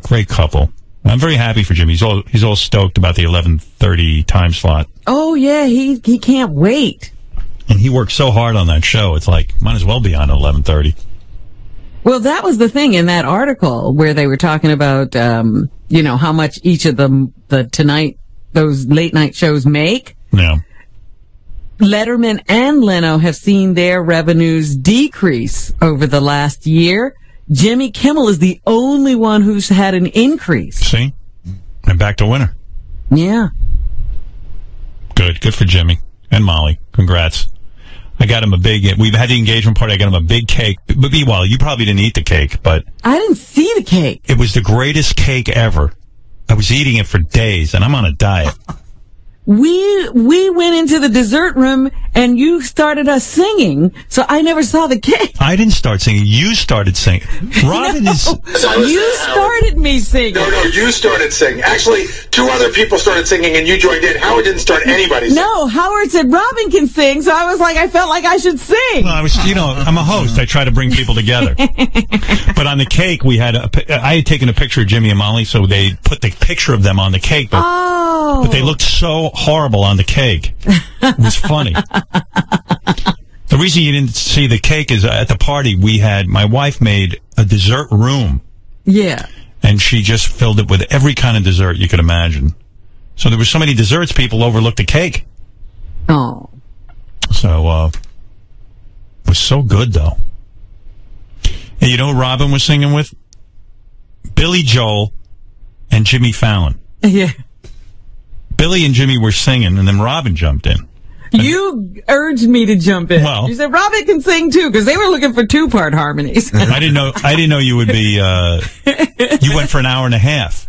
Great couple. I'm very happy for Jimmy. He's all stoked about the 11:30 time slot. Oh, yeah, he can't wait. And he worked so hard on that show. It's like, might as well be on at 11:30. Well, that was the thing in that article where they were talking about, how much each of those late night shows make. Yeah. Letterman and Leno have seen their revenues decrease over the last year. Jimmy Kimmel is the only one who's had an increase. See? And back to winner. Yeah. Good for Jimmy and Molly. Congrats. I got him we've had the engagement party. I got him a big cake. But meanwhile, you probably didn't eat the cake, but I didn't see the cake. It was the greatest cake ever. I was eating it for days, and I'm on a diet. We went into the dessert room and you started us singing, so I never saw the cake. I didn't start singing. You started singing. Robin you started me singing. No, you started singing. Actually, 2 other people started singing and you joined in. Howard didn't start anybody singing. No, Howard said Robin can sing, so I felt like I should sing. Well, I'm a host. I try to bring people together. But on the cake, I had taken a picture of Jimmy and Molly, so they put the picture of them on the cake. But they looked so horrible on the cake. It was funny. The reason you didn't see the cake is at the party my wife made a dessert room. Yeah. And she just filled it with every kind of dessert you could imagine. So there were so many desserts, people overlooked the cake. Oh. So, it was so good, though. And you know who Robin was singing with? Billy Joel and Jimmy Fallon. Yeah. Billy and Jimmy were singing, and then Robin jumped in. You urged me to jump in. Well, you said Robin can sing too, because they were looking for 2-part harmonies. I didn't know you would be. You went for an hour and a half.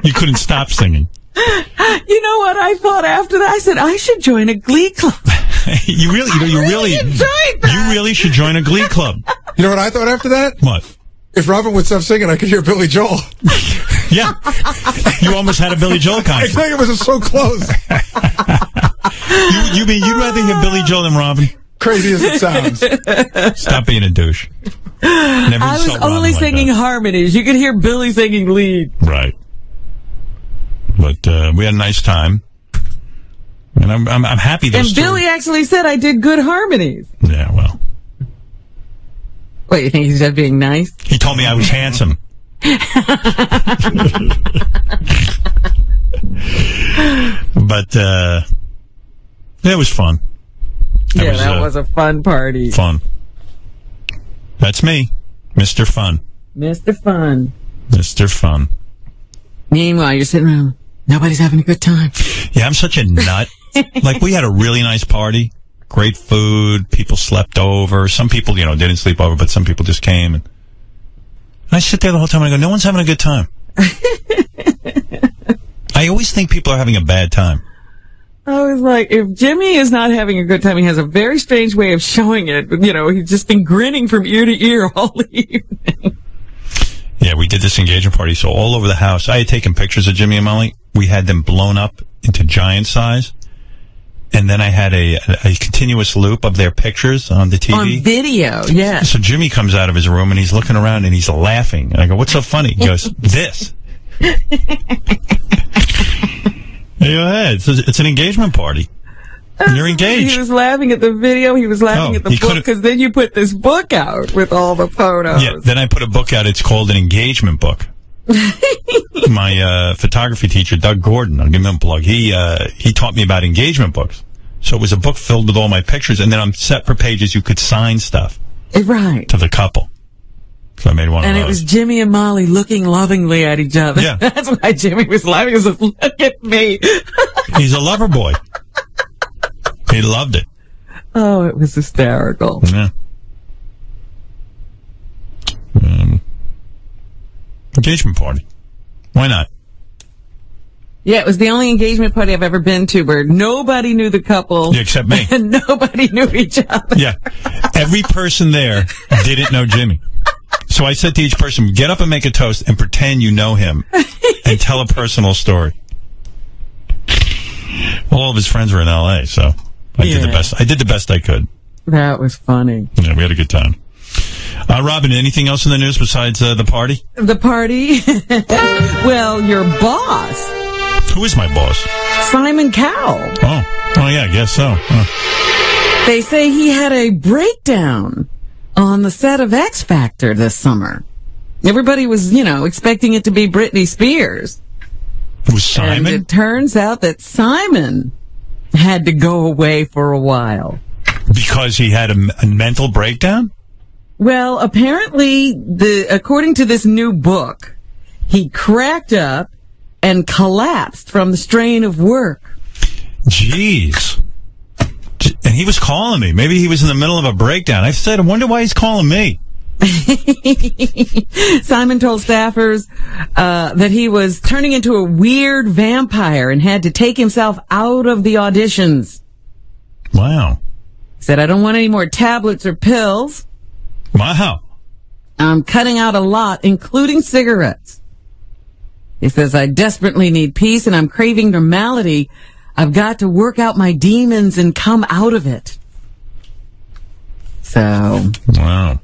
You couldn't stop singing. You know what I thought after that? I said I should join a glee club. You really should join a glee club. You know what I thought after that? What? If Robin would stop singing, I could hear Billy Joel. Yeah. You almost had a Billy Joel concert. I think it was so close. You mean you'd rather hear Billy Joel than Robin? Crazy as it sounds. Stop being a douche. I was only singing harmonies. You could hear Billy singing lead. Right. But we had a nice time. And I'm happy those And Billy actually said I did good harmonies. Yeah, well. What, you think he's just being nice? He told me I was handsome. But it was fun. That was a fun party. Fun. That's me, Mr. Fun. Mr. Fun. Mr. Fun. Meanwhile, you're sitting around, nobody's having a good time. Yeah, I'm such a nut. Like, we had a really nice party. Great food. People slept over. Some people, didn't sleep over, but some people just came. And I sit there the whole time and I go, no one's having a good time. I always think people are having a bad time. I was like, if Jimmy is not having a good time, he has a very strange way of showing it. He's just been grinning from ear to ear all evening. Yeah, we did this engagement party, so all over the house. I had taken pictures of Jimmy and Molly. We had them blown up into giant size. And then I had a continuous loop of their pictures on the TV. On video, yeah. So Jimmy comes out of his room and he's looking around and he's laughing. And I go, what's so funny? He goes, this. It's an engagement party. You're engaged. He was laughing at the video. He was laughing at the book, because then you put this book out with all the photos. Yeah, then I put a book out. It's called an engagement book. My photography teacher, Doug Gordon, I'll give him a plug. He taught me about engagement books. So it was a book filled with all my pictures, and then on separate pages you could sign stuff. Right. To the couple. So I made one of those. And it was Jimmy and Molly looking lovingly at each other. Yeah. That's why Jimmy was laughing. He was like, look at me. He's a lover boy. He loved it. Oh, it was hysterical. Yeah. Engagement party. Why not? Yeah, it was the only engagement party I've ever been to where nobody knew the couple. Yeah, except me. And nobody knew each other. Yeah. Every person there didn't know Jimmy. So I said to each person, get up and make a toast and pretend you know him and tell a personal story. All of his friends were in L.A., so I did the best. I did the best I could. That was funny. Yeah, we had a good time. Robin, anything else in the news besides the party? The party? Well, your boss. Who is my boss? Simon Cowell. Oh yeah, I guess so. Huh. They say he had a breakdown on the set of X Factor this summer. Everybody was, expecting it to be Britney Spears. It was Simon? And it turns out that Simon had to go away for a while. Because he had a mental breakdown? Well, apparently, according to this new book, he cracked up and collapsed from the strain of work. Jeez. And he was calling me. Maybe he was in the middle of a breakdown. I said, I wonder why he's calling me. Simon told staffers that he was turning into a weird vampire and had to take himself out of the auditions. Wow. He said, I don't want any more tablets or pills. Wow. I'm cutting out a lot, including cigarettes. He says, I desperately need peace and I'm craving normality. I've got to work out my demons and come out of it. So. Wow.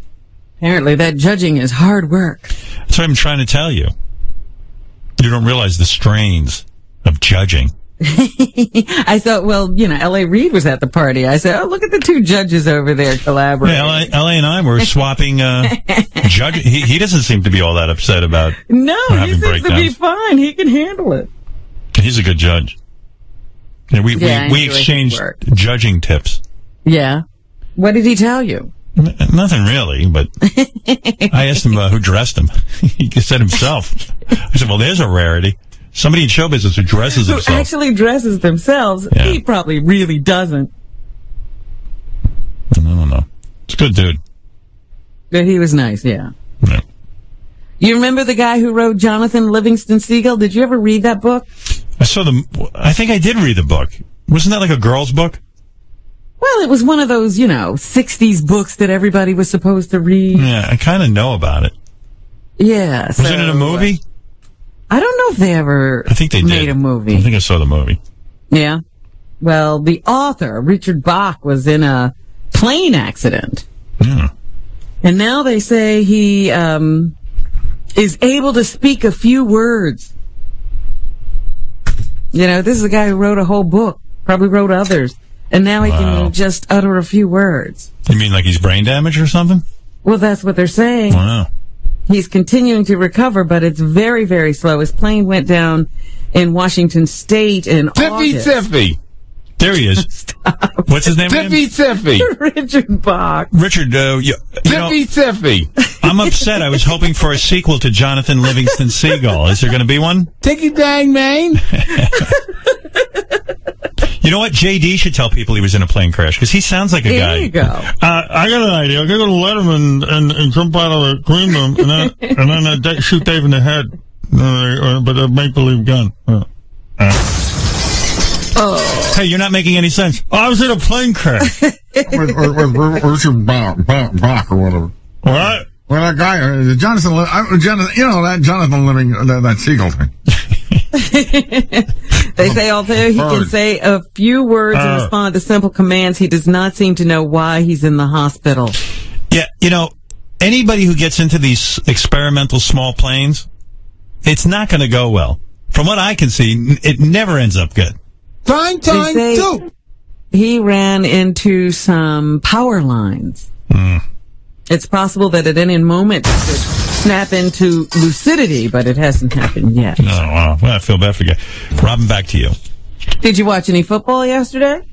Apparently that judging is hard work. That's what I'm trying to tell you. You don't realize the strains of judging. I thought, well, L.A. Reid was at the party. I said, oh, look at the two judges over there collaborating. Yeah, L.A. and I were swapping judging. He doesn't seem to be all that upset about No, he having seems breakdowns. to be fine. He can handle it. He's a good judge. Yeah, we enjoy exchanged his work. judging tips. Yeah. What did he tell you? Nothing really, but I asked him who dressed him. He said himself. I said, well, there's a rarity. Somebody in show business who dresses Who himself. actually dresses themselves. Yeah. He probably really doesn't. I don't know. It's a good dude. But he was nice, yeah. Yeah. You remember the guy who wrote Jonathan Livingston Seagull? Did you ever read that book? I think I did read the book. Wasn't that like a girl's book? Well, it was one of those, 60s books that everybody was supposed to read. Yeah, I kind of know about it. Yeah. Was it in a movie? I don't know if they ever I think they made did. a movie. I think I saw the movie. Yeah. Well, the author, Richard Bach, was in a plane accident. Yeah. And now they say he is able to speak a few words. This is a guy who wrote a whole book, probably wrote others. And now he can just utter a few words. You mean like he's brain damaged or something? Well, that's what they're saying. Wow. He's continuing to recover, but it's very, very slow. His plane went down in Washington State in August. Tiffy. There he is. Stop. What's his name again? Tiffy. Richard Bach. Richard, Tiffy. I'm upset. I was hoping for a sequel to Jonathan Livingston Seagull. Is there going to be one? Ticky dang, man. You know what? JD should tell people he was in a plane crash, because he sounds like a guy. There you go. I got an idea. I'm going to go to Letterman and jump out of the green room and then shoot Dave in the head. But a make-believe gun. Hey, you're not making any sense. I was in a plane crash. with Richard Bach or whatever. What? Well, that guy, Jonathan, that Jonathan Living, that Seagull thing. They say although he can say a few words and respond to simple commands, he does not seem to know why he's in the hospital. Yeah, anybody who gets into these experimental small planes, it's not going to go well. From what I can see, it never ends up good. Time, too. He ran into some power lines. It's possible that at any moment it could snap into lucidity, but it hasn't happened yet. Oh, wow. Well, I feel bad for you. Robin, back to you. Did you watch any football yesterday?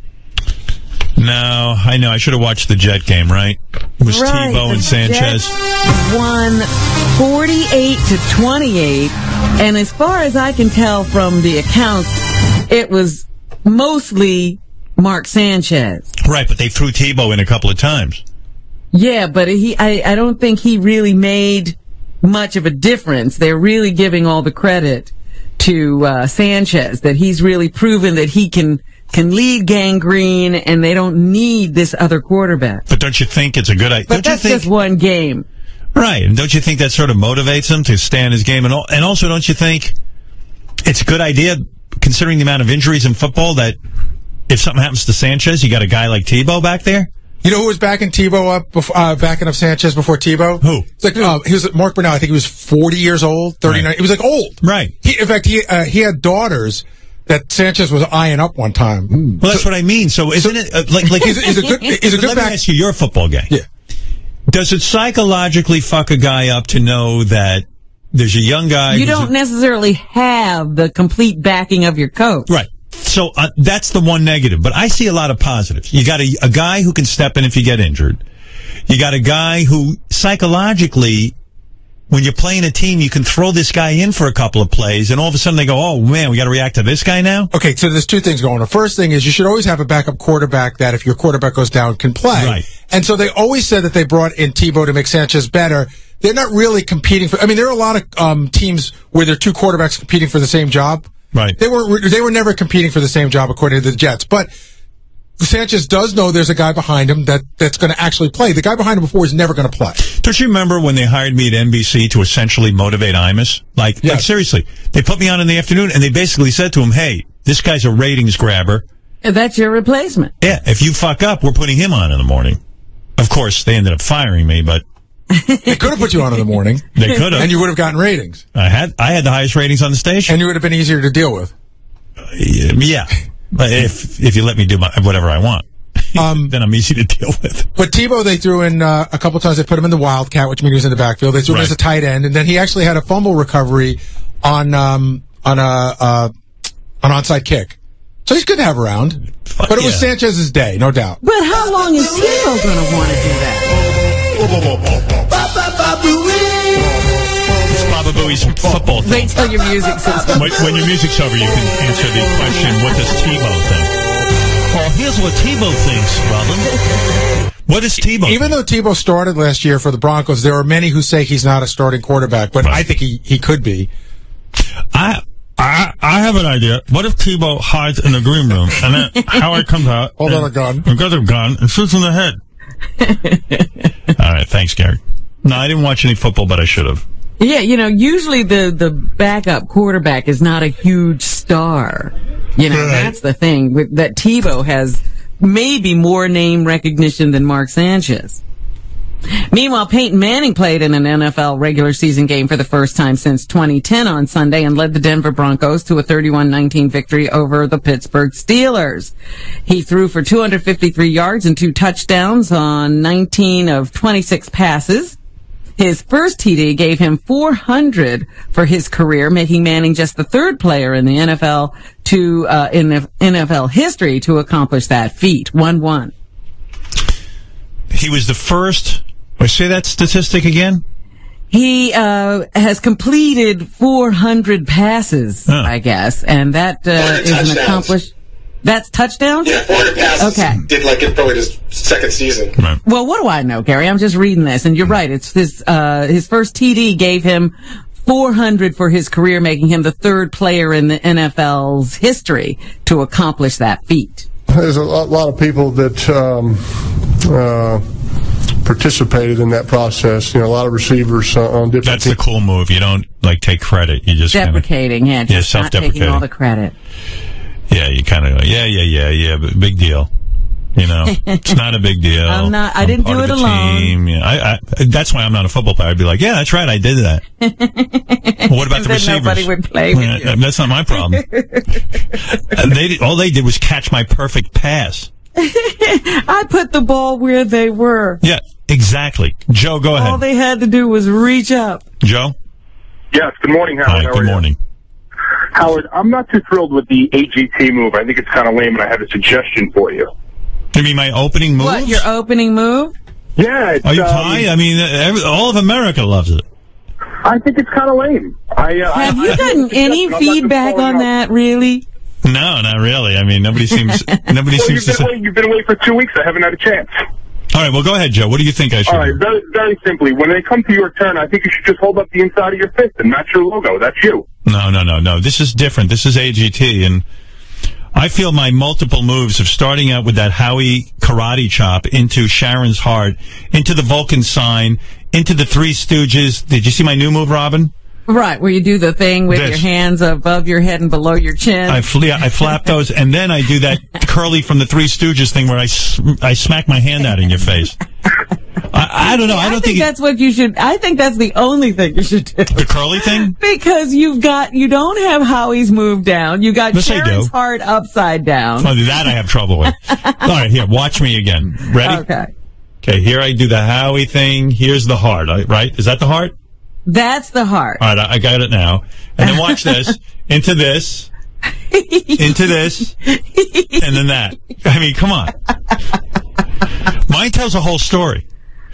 No, I know. I should have watched the Jet game, right? It was Right, Tebow and the Sanchez. Jets won 48-28, and as far as I can tell from the accounts, it was mostly Mark Sanchez. Right, but they threw Tebow in a couple of times. Yeah, but I don't think he really made much of a difference. They're really giving all the credit to Sanchez, that he's really proven that he can lead Gang Green, and they don't need this other quarterback. But don't you think it's a good idea? But that's just one game. Right, and don't you think that sort of motivates him to stay in his game? And also, don't you think it's a good idea, considering the amount of injuries in football, that if something happens to Sanchez, you got a guy like Tebow back there? You know who was backing Tebow up, backing up Sanchez before Tebow? Who? It's like he was Mark Burnell. I think he was 40 years old, 39. Right. He was like old. Right. In fact, he had daughters that Sanchez was eyeing up one time. Well, that's what I mean. So isn't it like he's a good let back. me ask you, you're a football guy. Yeah. Does it psychologically fuck a guy up to know that there's a young guy? You don't necessarily have the complete backing of your coach. Right. So that's the one negative. But I see a lot of positives. You got a guy who can step in if you get injured. You got a guy who psychologically, when you're playing a team, you can throw this guy in for a couple of plays, and all of a sudden they go, oh, man, we got to react to this guy now? Okay, so there's two things going on. The first thing is you should always have a backup quarterback that if your quarterback goes down can play. Right. And so they always said that they brought in Tebow to make Sanchez better. They're not really competing for. I mean, there are a lot of teams where there are two quarterbacks competing for the same job. Right. They were never competing for the same job according to the Jets. But Sanchez does know there's a guy behind him that's going to actually play. The guy behind him before is never going to play. Don't you remember when they hired me at NBC to essentially motivate Imus? Like seriously, they put me on in the afternoon and they basically said to him, hey, this guy's a ratings grabber. And that's your replacement. Yeah, if you fuck up, we're putting him on in the morning. Of course, they ended up firing me, but They could have put you on in the morning. They could have. And you would have gotten ratings. I had the highest ratings on the station. And you would have been easier to deal with. Yeah. If you let me do whatever I want, then I'm easy to deal with. But Tebow, they threw in a couple times. They put him in the Wildcat, which means he was in the backfield. They threw him as a tight end, and then he actually had a fumble recovery on an onside kick. So he's good to have around. But it was Sanchez's day, no doubt. But how long is Tebow going to want to do that? It's Baba Booey's football thing. Wait till your music system. When your music's over, you can answer the question, what does Tebow think? Well, here's what Tebow thinks, Robin. What is Tebow? Even though Tebow started last year for the Broncos, there are many who say he's not a starting quarterback, but I think he could be. I have an idea. What if Tebow hides in the green room and then Howard comes out? Hold on a gun. And got a gun and shoots in the head. All right, thanks, Gary. No, I didn't watch any football, but I should have. Yeah, usually the backup quarterback is not a huge star. That's the thing. That Tebow has maybe more name recognition than Mark Sanchez. Meanwhile, Peyton Manning played in an NFL regular season game for the first time since 2010 on Sunday and led the Denver Broncos to a 31-19 victory over the Pittsburgh Steelers. He threw for 253 yards and 2 touchdowns on 19 of 26 passes. His first TD gave him 400 for his career, making Manning just the third player in the NFL in the NFL history to accomplish that feat. 1-1. He was the first. Say that statistic again. He has completed 400 passes, I guess, and that is an accomplished. That's touchdowns? Yeah, 400 passes. Okay. Did in probably his second season. Right. Well, what do I know, Gary? I'm just reading this, and you're right. It's his first TD gave him 400 for his career, making him the third player in the NFL's history to accomplish that feat. There's a lot of people that participated in that process. A lot of receivers on different. That's the cool move. You don't take credit. You just deprecating, just not taking all the credit. Yeah, you kind of go, yeah, but big deal. It's not a big deal. I didn't do it alone. Team. Yeah, that's why I'm not a football player. I'd be like, yeah, that's right, I did that. Well, what about the receivers? Nobody would play with you. That's not my problem. All they did was catch my perfect pass. I put the ball where they were. Yeah, exactly. Joe, go ahead. All they had to do was reach up. Joe? Yes, good morning, Howard. Hi, good morning. Howard, I'm not too thrilled with the AGT move. I think it's kind of lame, and I have a suggestion for you. You mean my opening move? What, your opening move? Yeah. Are you high? I mean, all of America loves it. I think it's kind of lame. Have you gotten any feedback on that, really? No, not really. I mean, nobody seems to say. You've been away for 2 weeks. I haven't had a chance. All right, well, go ahead, Joe. What do you think I should do? All right, very, very simply, when they come to your turn, I think you should just hold up the inside of your fist and match your logo. That's you. No. This is different. This is AGT, and I feel my multiple moves of starting out with that Howie karate chop into Sharon's heart, into the Vulcan sign, into the Three Stooges. Did you see my new move, Robin? Right, where you do the thing with This. your hands above your head and below your chin. I flap those, and then I do that Curly from the Three Stooges thing where I smack my hand out in your face. I don't know. I don't think that's what you should. I think that's the only thing you should do. the Curly thing. Because you don't have Howie's moved down. You got Yes, I Sharon's do. heart upside down. Oh, that I have trouble with. All right, here, watch me again. Ready? Okay, here I do the Howie thing. Here's the heart, right? Is that the heart? That's the heart. All right, I got it now. And then watch this. Into this. Into this. And then that. I mean, come on. Mine tells a whole story.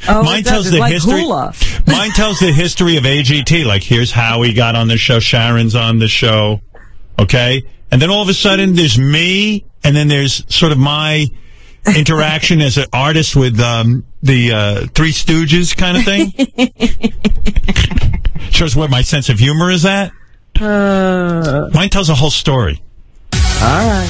Oh, Mine tells the history. Hula. Mine tells the history of AGT. Like, here's how he got on the show. Sharon's on the show. Okay? And then all of a sudden, there's me, and then there's sort of my interaction as an artist with the Three Stooges kind of thing. Shows what my sense of humor is at. Mine tells a whole story. All right.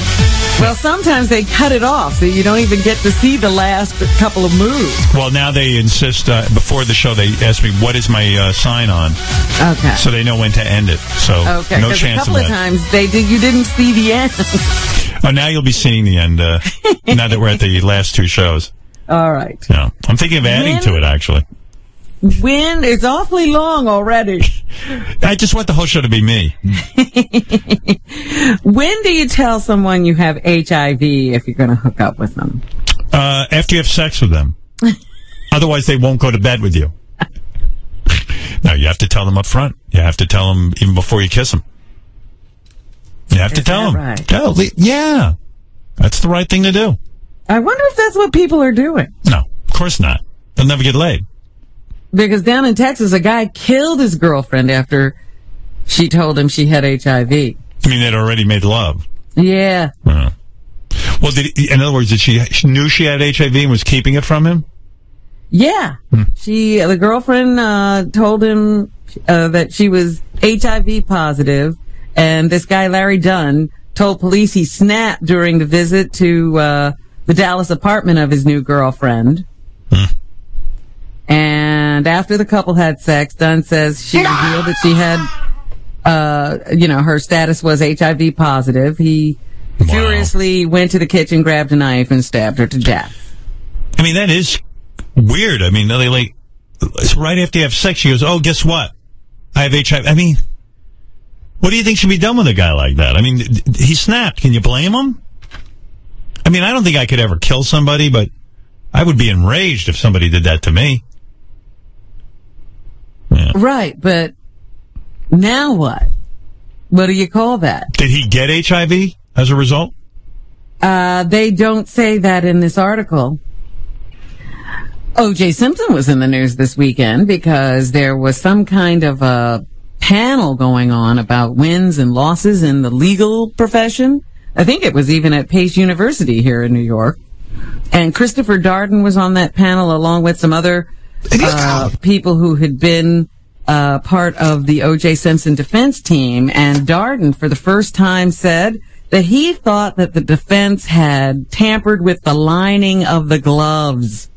Well, sometimes they cut it off, so you don't even get to see the last couple of moves. Well, now they insist, before the show, they ask me, what is my sign on? Okay. So they know when to end it. So Okay, no 'cause chance a couple of of that. times you didn't see the end. Oh, now you'll be seeing the end, now that we're at the last two shows. All right. Yeah. I'm thinking of adding to it, actually. When it's awfully long already. I just want the whole show to be me. When do you tell someone you have HIV if you're going to hook up with them? After you have sex with them. Otherwise, they won't go to bed with you. No, you have to tell them up front. You have to tell them even before you kiss them. You have to tell them. Right? Oh, yeah. That's the right thing to do. I wonder if that's what people are doing. No, of course not. They'll never get laid. Because down in Texas, a guy killed his girlfriend after she told him she had HIV. I mean, they'd already made love. Yeah. Well, in other words, she knew she had HIV and was keeping it from him? Yeah. The girlfriend told him that she was HIV positive, and this guy, Larry Dunn, told police he snapped during the visit to the Dallas apartment of his new girlfriend. And after the couple had sex, Dunn says she revealed that she had, her status was HIV positive. He furiously went to the kitchen, grabbed a knife, and stabbed her to death. I mean, that is weird. I mean, right after you have sex, she goes, oh, guess what? I have HIV. I mean, what do you think should be done with a guy like that? I mean, he snapped. Can you blame him? I mean, I don't think I could ever kill somebody, but I would be enraged if somebody did that to me. Yeah. Right, but now what? What do you call that? Did he get HIV as a result? They don't say that in this article. O.J. Simpson was in the news this weekend because there was some kind of a panel going on about wins and losses in the legal profession. I think it was even at Pace University here in New York. And Christopher Darden was on that panel along with some other people who had been part of the O.J. Simpson defense team. And Darden, for the first time, said that he thought that the defense had tampered with the lining of the gloves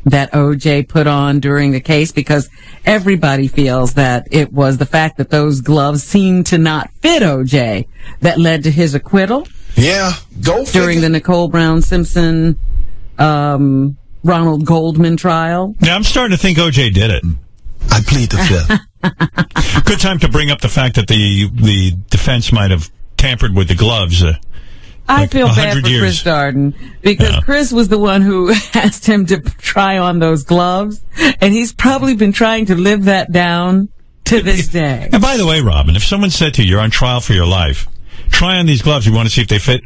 that O.J. put on during the case, because everybody feels that it was the fact that those gloves seemed to not fit O.J. that led to his acquittal. Yeah, go figure. During the Nicole Brown Simpson, Ronald Goldman trial. Yeah, I'm starting to think O.J. did it. I plead the fifth. Good time to bring up the fact that the defense might have tampered with the gloves. I feel bad for years. Chris Darden, because Chris was the one who asked him to try on those gloves, and he's probably been trying to live that down to this day. And by the way, Robin, if someone said to you, you're on trial for your life, try on these gloves, you want to see if they fit?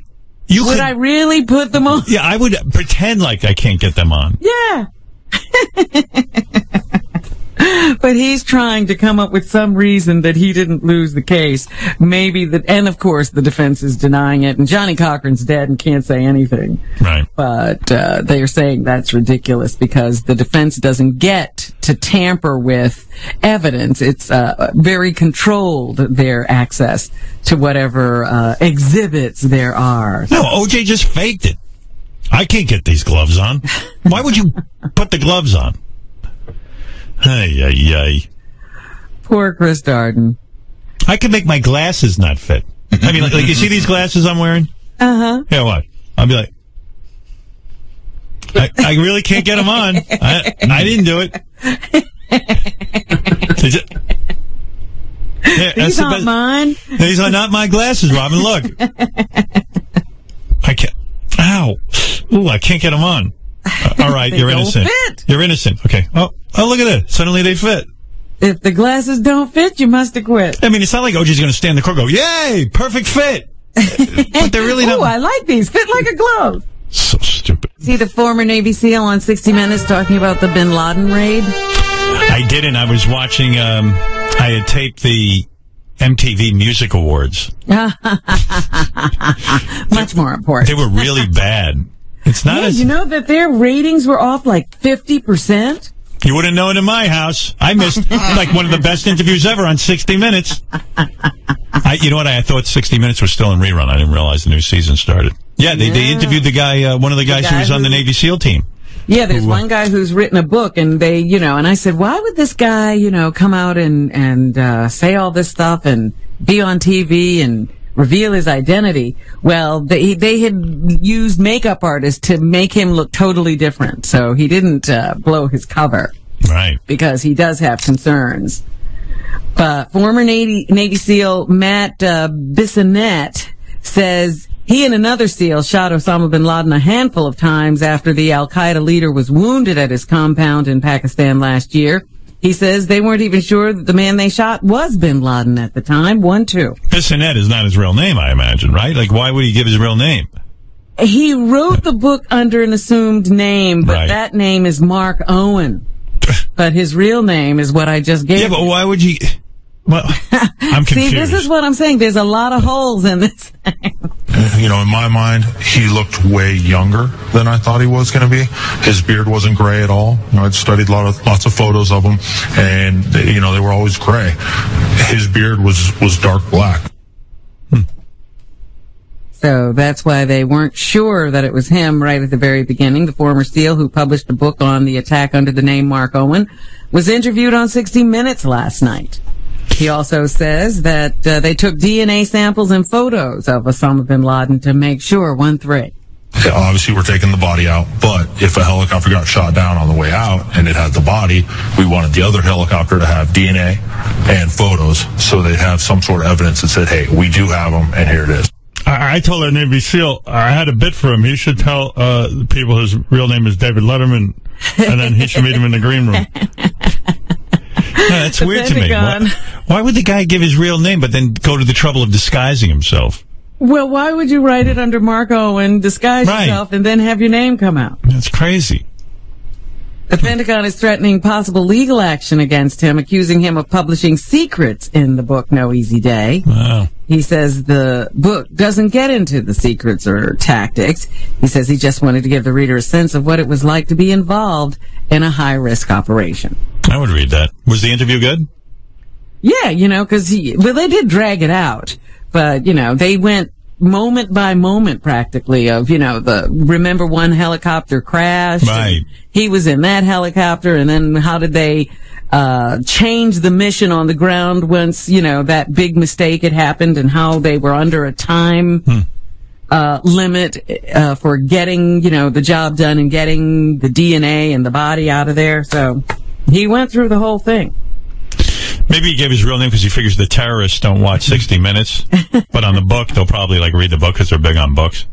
Would I really put them on? Yeah, I would pretend like I can't get them on. Yeah. But he's trying to come up with some reason that he didn't lose the case. And of course the defense is denying it, and Johnny Cochran's dead and can't say anything. Right. But they are saying that's ridiculous because the defense doesn't get to tamper with evidence. It's very controlled, their access to whatever exhibits there are. No, O.J. just faked it. I can't get these gloves on. Why would you put the gloves on? Ay, ay, ay. Poor Chris Darden. I could make my glasses not fit. I mean, like you see these glasses I'm wearing? Uh-huh. Yeah, what? I'll be like, I really can't get them on. I didn't do it. These aren't mine. These are not my glasses, Robin. Look. I can't. Ow. Ooh, I can't get them on. All right, you're innocent. Fit. You're innocent. Okay. Oh, look at that. Suddenly they fit. If the glasses don't fit, you must have quit. I mean, it's not like OG's going to stand in the car and go, yay, perfect fit. But they're really not. Oh, I like these. Fit like a glove. So stupid. See the former Navy SEAL on 60 Minutes talking about the Bin Laden raid? I didn't. I was watching, I had taped the MTV Music Awards. Much more important. They were really bad. It's not as... You know that their ratings were off like 50%? You wouldn't know it in my house. I missed like one of the best interviews ever on 60 Minutes. You know what? I thought 60 Minutes was still in rerun. I didn't realize the new season started. Yeah, they interviewed the guy, one of the guys who was on the Navy SEAL team. Yeah, there's one guy who's written a book, and they, and I said, why would this guy, come out and say all this stuff and be on TV and reveal his identity? Well, they had used makeup artists to make him look totally different, so he didn't blow his cover. Right. Because he does have concerns. But former Navy SEAL Matt Bissonnette says he and another SEAL shot Osama bin Laden a handful of times after the al-Qaeda leader was wounded at his compound in Pakistan last year. He says they weren't even sure that the man they shot was bin Laden at the time. 1-2. Bissonnette is not his real name, I imagine, right? Like, why would he give his real name? He wrote the book under an assumed name, but that name is Mark Owen. But his real name is what I just gave. Yeah, but why would you... Well, I'm confused. See, this is what I'm saying. There's a lot of holes in this thing. In my mind, he looked way younger than I thought he was going to be. His beard wasn't gray at all. I'd studied lots of photos of him, and they were always gray. His beard was dark black. So that's why they weren't sure that it was him right at the very beginning. The former SEAL, who published a book on the attack under the name Mark Owen, was interviewed on 60 Minutes last night. He also says that they took DNA samples and photos of Osama bin Laden to make sure. 1-3. Yeah, obviously, we're taking the body out, but if a helicopter got shot down on the way out and it had the body, we wanted the other helicopter to have DNA and photos so they'd have some sort of evidence that said, hey, we do have them, and here it is. I told that Navy SEAL I had a bit for him. He should tell the people his real name is David Letterman, and then he should meet him in the green room. That's weird to me. Why would the guy give his real name but then go to the trouble of disguising himself? Well, why would you write it under Mark Owen, disguise yourself, and then have your name come out? That's crazy. The Pentagon is threatening possible legal action against him, accusing him of publishing secrets in the book No Easy Day. Wow. He says the book doesn't get into the secrets or tactics. He says he just wanted to give the reader a sense of what it was like to be involved in a high-risk operation. I would read that. Was the interview good? Yeah, because they did drag it out, but, they went moment by moment practically of, remember one helicopter crashed? Right. He was in that helicopter, and then how did they change the mission on the ground once, that big mistake had happened, and how they were under a time limit for getting, the job done and getting the DNA and the body out of there. So he went through the whole thing. Maybe he gave his real name because he figures the terrorists don't watch 60 Minutes. But on the book, they'll probably read the book because they're big on books.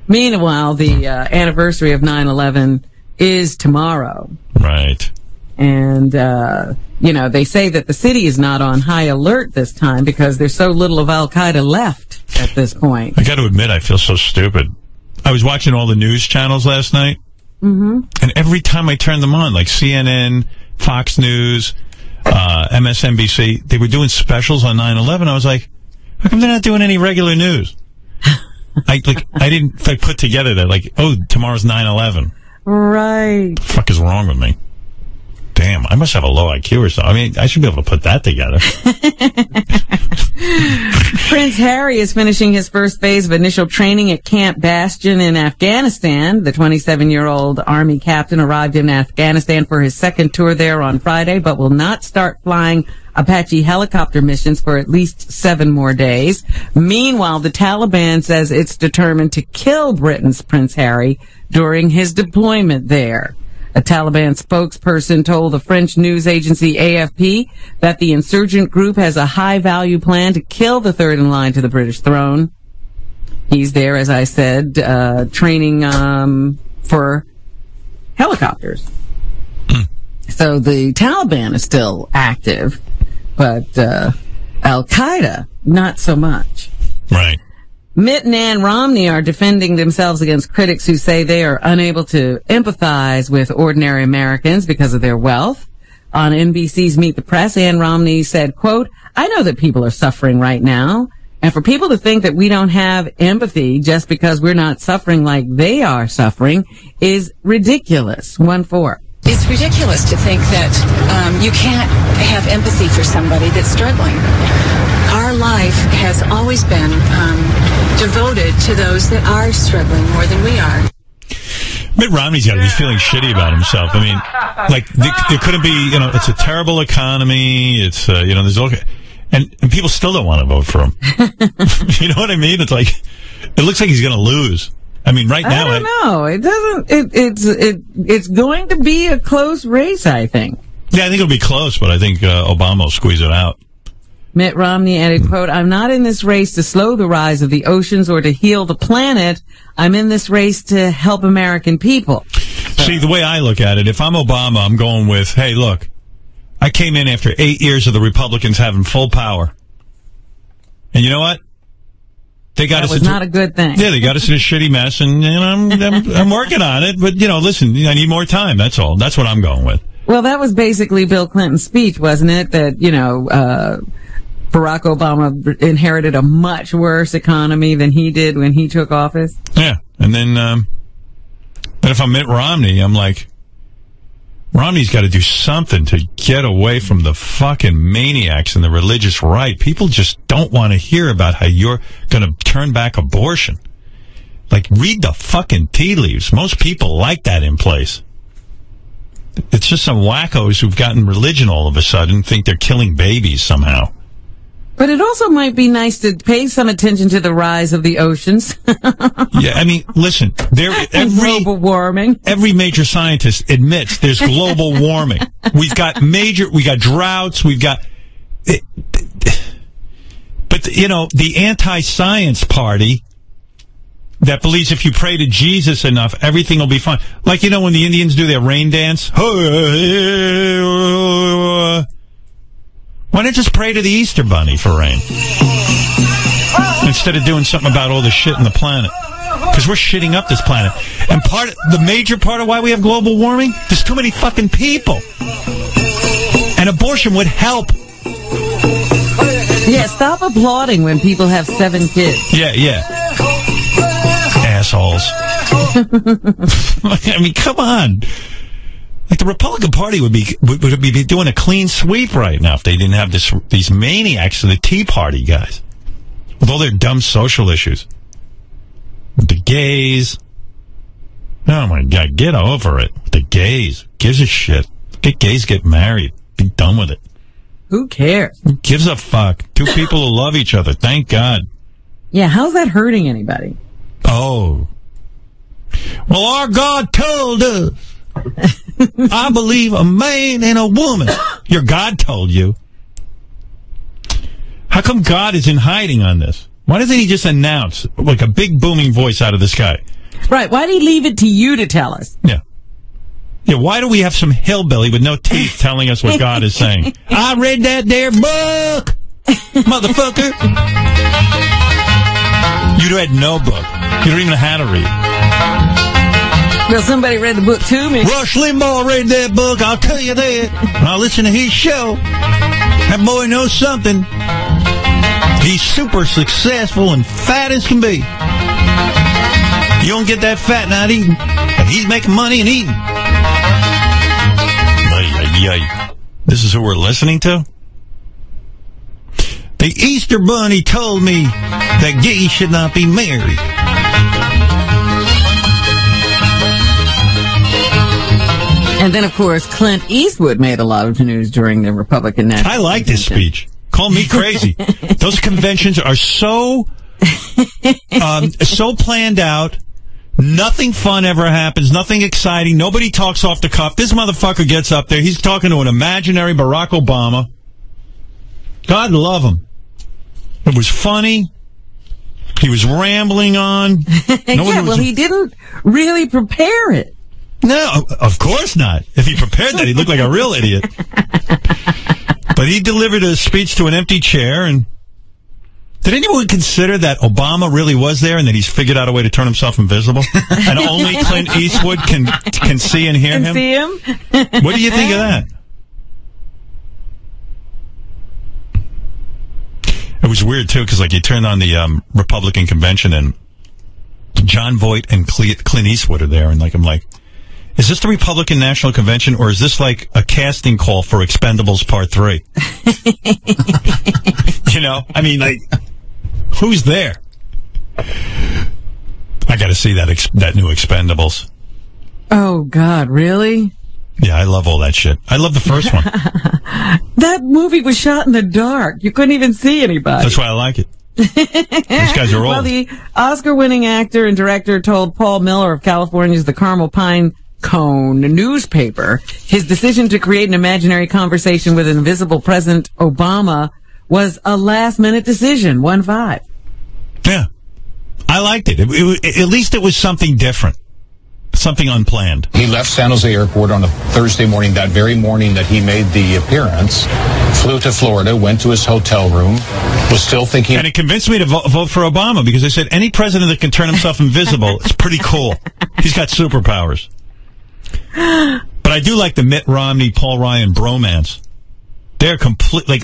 Meanwhile, the anniversary of 9/11 is tomorrow. Right. And, they say that the city is not on high alert this time because there's so little of Al-Qaeda left at this point. I got to admit, I feel so stupid. I was watching all the news channels last night. Mm-hmm. And every time I turned them on, like CNN, Fox News, MSNBC, they were doing specials on 9/11. I was like, how come they're not doing any regular news? I didn't put together that, tomorrow's 9/11. Right. The fuck is wrong with me? Damn, I must have a low IQ or something. I mean, I should be able to put that together. Prince Harry is finishing his first phase of initial training at Camp Bastion in Afghanistan. The 27-year-old Army captain arrived in Afghanistan for his second tour there on Friday, but will not start flying Apache helicopter missions for at least 7 more days. Meanwhile, the Taliban says it's determined to kill Britain's Prince Harry during his deployment there. A Taliban spokesperson told the French news agency AFP that the insurgent group has a high-value plan to kill the third in line to the British throne. He's there, as I said, training for helicopters. So the Taliban is still active, but Al-Qaeda, not so much. Right. Mitt and Ann Romney are defending themselves against critics who say they are unable to empathize with ordinary Americans because of their wealth. On NBC's Meet the Press, Ann Romney said, quote, "I know that people are suffering right now, and for people to think that we don't have empathy just because we're not suffering like they are suffering is ridiculous." 1-4. It's ridiculous to think that you can't have empathy for somebody that's struggling. Our life has always been devoted to those that are struggling more than we are. Mitt Romney's got to be feeling shitty about himself. I mean, like, there couldn't be, it's a terrible economy. It's, there's all, and people still don't want to vote for him. You know what I mean? It's like, it looks like he's going to lose. I mean, right now. I don't know. It doesn't, it's going to be a close race, I think. Yeah, I think it'll be close, but I think Obama will squeeze it out. Mitt Romney added, quote, "I'm not in this race to slow the rise of the oceans or to heal the planet. I'm in this race to help American people." See, the way I look at it, if I'm Obama, I'm going with, hey, look, I came in after 8 years of the Republicans having full power. And you know what? They got us. That was not a good thing. Yeah, they got us in a shitty mess, and I'm working on it. But, listen, I need more time. That's all. That's what I'm going with. Well, that was basically Bill Clinton's speech, wasn't it? That, Barack Obama inherited a much worse economy than he did when he took office. Yeah. And then if I'm Mitt Romney, I'm like, Romney's got to do something to get away from the fucking maniacs and the religious right. People just don't want to hear about how you're going to turn back abortion. Like, read the fucking tea leaves. Most people like that in place. It's just some wackos who've gotten religion all of a sudden think they're killing babies somehow. But it also might be nice to pay some attention to the rise of the oceans. Yeah, I mean, listen, global warming. Every major scientist admits there's global warming. We got droughts, but the anti-science party that believes if you pray to Jesus enough, everything will be fine. Like, when the Indians do their rain dance? Why not just pray to the Easter Bunny for rain? Instead of doing something about all the shit in the planet. Because we're shitting up this planet. And the major part of why we have global warming, there's too many fucking people. And abortion would help. Yeah, stop applauding when people have 7 kids. Yeah. Assholes. I mean, come on. Like, the Republican Party would be doing a clean sweep right now if they didn't have these maniacs of the Tea Party guys with all their dumb social issues. With the gays. Oh my God, get over it. The gays. Gives a shit. Get gays, get married. Be done with it. Who cares? Who gives a fuck? 2 people who love each other. Thank God. Yeah, how's that hurting anybody? Oh. Well, our God told us. I believe a man and a woman. Your God told you. How come God is in hiding on this? Why doesn't he just announce, like a big booming voice out of the sky? Right. Why do he leave it to you to tell us? Yeah. Yeah, why do we have some hillbilly with no teeth telling us what God is saying? I read that there book, motherfucker. You had no book. You don't even know how to read. Well, somebody read the book to me. Rush Limbaugh read that book, I'll tell you that. When I listen to his show, that boy knows something. He's super successful and fat as can be. You don't get that fat not eating. And he's making money and eating. This is who we're listening to? The Easter Bunny told me that gays should not be married. And then, of course, Clint Eastwood made a lot of news during the Republican National I like this speech. Call me crazy. Those conventions are so planned out. Nothing fun ever happens. Nothing exciting. Nobody talks off the cuff. This motherfucker gets up there. He's talking to an imaginary Barack Obama. God love him. It was funny. He was rambling on. He didn't really prepare it. No, of course not. If he prepared that, he'd look like a real idiot. But he delivered a speech to an empty chair. And did anyone consider that Obama really was there and that he's figured out a way to turn himself invisible? And only Clint Eastwood can see and hear him? See him? What do you think of that? It was weird, too, because you turned on the Republican convention and John Voight and Clint Eastwood are there. And I'm like, is this the Republican National Convention, or is this like a casting call for Expendables Part 3? Who's there? I got to see that new Expendables. Oh, God, really? Yeah, I love all that shit. I love the first one. That movie was shot in the dark. You couldn't even see anybody. That's why I like it. These guys are old. Well, the Oscar-winning actor and director told Paul Miller of California's The Carmel Pine Cone newspaper his decision to create an imaginary conversation with invisible President Obama was a last-minute decision. 1-5. Yeah. I liked it. At least it was something different. Something unplanned. He left San Jose Airport on a Thursday morning, that very morning that he made the appearance, flew to Florida, went to his hotel room, was still thinking... And it convinced me to vote for Obama, because they said any president that can turn himself invisible is pretty cool. He's got superpowers. But I do like the Mitt Romney, Paul Ryan bromance. They're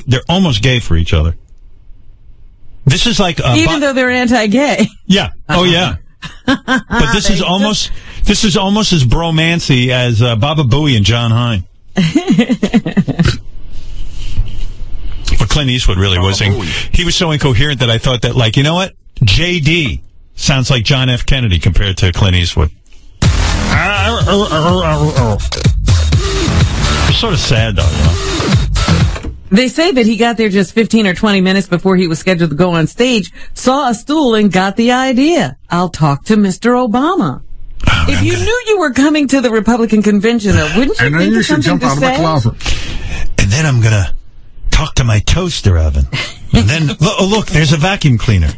they're almost gay for each other. This is like... Even though they're anti-gay. Yeah. Oh, yeah. But this is almost as bromancy as Baba Booey and John Hine. But Clint Eastwood really was. He was so incoherent that I thought that, you know what? J.D. sounds like John F. Kennedy compared to Clint Eastwood. It's sort of sad, though, They say that he got there just 15 or 20 minutes before he was scheduled to go on stage, saw a stool, and got the idea. I'll talk to Mr. Obama. Oh, if you knew you were coming to the Republican convention, wouldn't you think of something to say? And then I'm going to talk to my toaster oven. And then, look, there's a vacuum cleaner.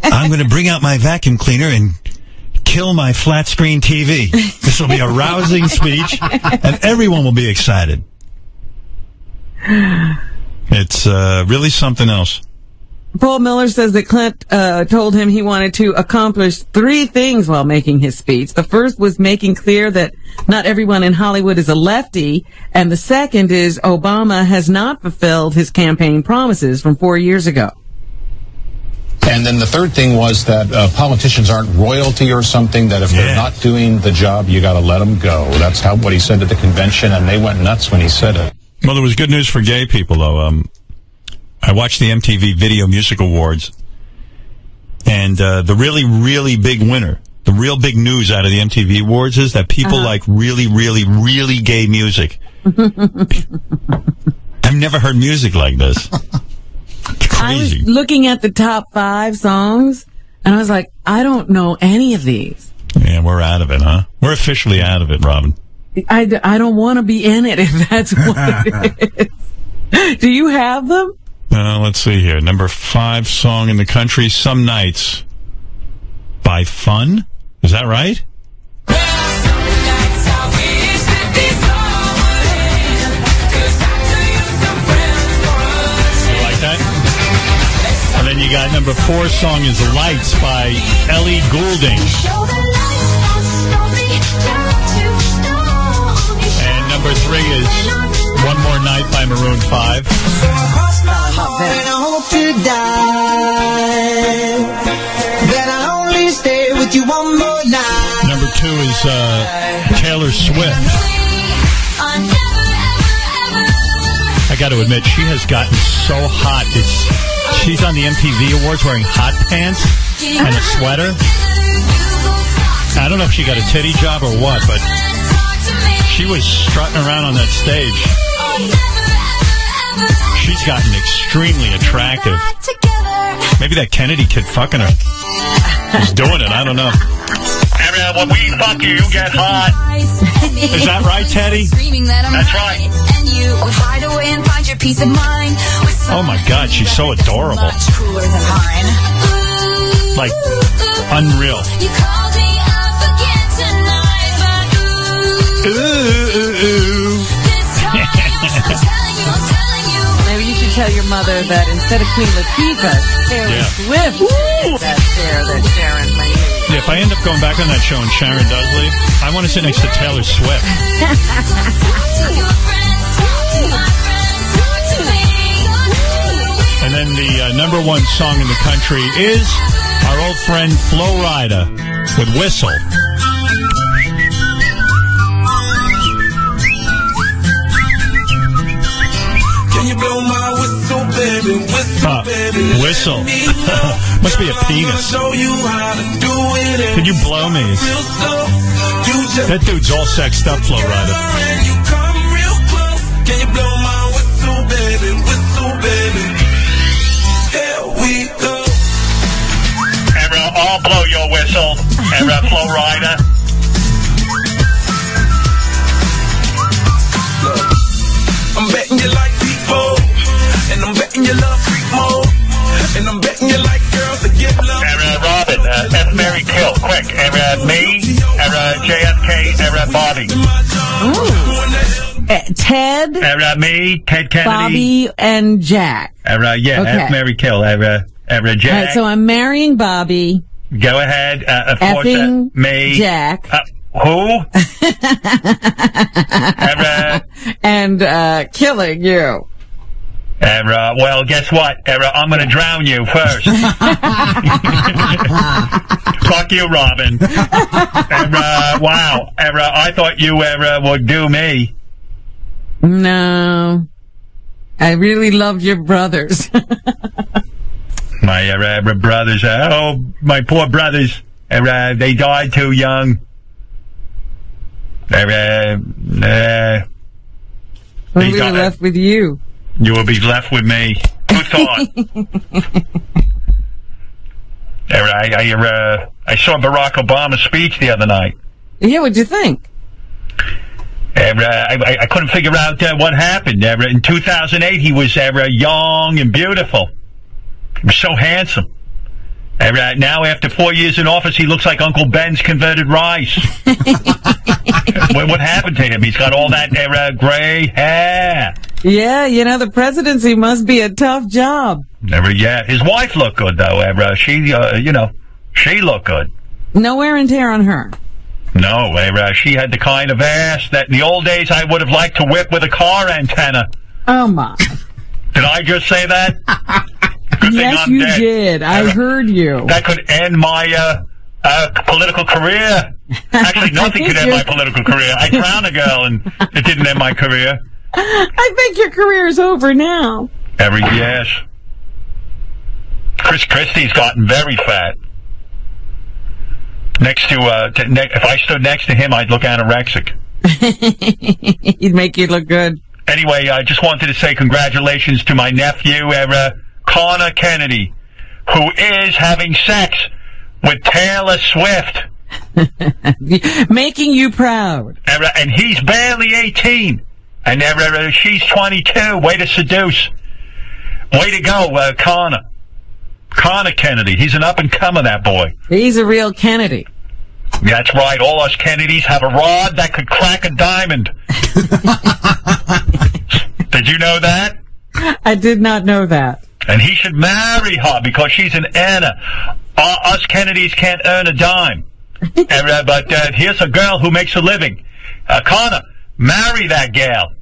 I'm going to bring out my vacuum cleaner and kill my flat screen TV. This will be a rousing speech, and everyone will be excited. It's really something else. Paul Miller says that Clint told him he wanted to accomplish 3 things while making his speech. The first was making clear that not everyone in Hollywood is a lefty, and the second is Obama has not fulfilled his campaign promises from 4 years ago. And then the third thing was that politicians aren't royalty or something, that if they're not doing the job, you got to let them go. That's what he said at the convention, and they went nuts when he said it. Well, there was good news for gay people, though. I watched the MTV Video Music Awards, and the really, really big winner, the real big news out of the MTV Awards is that people like really, really, really gay music. I've never heard music like this. It's crazy. I was looking at the top 5 songs, and I was like, I don't know any of these. Yeah, we're out of it, huh? We're officially out of it, Robin. I don't want to be in it if that's what it is. Do you have them? Let's see here. Number 5 song in the country, Some Nights by Fun. Is that right? You like that? And then you got number 4 song is Lights by Ellie Goulding. And number 3 is One More Night by Maroon 5. Number 2 is Taylor Swift. I got to admit, she has gotten so hot. She's on the MTV Awards wearing hot pants and a sweater. I don't know if she got a titty job or what, but she was strutting around on that stage. She's gotten extremely attractive. Maybe that Kennedy kid fucking her. He's doing it. I don't know. When we fuck you, you get hot. Is that right, Teddy? That's right. Oh my God, she's so adorable. Like, unreal. Maybe you should tell your mother that instead of Queen Latifah, Taylor Swift that chair that Sharon made. Yeah, if I end up going back on that show and Sharon Dudley, I want to sit next to Taylor Swift. And then the number one song in the country is our old friend Flo Rida with Whistle. Can you blow my whistle, baby? Whistle, baby. Whistle. Must be a penis. Could you blow me? That dude's all sexed up, Flo Rida. Can you blow my whistle, baby? Whistle, baby. Here we go. I'll blow your whistle. Flo Rida. I'm betting you like people, and I'm betting you love freak mode, and I'm betting you like girls that give love. Robin, F. Mary Kill, quick. Me, JFK, Bobby. Ted. Me, Ted Kennedy. Bobby and Jack. Yeah, Okay. F. Mary Kill, Jack. All right, so I'm marrying Bobby. Go ahead. Of Effing course, me. Jack. Who? And killing you. Well, guess what? I'm going to drown you first. Fuck you, Robin. Wow. I thought you would do me. No. I really loved your brothers. My brothers. My poor brothers. They died too young. We'll be left with you. You will be left with me. Who thought? I saw Barack Obama's speech the other night. Yeah, what'd you think? I couldn't figure out what happened. In 2008, he was young and beautiful. He was so handsome. Now, after 4 years in office, he looks like Uncle Ben's converted rice. What happened to him? He's got all that gray hair. Yeah, the presidency must be a tough job. His wife looked good, though. She looked good. No wear and tear on her. No, she had the kind of ass that in the old days I would have liked to whip with a car antenna. Oh, my. Did I just say that? Yes, you did. I heard you. That could end my political career. Actually, nothing could end my political career. I drowned a girl, and it didn't end my career. I think your career is over now. Yes. Chris Christie's gotten very fat. Next to, if I stood next to him, I'd look anorexic. He'd make you look good. Anyway, I just wanted to say congratulations to my nephew, Connor Kennedy, who is having sex with Taylor Swift. Making you proud. And he's barely 18. And she's 22. Way to seduce. Way to go, Connor. Connor Kennedy. He's an up-and-comer, that boy. He's a real Kennedy. That's right. All us Kennedys have a rod that could crack a diamond. Did you know that? I did not know that. And he should marry her because she's an earner. Us Kennedys can't earn a dime. But here's a girl who makes a living. Connor, marry that gal.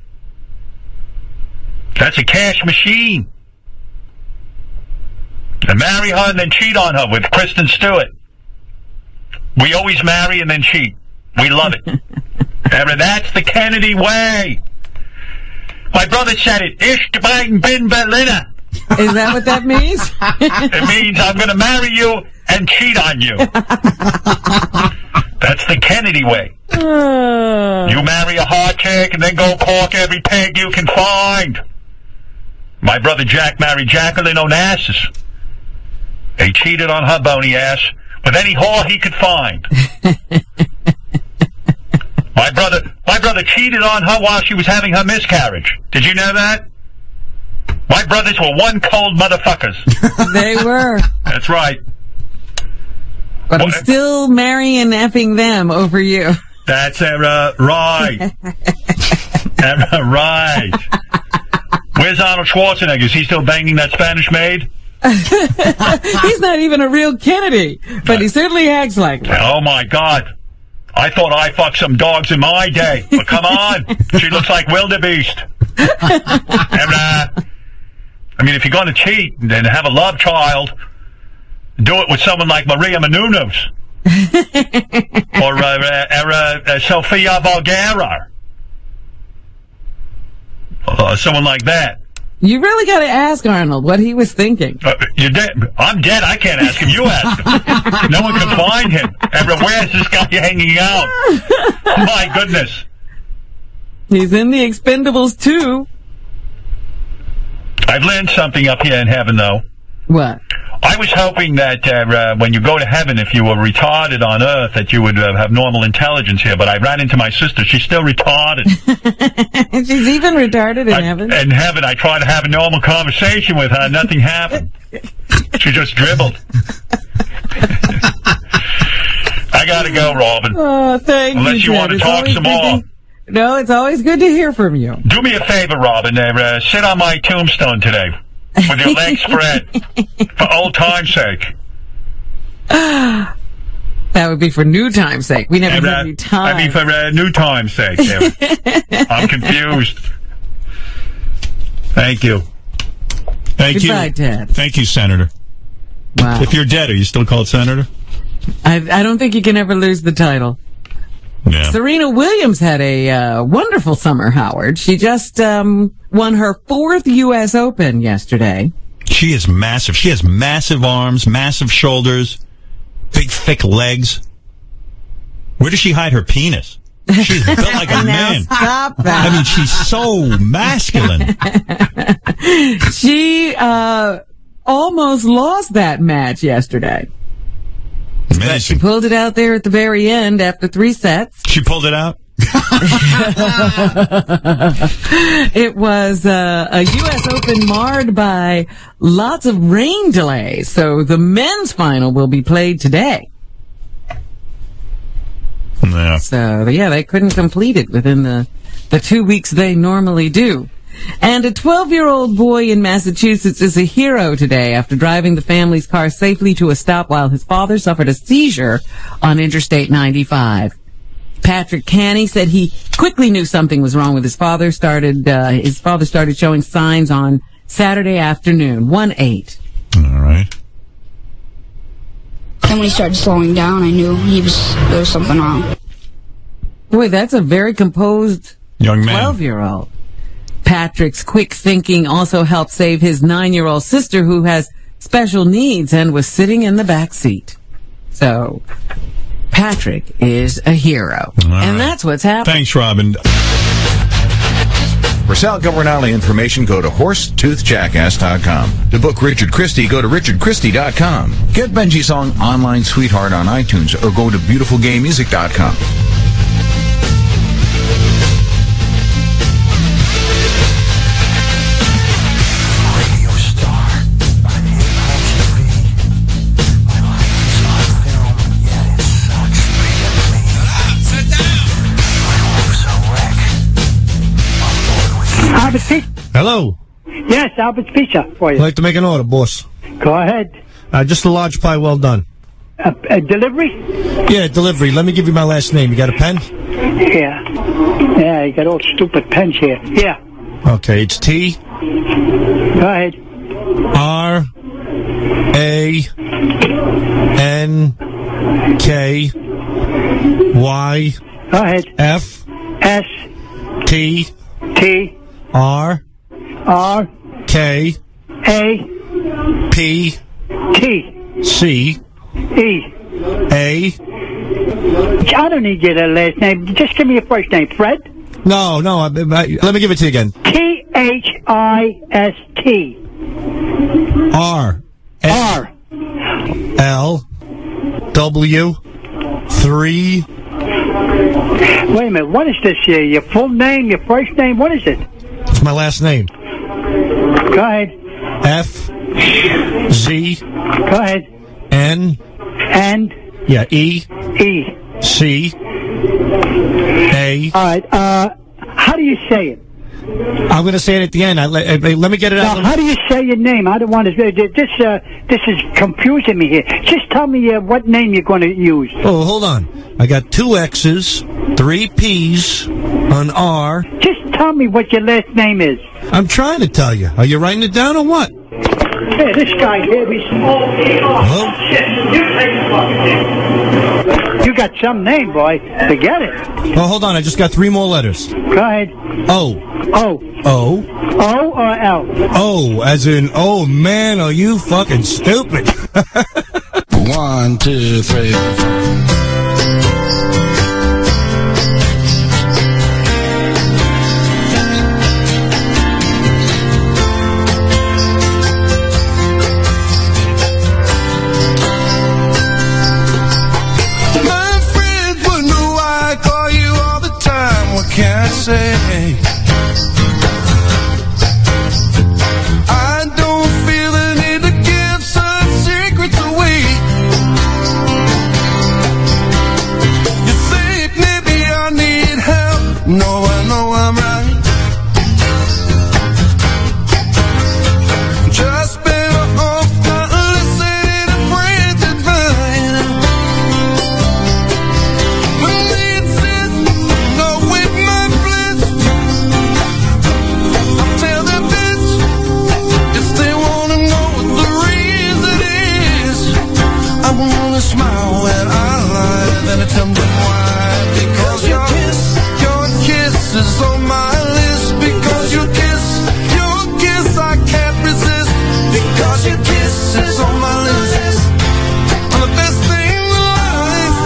That's a cash machine. And marry her and then cheat on her with Kristen Stewart. We always marry and then cheat. We love it. That's the Kennedy way. My brother said it. Ich bin Berliner. Is that what that means? It means I'm going to marry you and cheat on you. That's the Kennedy way. You marry a hot chick and then go pork every pig you can find. My brother Jack married Jacqueline Onassis. He cheated on her bony ass with any whore he could find. My brother cheated on her while she was having her miscarriage. Did you know that? My brothers were one cold motherfuckers. They were. That's right. But I'm still marrying and effing them over you. That's right. Right. Where's Arnold Schwarzenegger? Is he still banging that Spanish maid? He's not even a real Kennedy, but he certainly acts like one. Oh, my God. I thought I fucked some dogs in my day. But come on. She looks like wildebeest. I mean, if you're going to cheat and have a love child, do it with someone like Maria Menounos. Or Sofia Vergara. Someone like that. You really got to ask Arnold what he was thinking. You're dead. I'm dead. I can't ask him. You ask him. No one can find him. Where's this guy hanging out? My goodness. He's in the Expendables, too. I've learned something up here in heaven, though. What? I was hoping that when you go to heaven, if you were retarded on Earth, that you would have normal intelligence here. But I ran into my sister. She's still retarded. She's even retarded in heaven? In heaven, I tried to have a normal conversation with her. Nothing happened. She just dribbled. I got to go, Robin. Oh, thank you, Unless you want to talk some more. No, it's always good to hear from you. Do me a favor, Robin. Sit on my tombstone today with your legs spread for old time's sake. That would be for new time's sake. We never had any time. I mean, for new time's sake. I'm confused. Thank you. Goodbye, Dad. Thank you, Senator. Wow. If you're dead, are you still called Senator? I don't think you can ever lose the title. Yeah. Serena Williams had a wonderful summer, Howard. She just won her 4th U.S. Open yesterday. She is massive. She has massive arms, massive shoulders, big, thick legs. Where does she hide her penis? She's built like a man. Stop that. I mean, she's so masculine. She almost lost that match yesterday. But she pulled it out there at the very end after 3 sets. She pulled it out? It was a U.S. Open marred by lots of rain delays. So the men's final will be played today. Yeah. So, yeah, they couldn't complete it within the 2 weeks they normally do. And a 12-year-old boy in Massachusetts is a hero today after driving the family's car safely to a stop while his father suffered a seizure on Interstate 95. Patrick Canny said he quickly knew something was wrong with his father. His father started showing signs on Saturday afternoon, 1/8. All right. And when he started slowing down, I knew there was something wrong. Boy, that's a very composed young man. 12-year-old. Patrick's quick thinking also helped save his 9-year-old sister who has special needs and was sitting in the back seat. So, Patrick is a hero. And that's what's happening. Thanks, Robin. For Sal Governale information, go to horsetoothjackass.com. To book Richard Christie, go to richardchristie.com. Get Benji's song Online Sweetheart on iTunes or go to beautifulgaymusic.com. Albert's Pizza. Hello. Yes, Albert's Pizza for you. I'd like to make an order, boss. Go ahead. Just a large pie, well done. A delivery? Yeah, delivery. Let me give you my last name. You got a pen? Yeah. Yeah, you got all stupid pens here. Yeah. Okay, it's T. Go ahead. R. A. N. K. Y. Go ahead. F. S. T. T. R. K. A. P. T. C. E. A. I don't need your last name. Just give me your first name. Fred? No. Let me give it to you again. T-H-I-S-T. R. L. W. 3. Wait a minute. What is this here? Your full name? Your first name? What is it? It's my last name. Go ahead. F. Z. Go ahead. N. Yeah, E. C. A. All right. How do you say it? I'm going to say it at the end. Let me get it out. Now, how do you say your name? I don't want to. This is confusing me here. Just tell me what name you're going to use. Oh, hold on. I got 2 X's, 3 P's, an R. Just tell me what your last name is. I'm trying to tell you. Are you writing it down or what? Hey, this guy here, Hello? You got some name, boy. Forget it. Oh, hold on. I just got 3 more letters. Go ahead. O. O. O. O or L? O, as in, oh man, are you fucking stupid? 1, 2, 3. Say, I don't feel the need to give some secrets away. You think maybe I need help? No, I know I'm right. Just better off not listening to friends' advice. When it says no with my tell them this if they wanna know what the reason is. I wanna smile when I lie, then I tell them why. Because your kiss is on my list. Because your kiss I can't resist. Because your kiss is on my list. I'm the best thing in life.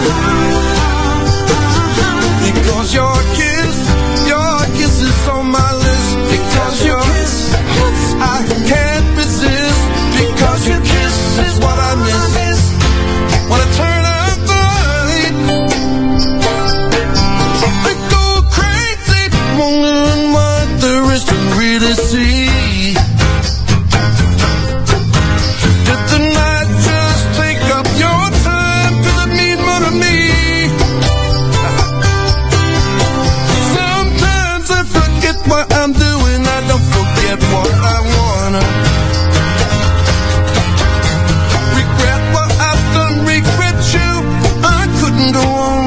Because your kiss is on my list. Because your kiss, I can't resist. Because your kiss is what I miss. When I turn out the light, I go crazy, wondering what there is to really see. Did the night just take up your time? Could it mean more to me? Sometimes I forget what I'm doing. I don't forget what I wanna. Regret what I've done, regret you. I couldn't go on.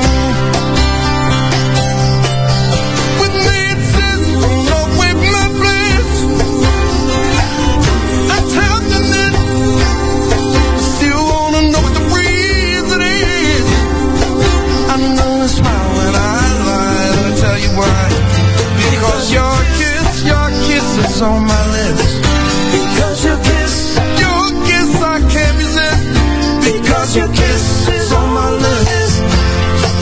With me it says, no way my place. I tell them that still wanna know what the reason is. I'm gonna smile when I lie. Let me tell you why. Because your kiss is on my lips. Because your kiss I can't resist. Because your kiss is on my lips.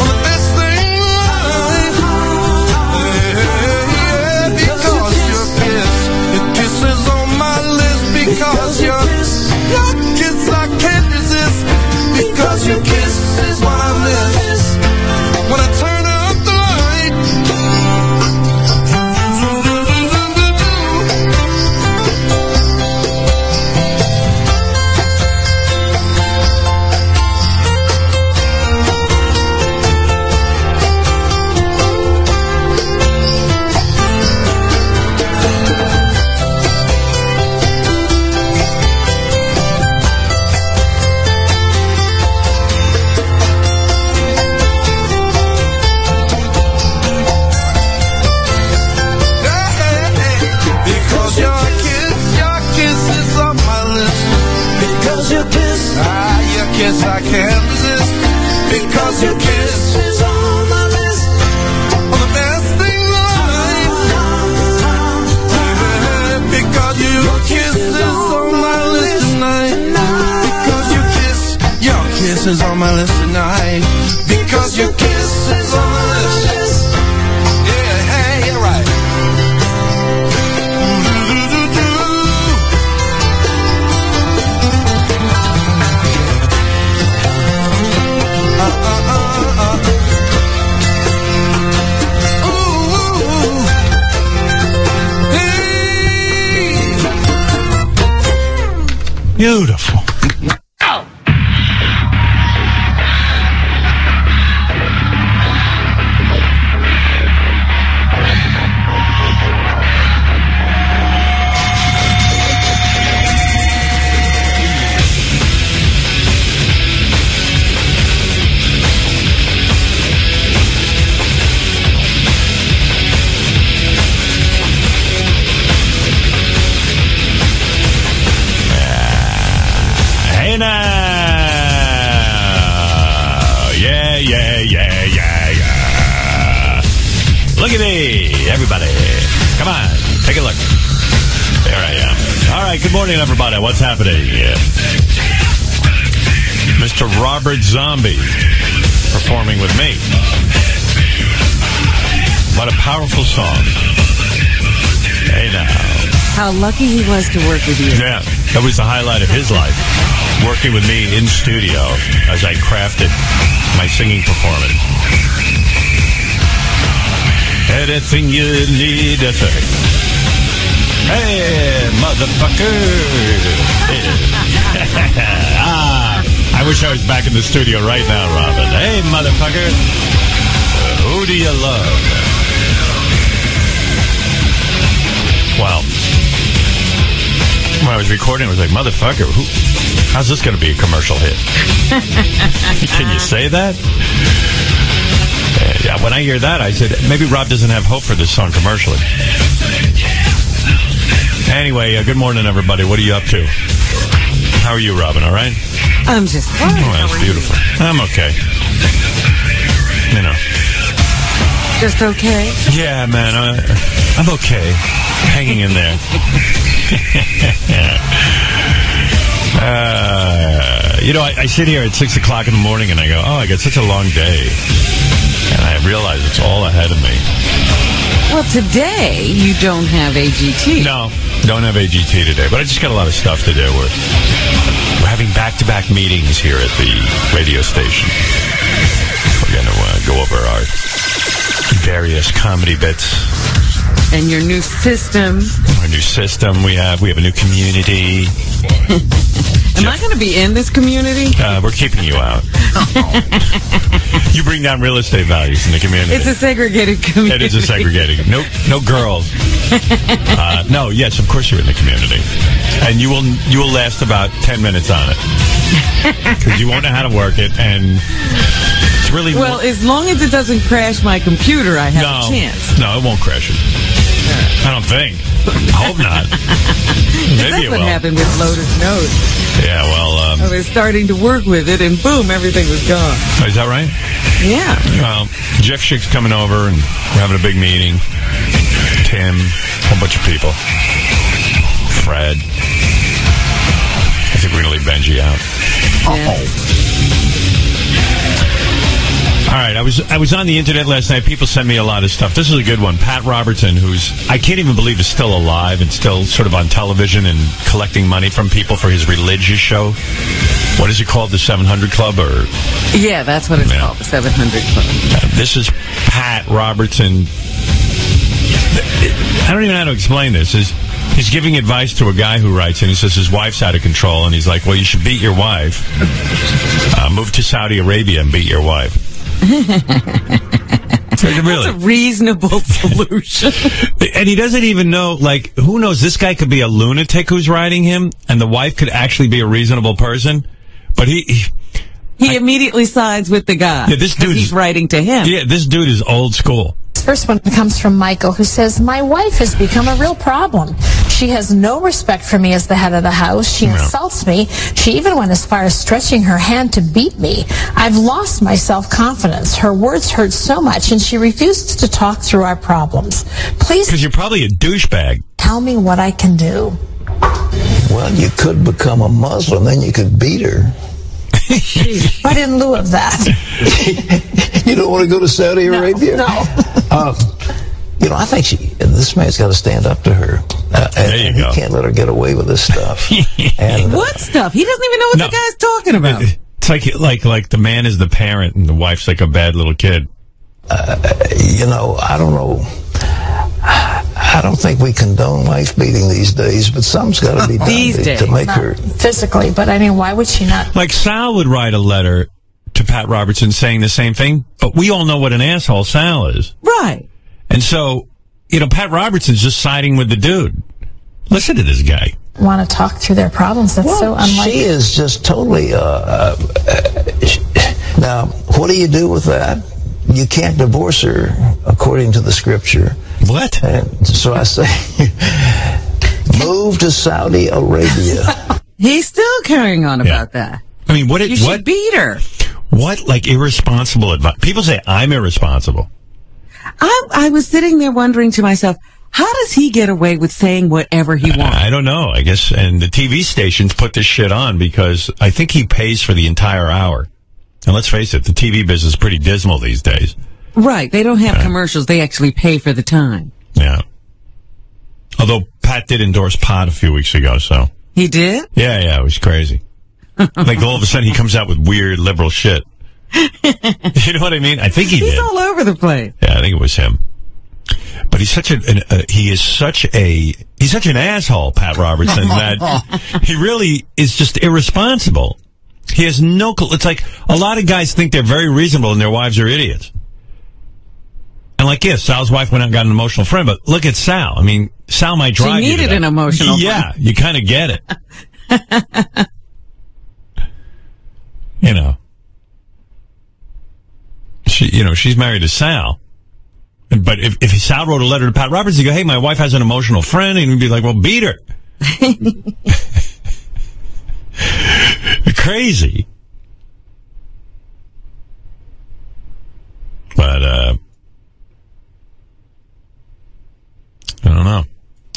I'm the best thing alive. Yeah, because your kiss is on my lips. Because your kiss I can't resist. Because your kiss is what I miss. When I turn out the light, kiss I can't resist. Because your kiss is on my list. On the best thing alive. is on my list tonight. Because your kiss is on my list. Yeah, hey, you're right. Beautiful. Look at me, everybody. Come on, take a look. There I am. All right, good morning, everybody. What's happening? Mr. Robert Zombie performing with me. What a powerful song. Hey, now. How lucky he was to work with you. Yeah, that was the highlight of his life. Working with me in studio as I crafted my singing performance. Anything you need to say. Hey, motherfucker. I wish I was back in the studio right now, Robin. Hey, motherfucker. Who do you love? Well, when I was recording, I was like, motherfucker, how's this going to be a commercial hit? Can you say that? Yeah, when I hear that, I said, maybe Rob doesn't have hope for this song commercially. Anyway, good morning, everybody. What are you up to? How are you, Robin? All right? I'm just fine. Oh, that's beautiful. I'm okay. You know. Just okay? Yeah, man. I'm okay. Hanging in there. You know, I sit here at 6 o'clock in the morning and I go, oh, I got such a long day. And I realize it's all ahead of me. Well, today you don't have AGT. No, don't have AGT today. But I just got a lot of stuff to do. We're having back-to-back meetings here at the radio station. We're going to go over our various comedy bits. And your new system. Our new system. We have a new community. Am I going to be in this community? We're keeping you out. You bring down real estate values in the community. It's a segregated community. It is a segregated. No girls. No, yes, of course you're in the community, and you will last about 10 minutes on it because you won't know how to work it, and it's really well. As long as it doesn't crash my computer, I have a chance. No, it won't crash it. I don't think. I hope not. Maybe That's what happened with Lotus Notes. Yeah, well... I was starting to work with it, and boom, everything was gone. Oh, is that right? Yeah. Well, Jeff Schick's coming over, and we're having a big meeting. Tim, a whole bunch of people. Fred. I think we're going to leave Benji out. Yeah. All right, I was on the internet last night. People sent me a lot of stuff. This is a good one. Pat Robertson, who's, I can't even believe is still alive and still sort of on television and collecting money from people for his religious show. What is it called? The 700 Club? Or yeah, that's what it's called, the 700 Club. This is Pat Robertson. I don't even know how to explain this. He's giving advice to a guy who writes in. He says his wife's out of control, and he's like, well, you should beat your wife. Move to Saudi Arabia and beat your wife. Really? That's a reasonable solution. And he doesn't even know, like, who knows? This guy could be a lunatic who's writing him, and the wife could actually be a reasonable person. But he immediately sides with the guy. Yeah, this dude he's writing to him. Yeah, this dude is old school. First one comes from Michael, who says, my wife has become a real problem. She has no respect for me as the head of the house. She insults me. She even went as far as stretching her hand to beat me. I've lost my self-confidence. Her words hurt so much, and she refuses to talk through our problems. Please. Because you're probably a douchebag. Tell me what I can do. Well, you could become a Muslim, then you could beat her. But in lieu of that. You don't want to go to Saudi Arabia? No. I think this man's got to stand up to her. And he can't let her get away with this stuff. And, what stuff? He doesn't even know what the guy's talking about. It's like the man is the parent and the wife's like a bad little kid. I don't know. I don't think we condone wife beating these days, but something's got to be done to make her physically. But I mean, why would she not? Like Sal would write a letter to Pat Robertson saying the same thing, but we all know what an asshole Sal is. Right. And so, Pat Robertson's just siding with the dude. Listen to this guy. Want to talk through their problems. That's so unlike. She is just totally. Now, what do you do with that? You can't divorce her according to the scripture. What? And so I say, move to Saudi Arabia. He's still carrying on about that. I mean, you should beat her. What, irresponsible advice? People say I'm irresponsible. I was sitting there wondering to myself, how does he get away with saying whatever he wants? I don't know. I guess, and the TV stations put this shit on because I think he pays for the entire hour. And let's face it, the TV business is pretty dismal these days. Right. They don't have commercials. They actually pay for the time. Yeah. Although Pat did endorse pot a few weeks ago, so. He did? Yeah, it was crazy. Like all of a sudden he comes out with weird liberal shit. You know what I mean? I think he did. He's all over the place. Yeah, I think it was him. But he's such he's such an asshole, Pat Robertson, that he really is just irresponsible. He has no clue. It's like a lot of guys think they're very reasonable and their wives are idiots. And Sal's wife went out and got an emotional friend, but look at Sal. I mean, Sal might drive you. She needed an emotional friend. Yeah, you kind of get it. She's married to Sal. But if Sal wrote a letter to Pat Robertson, he'd go, hey, my wife has an emotional friend, and he'd be like, well, beat her. Crazy. But, I don't know.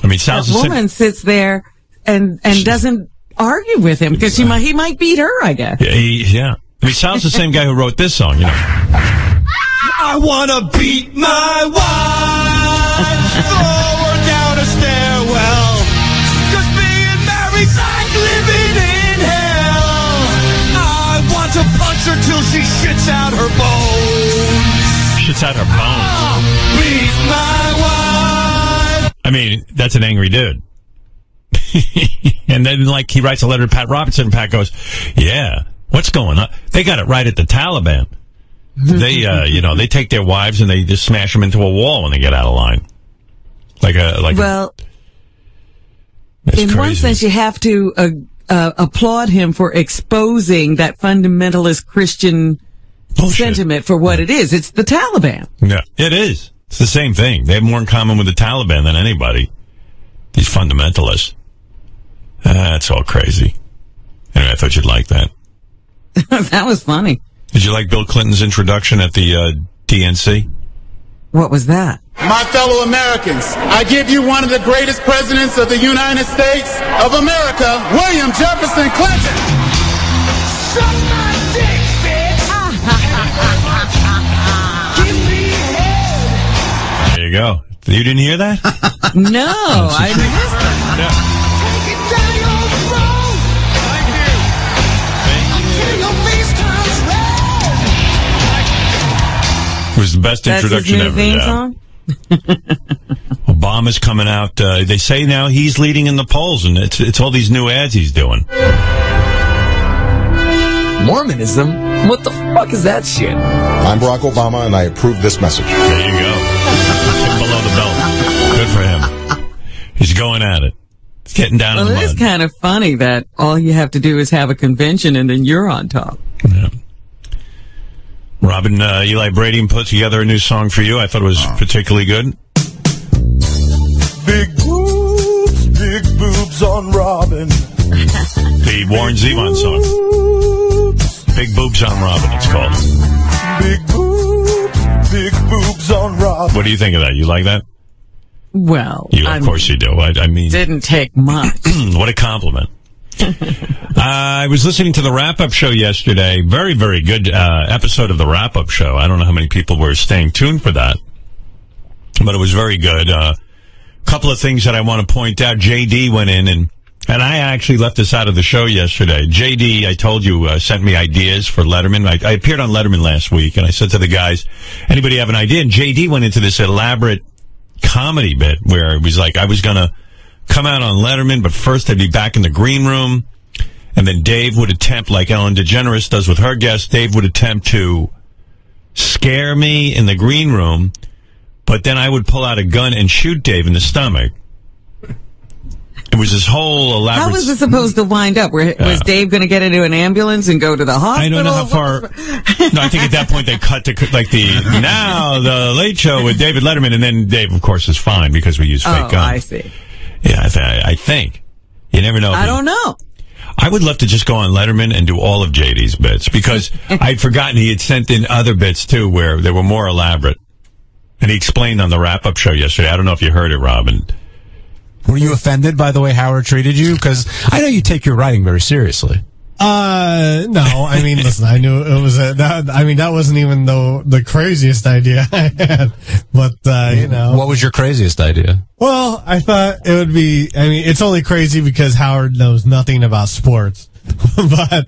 I mean, Sal's that woman sits there and doesn't argue with him because he might beat her, I guess. Yeah. I mean, Sal's the same guy who wrote this song, I wanna beat my wife, throw her down a stairwell, 'cause being married's like living in hell. I want to punch her till she shits out her bones. Shits out her bones. Beat my wife. I mean, that's an angry dude. And then, he writes a letter to Pat Robertson, and Pat goes, yeah, what's going on? They got it right at the Taliban. They, they take their wives and they just smash them into a wall when they get out of line. In one sense, you have to applaud him for exposing that fundamentalist Christian sentiment for what it is. It's the Taliban. Yeah, it is. It's the same thing. They have more in common with the Taliban than anybody. These fundamentalists. That's all crazy. Anyway, I thought you'd like that. That was funny. Did you like Bill Clinton's introduction at the DNC? What was that? My fellow Americans, I give you one of the greatest presidents of the United States of America, William Jefferson Clinton. Suck my dick, bitch. Give me head. There you go. You didn't hear that? No, I missed it. Yeah. Take it down your throat. Thank you. Until your face turns red. It was the best introduction That's his new ever. theme song? Obama's coming out. They say now he's leading in the polls, and it's all these new ads he's doing. Mormonism? What the fuck is that shit? I'm Barack Obama, and I approve this message. There you go. Below the belt. Good for him. He's going at it. He's getting down in the mud. It is kind of funny that all you have to do is have a convention and then you're on top. Yeah. Robin, Eli Brady put together a new song for you. I thought it was particularly good. Big boobs on Robin. The Warren Zevon song. Big Boobs on Robin, it's called. Big boobs on Robin. What do you think of that? You like that? Well, Of course you do. I mean... Didn't take much. What a compliment. I was listening to the wrap-up show yesterday. Very, very good episode of the wrap-up show. I don't know how many people were staying tuned for that, but it was very good. Couple of things that I want to point out. JD went in, and I actually left this out of the show yesterday. JD, I told you, sent me ideas for Letterman. I appeared on Letterman last week, and I said to the guys, anybody have an idea? And JD went into this elaborate comedy bit where it was like I was going to come out on Letterman, but first I'd be back in the green room, and then Dave would attempt, like Ellen DeGeneres does with her guests, Dave would attempt to scare me in the green room, but then I would pull out a gun and shoot Dave in the stomach. It was this whole elaborate... How was this supposed to wind up? Was Dave going to get into an ambulance and go to the hospital? I don't know how far... No, I think at that point they cut to, like, now the Late Show with David Letterman, and then Dave, of course, is fine because we use fake guns. I see. Yeah, I think. You never know. I don't know. I would love to just go on Letterman and do all of JD's bits, because I'd forgotten he had sent in other bits, too, where they were more elaborate. And he explained on the wrap-up show yesterday. I don't know if you heard it, Robin. Were you offended by the way Howard treated you? Because I know you take your writing very seriously. No. I mean, listen, I knew it was that wasn't even the craziest idea I had. But, you know. What was your craziest idea? Well, I thought it would be, I mean, it's only crazy because Howard knows nothing about sports. But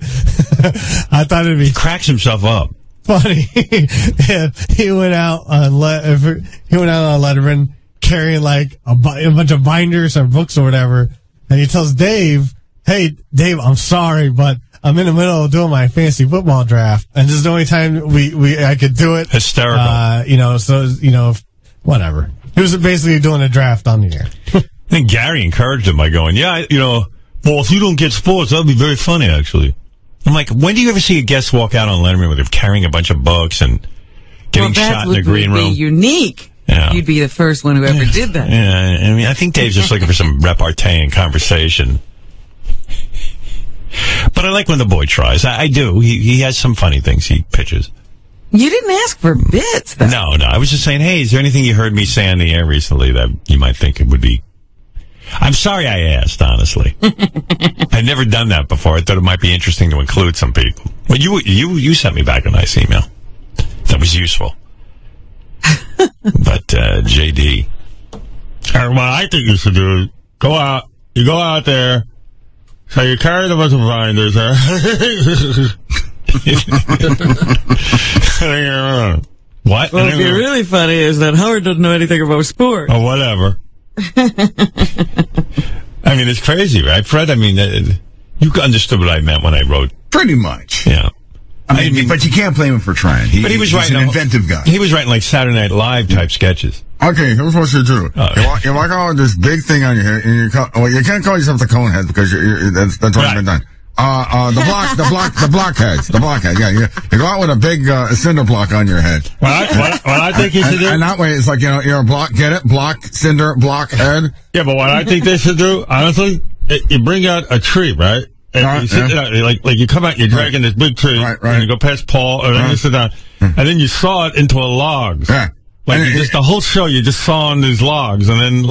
I thought it'd be. He cracks himself up. Funny if he went out on Letterman carrying like a bunch of binders or books or whatever, and he tells Dave, "Hey, Dave, I'm sorry, but I'm in the middle of doing my fantasy football draft, and this is the only time I could do it." Hysterical. Whatever. He was basically doing a draft on the air. I think Gary encouraged him by going, "Yeah, well, if you don't get sports, that'd be very funny, actually." I'm like, when do you ever see a guest walk out on Letterman with him carrying a bunch of books and getting shot in the green room? That would be unique. Yeah. You'd be the first one who ever did that. Yeah, I mean, I think Dave's just looking for some repartee and conversation. But I like when the boy tries. I do. He has some funny things he pitches. You didn't ask for bits, though. No. I was just saying, hey, is there anything you heard me say on the air recently that you might think it would be? I'm sorry I asked, honestly. I'd never done that before. I thought it might be interesting to include some people. Well, you sent me back a nice email. That was useful. But, JD. What I think you should do is you go out there, so you carry a bunch of binders, What? What would be really funny is that Howard doesn't know anything about sports. Or whatever. I mean, it's crazy, right, Fred? I mean, you understood what I meant when I wrote. Pretty much. Yeah. I mean, but you can't blame him for trying. But he was writing an inventive guy. He was writing like Saturday Night Live type sketches. Okay, here's what you do. You walk out with this big thing on your head, and you can't call yourself the cone head because that's already been done. The blockheads. Yeah, you go out with a big cinder block on your head. What I think you should do, and that way it's like you're a block. Get it? Block, cinder, blockhead. Yeah, but what I think they should do, honestly, you bring out a tree, right? And you sit down, like you come out, you're dragging this big tree, and you go past Paul, and then you sit down, and then you saw it into a logs. Yeah. Like the whole show, you just saw on these logs, and then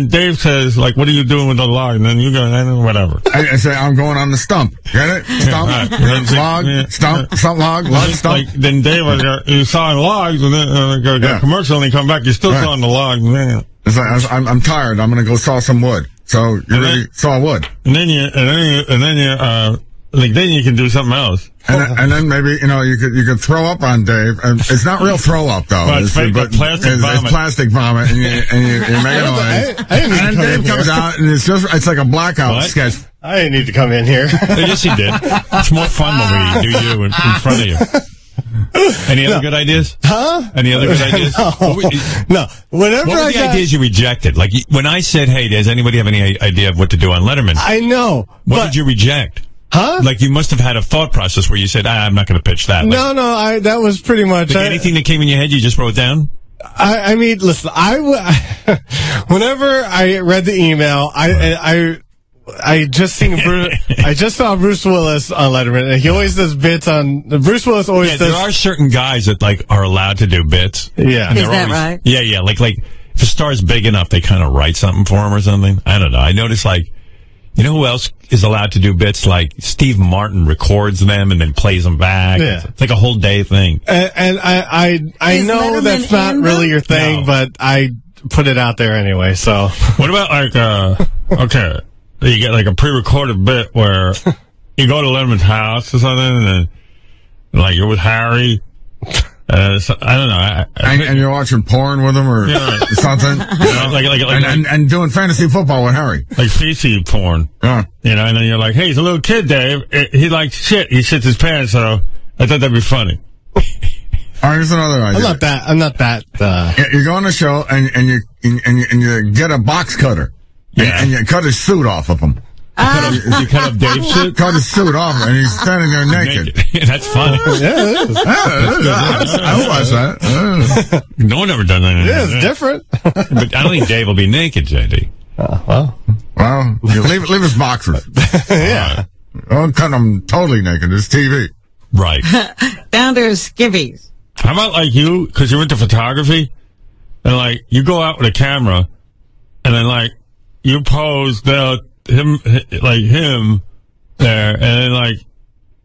Dave says, like, "What are you doing with the log?" And then you go, whatever. I say, "I'm going on the stump." Get it? Stump, log, stump, log, stump. Like, then Dave, you saw logs, and then go commercial, and then come back, you still saw on the log. It's like I'm tired. I'm gonna go saw some wood. So you really saw wood, and then you can do something else. And then maybe, you could throw up on Dave. And it's not real throw up, though. Well, it's plastic vomit. And you make a noise. And then Dave comes out, and it's like a blackout sketch. I didn't need to come in here. Yes, he did. It's more fun when we do you in front of you. Any other good ideas? Huh? Any other good ideas? No. What were the ideas you rejected? Like, when I said, hey, does anybody have any idea of what to do on Letterman? I know. What did you reject? Huh? Like, you must have had a thought process where you said, I'm not going to pitch that. Like, no, that was pretty much... anything that came in your head, you just wrote down? I mean, listen, whenever I read the email, I just saw Bruce Willis on Letterman, and he always does bits on... Bruce Willis always does... There are certain guys that, like, are allowed to do bits. Yeah. Is that right? Yeah, like, if a star's big enough, they kind of write something for him or something. I don't know. I noticed, like, You know who else is allowed to do bits? Like Steve Martin records them and then plays them back. Yeah. It's like a whole day thing. And I Is know Letterman that's not in really them? your thing, No. but I put it out there anyway, so. What about like okay, you get like a pre-recorded bit where you go to Letterman's house or something, and then like you're with Harry. So, I don't know. And you're watching porn with him or something. And doing fantasy football with Harry. Like feces porn. Yeah. You know, and then you're like, hey, he's a little kid, Dave. He likes shit. He shits his pants, so I thought that'd be funny. All right, here's another idea. I'm not that. You go on the show and you get a box cutter. Yeah. And you cut his suit off of him. You cut up Dave's suit? Cut his suit off, and he's standing there naked. That's funny. Yeah, it is. I watch that. No one ever done that. Yeah, it's different. But I don't think Dave will be naked, JD. Well, you leave his boxers. Yeah. Don't cut him totally naked. It's TV. Right. Down to his skivvies. How about like you, because you're into photography, and like you go out with a camera, and then like you pose him there, and then like.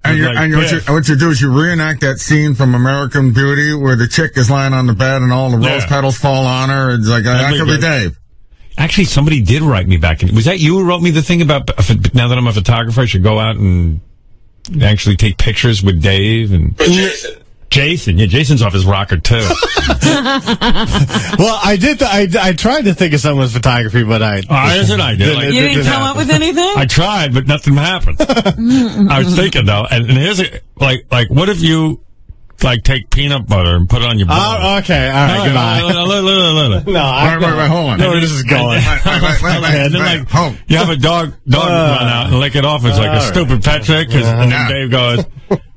What you do is you reenact that scene from American Beauty where the chick is lying on the bed and all the rose petals fall on her. It's like, that could be Dave. Actually, somebody did write me back. Was that you who wrote me the thing about, now that I'm a photographer, I should go out and actually take pictures with Dave? And Jason. Yeah, Jason's off his rocker, too. Well, I tried to think of someone's photography, but that's what I did. You didn't come up with anything? I tried, but nothing happened. I was thinking, though, and here's like, what if you, like, take peanut butter and put it on your balls? Oh, okay. All right, goodbye. Wait, hold on. No, where this is going. And then, like, you have a dog run out and lick it off. It's like a stupid pet trick. And then Dave goes,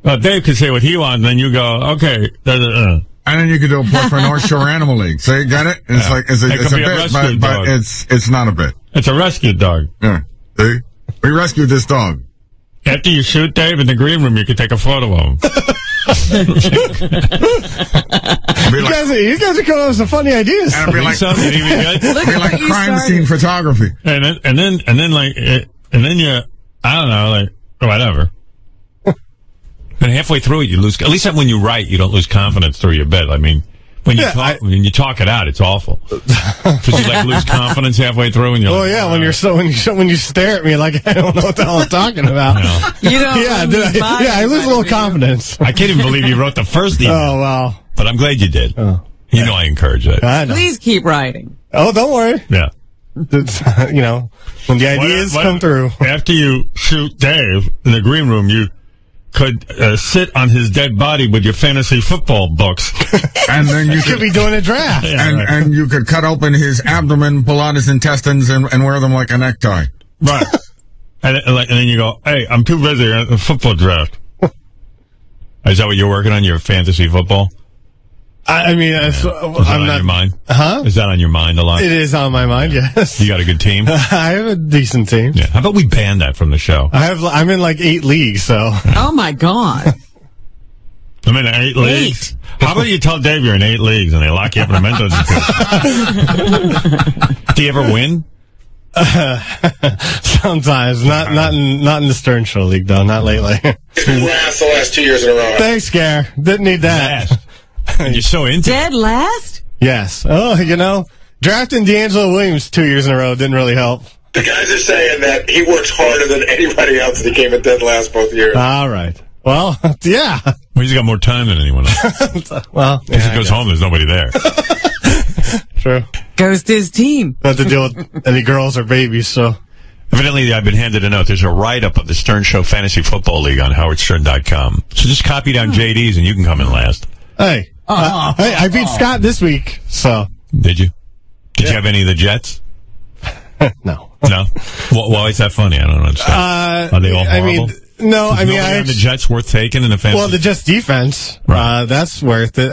well, Dave can say what he wants, and then you go, okay. And then you could do a plug for North Shore Animal League. So you got it? It's like, it's a bit, but it's not a bit. It's a rescue dog. Yeah. See? We rescued this dog. After you shoot Dave in the green room, you can take a photo of him. You guys are coming up with some funny ideas. And it'd be like crime scene photography. And then you, I don't know, like, whatever. And halfway through it, you lose. At least when you write, you don't lose confidence through your bit. I mean, when you talk it out, it's awful. Because you like lose confidence halfway through, and you're when you stare at me like I don't know what the hell I'm talking about. You don't. I lose a little confidence. I can't even believe you wrote the first email. Oh well, but I'm glad you did. You know I encourage it. Please keep writing. Oh, don't worry. Yeah. You know, when the ideas come through. After you shoot Dave in the green room, you could sit on his dead body with your fantasy football books. And then you could be doing a draft. And you could cut open his abdomen, pull out his intestines, and wear them like a necktie. Right. and then you go, hey, I'm too busy at the football draft. Is that what you're working on, your fantasy football? I mean, Is that on your mind? Huh? Is that on your mind a lot? It is on my mind, yes. You got a good team? I have a decent team. Yeah. How about we ban that from the show? I'm in like 8 leagues, so. Oh my God. I'm in 8 leagues. How about you tell Dave you're in 8 leagues and they lock you up in a mental institution? Do you ever win? Sometimes. Not in the Stern Show League, though. Not lately. Last the last 2 years in a row. Thanks, Gare. Didn't need that. You're so into Dead last? Yes. Oh, drafting D'Angelo Williams 2 years in a row didn't really help. The guys are saying that he works harder than anybody else and he came in dead last both years. All right. Well, yeah. Well, he's got more time than anyone else. Well, he goes home, there's nobody there. True. Goes to his team. Not to deal with any girls or babies, so. Evidently, I've been handed a note. There's a write-up of the Stern Show Fantasy Football League on howardstern.com. So just copy down JD's and you can come in last. Hey. Hey, I beat Scott this week, so. Did you? Did you have any of the Jets? No. No? Why is that funny? I don't understand. Are they all horrible? The Jets worth taking in the fantasy? Well, the Jets defense, right. That's worth it.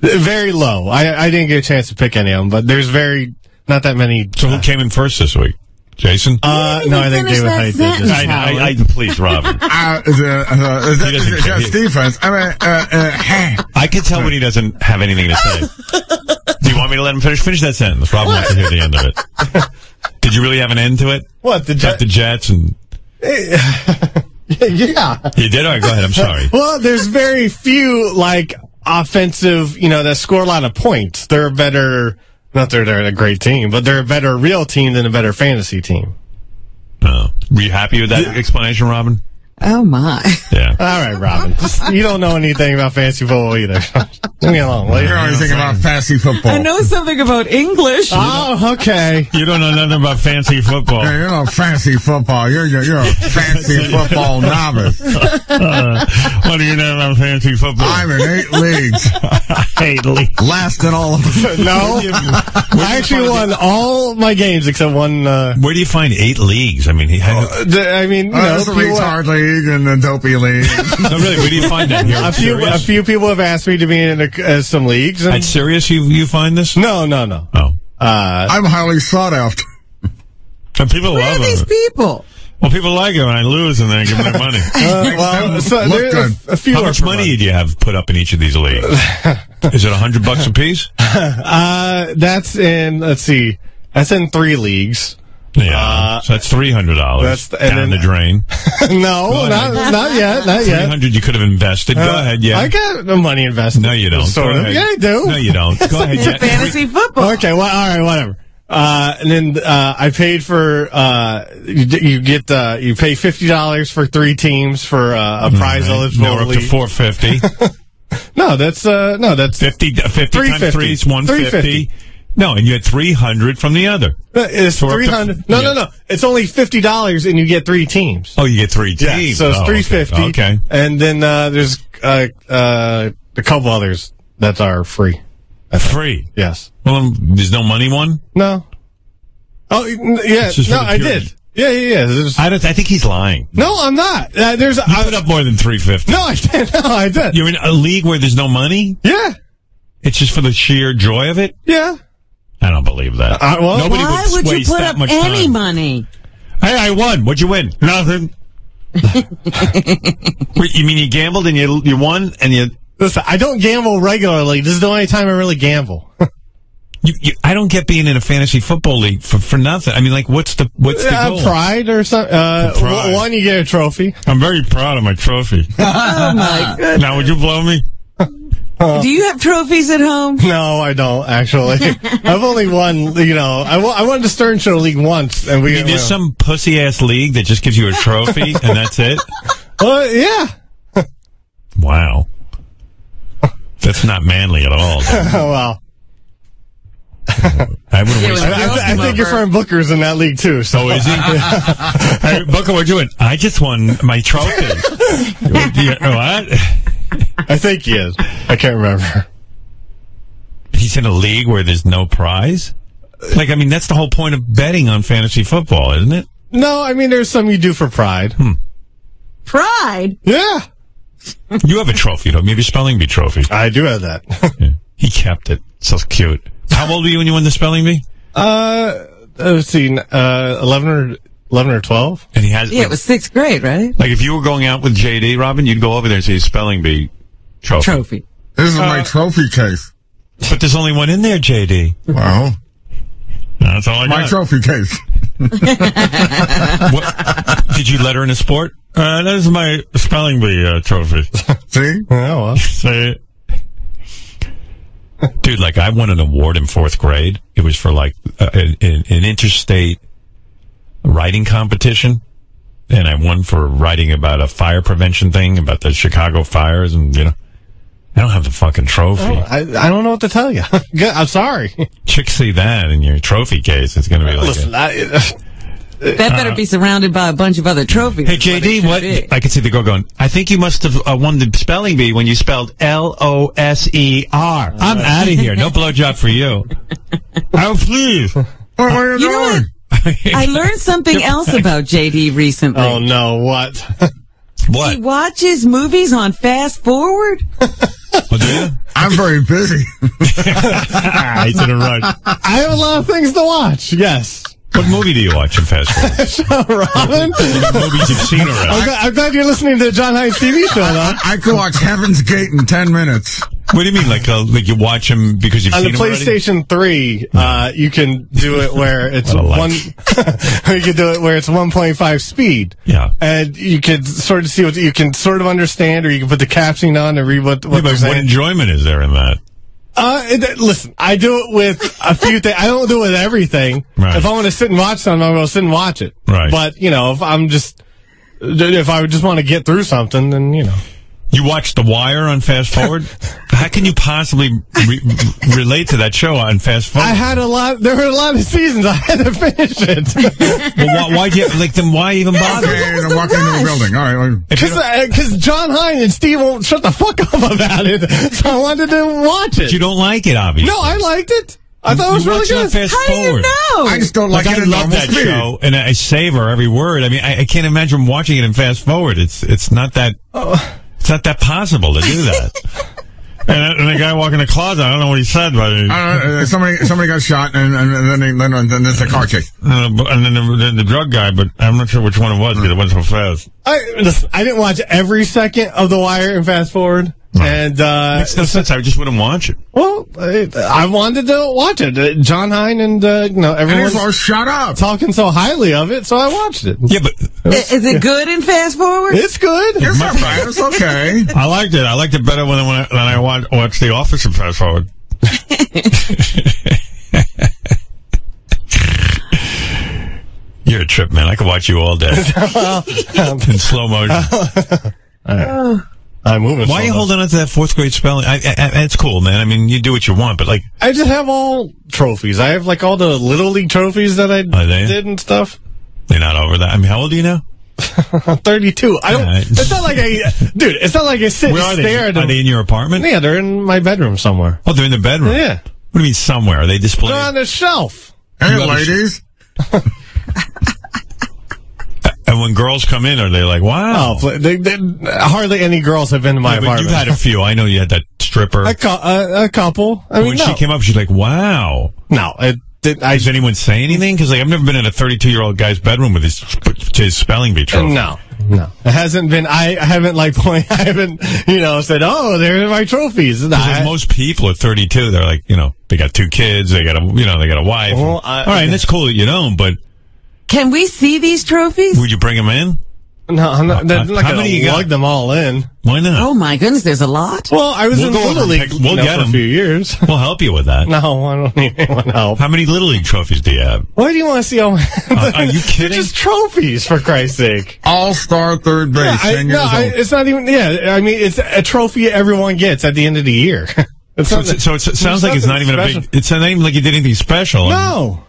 Very low. I didn't get a chance to pick any of them, but there's not that many. So who came in first this week? Jason? No, I think David Height did. I please, Robin. Jets defense. I mean, I can tell when he doesn't have anything to say. Do you want me to let him finish? Finish that sentence. Rob wants to hear the end of it. Did you really have an end to it? What, the Jets and... Yeah. You did? All right, go ahead. I'm sorry. Well, there's very few, like, offensive, that score a lot of points. They're a better, not that they're a great team, but they're a better real team than a better fantasy team. Oh. Were you happy with that explanation, Robin? Oh, my. Yeah. All right, Robin. You don't know anything about fantasy football either. Leave me alone. You don't know anything about fantasy football. I know something about English. Oh, okay. You don't know nothing about fancy football. Yeah, you know fantasy football. You're a fancy football novice. What do you know about fancy football? I'm in 8 leagues. 8 leagues. Last in all of them. No. I actually won all my games except one. Where do you find 8 leagues? I mean, there's the retard league and the dopey league. No, really, where do you find that here? A few people have asked me to be in some leagues. At Sirius, you find this? No. Oh. I'm highly sought after. And people Where love are these it. people? Well, people like it when I lose and then I give them their money. A few. How much money do you have put up in each of these leagues? Is it $100 a piece? That's in. Let's see. That's in 3 leagues. Yeah, so that's $300 down the drain. No, not yet. Not yet. $300 you could have invested. Go ahead, yeah. I got the money invested. No, you don't. Sort of. Yeah, I do. No, you don't. Go ahead. It's fantasy football. Okay, well, all right, whatever. And then I paid for you pay $50 for 3 teams for a prize eligible. No, we're up to $450. No, that's 50 times 3 is $150. No, and you had $300 from the other. It's $300. No. It's only $50, and you get 3 teams. Oh, you get 3 teams. Yeah, so it's $350. Okay. And then there's a couple others that are free. Free? Yes. Well, there's no money one? No. Oh, yeah. No, I did. Yeah. I think he's lying. No, I'm not. You put up more than $350. No, I did. No, I did. You're in a league where there's no money? Yeah. It's just for the sheer joy of it? Yeah. I don't believe that. Nobody why would you put up any money? Hey, I won. What'd you win? Nothing. Wait, you mean you gambled and you won and you... Listen, I don't gamble regularly. This is the only time I really gamble. I don't get being in a fantasy football league for nothing. I mean, like, what's the goal? Pride or something. One, you get a trophy. I'm very proud of my trophy. Oh, my goodness. Now, would you blow me? Do you have trophies at home? No, I don't, actually. I've only won, I won the Stern Show League once. And there's some pussy-ass league that just gives you a trophy, and that's it? Yeah. Wow. That's not manly at all. Well. I think your friend Booker's in that league, too. So is he? Hey, Booker, what'd you win? I just won my trophy. What? I think he is. I can't remember. He's in a league where there's no prize? Like, I mean, that's the whole point of betting on fantasy football, isn't it? No, I mean, there's some you do for pride. Pride? Yeah. You have a trophy, don't you? You have your spelling bee trophy. I do have that. Yeah. He kept it. So cute. How old were you when you won the spelling bee? Let's see, 11 or 12. And he has. Yeah, it was 6th grade, right? Like, if you were going out with JD, Robin, you'd go over there and say spelling bee trophy. This is my trophy case. But there's only one in there, JD. Well, that's all I got. My trophy case. Did you let her in a sport? That is my spelling bee trophy. See? Oh, well. See? Dude, like, I won an award in 4th grade. It was for, like, an interstate writing competition. And I won for writing about a fire prevention thing, about the Chicago fires, and, I don't have the fucking trophy. Oh, I don't know what to tell you. I'm sorry. Chicks see that in your trophy case. It's going to be like... Listen, that better be surrounded by a bunch of other trophies. Hey, JD, what? I can see the girl going, I think you must have won the spelling bee when you spelled Loser. I'm out of here. No blowjob for you. Oh, please. What are you doing? I learned something else about JD recently. Oh, no. What? What? He watches movies on fast forward. Well, do you? I'm very busy. I didn't rush. I have a lot of things to watch. Yes. What movie do you watch in fast forward? Robin? Movies you've seen already. I'm glad you're listening to the John Hines TV show, though. I could watch Heaven's Gate in 10 minutes. What do you mean? Like you watch them because you've on seen the them already? PlayStation 3, you can do it where it's one. You can do it where it's 1.5 speed. Yeah, and you can sort of see what you can sort of understand, or you can put the captioning on and read what but they're saying. what enjoyment is there in that? Listen, I do it with a few things. I don't do it with everything. Right. If I want to sit and watch something, I'm going to sit and watch it. Right. But if I just want to get through something, then You watched The Wire on Fast Forward? How can you possibly relate to that show on Fast Forward? There were a lot of seasons. I had to finish it. Well, why even bother? Okay, walk into the building. All right. Because John Hine and Steve won't shut the fuck up about it, so I wanted to watch it. But you don't like it, obviously. No, I liked it. I thought it was really good. Fast Forward. I just don't like it I in love normal that speed. show, and I savor every word. I mean, I can't imagine watching it in Fast Forward. It's not that. It's not that possible to do that. and the guy walking the closet, I don't know what he said, but somebody got shot, and then there's a car chase. And then the drug guy, but I'm not sure which one it was because it went so fast. I didn't watch every second of The Wire in Fast Forward. And makes no sense. I just wouldn't watch it. Well, I wanted to watch it. John Hine and everyone's all shut up talking so highly of it, so I watched it. Yeah, but is it good in Fast Forward? It's good. It's all right. It's okay. I liked it. I liked it better when I watched The Office in Fast Forward. You're a trip, man. I could watch you all day in slow motion. All right. I'm moving. Why are you holding on to that fourth grade spelling? It's cool, man. I mean, you do what you want, but I just have all trophies. I have all the Little League trophies that I did and stuff. You're not over that. I mean, how old are you now? I'm 32. I don't. It's not like It's not like I sit and stare at them. Are they in your apartment? Yeah, they're in my bedroom somewhere. Oh, they're in the bedroom. Yeah. What do you mean somewhere? Are they displayed? They're on the shelf. Hey, ladies. And when girls come in, are they like, wow? Oh, hardly any girls have been to my apartment. You've had a few. I know you had that stripper. A couple. When she came up, she's like, wow. No. Does anyone say anything? Because I've never been in a 32-year-old guy's bedroom with his spelling bee trophy. No. It hasn't been. I haven't said, oh, they're my trophies. Most people are 32. They're like, they got 2 kids. They got a wife. Well, all right, and it's cool that you don't, but. Can we see these trophies? Would you bring them in? No, I'm not going to lug them all in. Why not? Oh, my goodness, there's a lot. Well, I was in Little League we'll get for a few years. We'll help you with that. No, I don't need anyone help. How many Little League trophies do you have? Why do you want to see all my... Are you kidding? They're just trophies, for Christ's sake. All-star third base. It's not even... Yeah, I mean, it's a trophy everyone gets at the end of the year. So it sounds like it's not even special. a big... It's not even like you did anything special. No.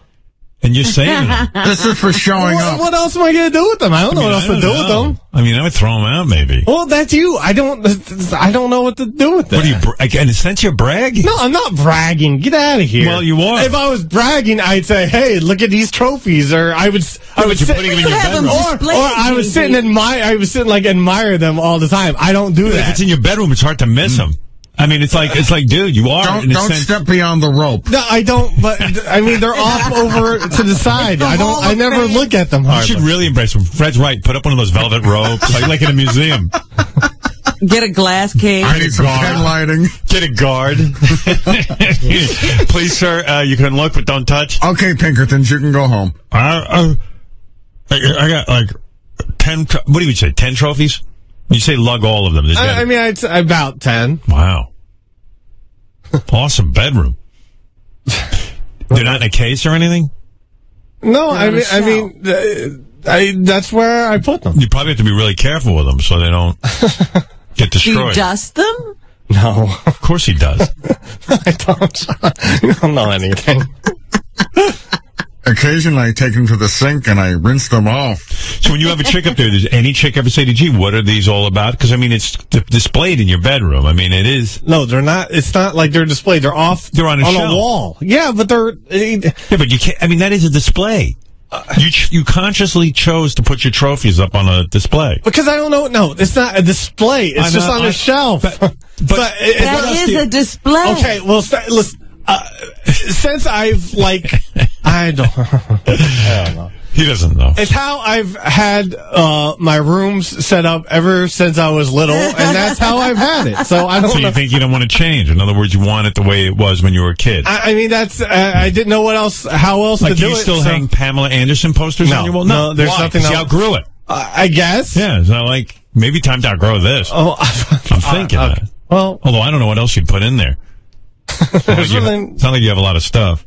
And you're saving them. This is for showing up. What else am I going to do with them? I don't know what else to do with them. I mean, I would throw them out, maybe. Well, that's you. I don't know what to do with them. What do you? In a sense, you're bragging. No, I'm not bragging. Get out of here. Well, you are. If I was bragging, I'd say, "Hey, look at these trophies," or I would sit, putting them in your bedroom. Or I would sit and admire them all the time. I don't do that. If it's in your bedroom, it's hard to miss them. I mean, it's like, dude, you are. Don't step beyond the rope. No, I don't. But I mean, they're off over to the side. I never look at them hard. You should really embrace them. Fred's right. Put up one of those velvet ropes, like in a museum. Get a glass case. I need some pen lighting. Get a guard. Please, sir, you can look, but don't touch. Okay, Pinkertons, you can go home. I got like 10. What do you say? 10 trophies? You say lug all of them. I mean, it's about 10. Wow. Awesome bedroom. They're not in a case or anything? No, I mean, that's where I put them. You probably have to be really careful with them so they don't get destroyed. Do you dust them? No. Of course he does. I don't. You don't know anything. Occasionally I take them to the sink and I rinse them off. So when you have a chick up there, does any chick ever say to gee, what are these all about? Because, I mean, it's displayed in your bedroom. I mean, it is. No, they're not. It's not like they're displayed. They're off. They're on a shelf. wall. Yeah, but they're... Yeah, but you can't... I mean, that is a display. You consciously chose to put your trophies up on a display. Because I don't know. No, it's not a display. It's just on a shelf. But that is a display. Okay, well, listen. Since I've, I don't know. He doesn't know. It's how I've had my rooms set up ever since I was little, and that's how I've had it. So I don't. So you think you don't want to change? In other words, you want it the way it was when you were a kid. I mean, that's. I didn't know how else like to do it. You still hang Pamela Anderson posters on your wall? No, there's nothing. You outgrew it. I guess. Yeah, so like maybe time to outgrow this. Oh, I'm thinking that. Well, although I don't know what else you'd put in there. It's not like you have a lot of stuff.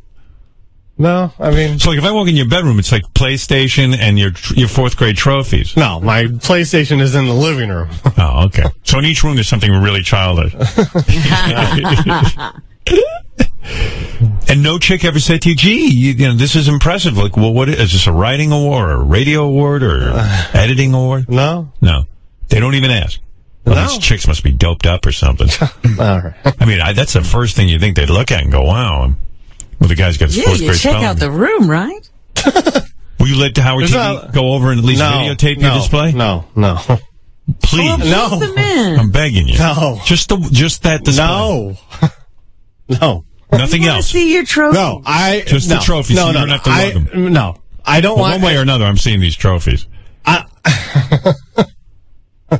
No, I mean... So, like, if I walk in your bedroom, it's like PlayStation and your 4th grade trophies. No, my PlayStation is in the living room. Oh, okay. So in each room, there's something really childish. And no chick ever said to you, gee, you know, this is impressive. Like, well, what is this, a writing award or a radio award or editing award? No. No. They don't even ask. Well, No. these chicks must be doped up or something. All right. I mean, that's the first thing you think they'd look at and go, wow. Well, the guy's got his 4th grade you check spelling. out the room, right? Will you let Howard TV go over and at least videotape your display? No. Please. No. I'm begging you. No. Just that display. No. Nothing else. See your trophy. No, Just the trophies. So you don't have to lug them. No, I don't want. One way or another, I'm seeing these trophies. Do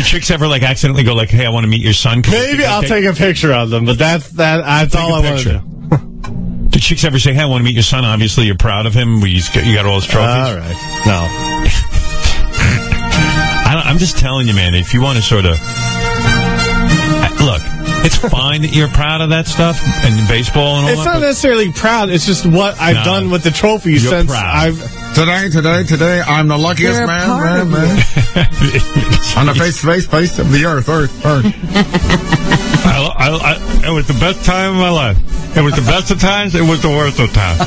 chicks ever like accidentally go like, "Hey, I want to meet your son"? Maybe I'll take a picture of them, but that's all I want to do. Do chicks ever say, "Hey, I want to meet your son"? Obviously, you're proud of him. You got all his trophies. All right. No. I'm just telling you, man. If you want to sort of look, it's fine that you're proud of that stuff and baseball and all that. It's not necessarily proud. It's just what I've done with the trophies since proud. Today, I'm the luckiest man. On the face of the earth. It was the best time of my life. It was the best of times. It was the worst of times.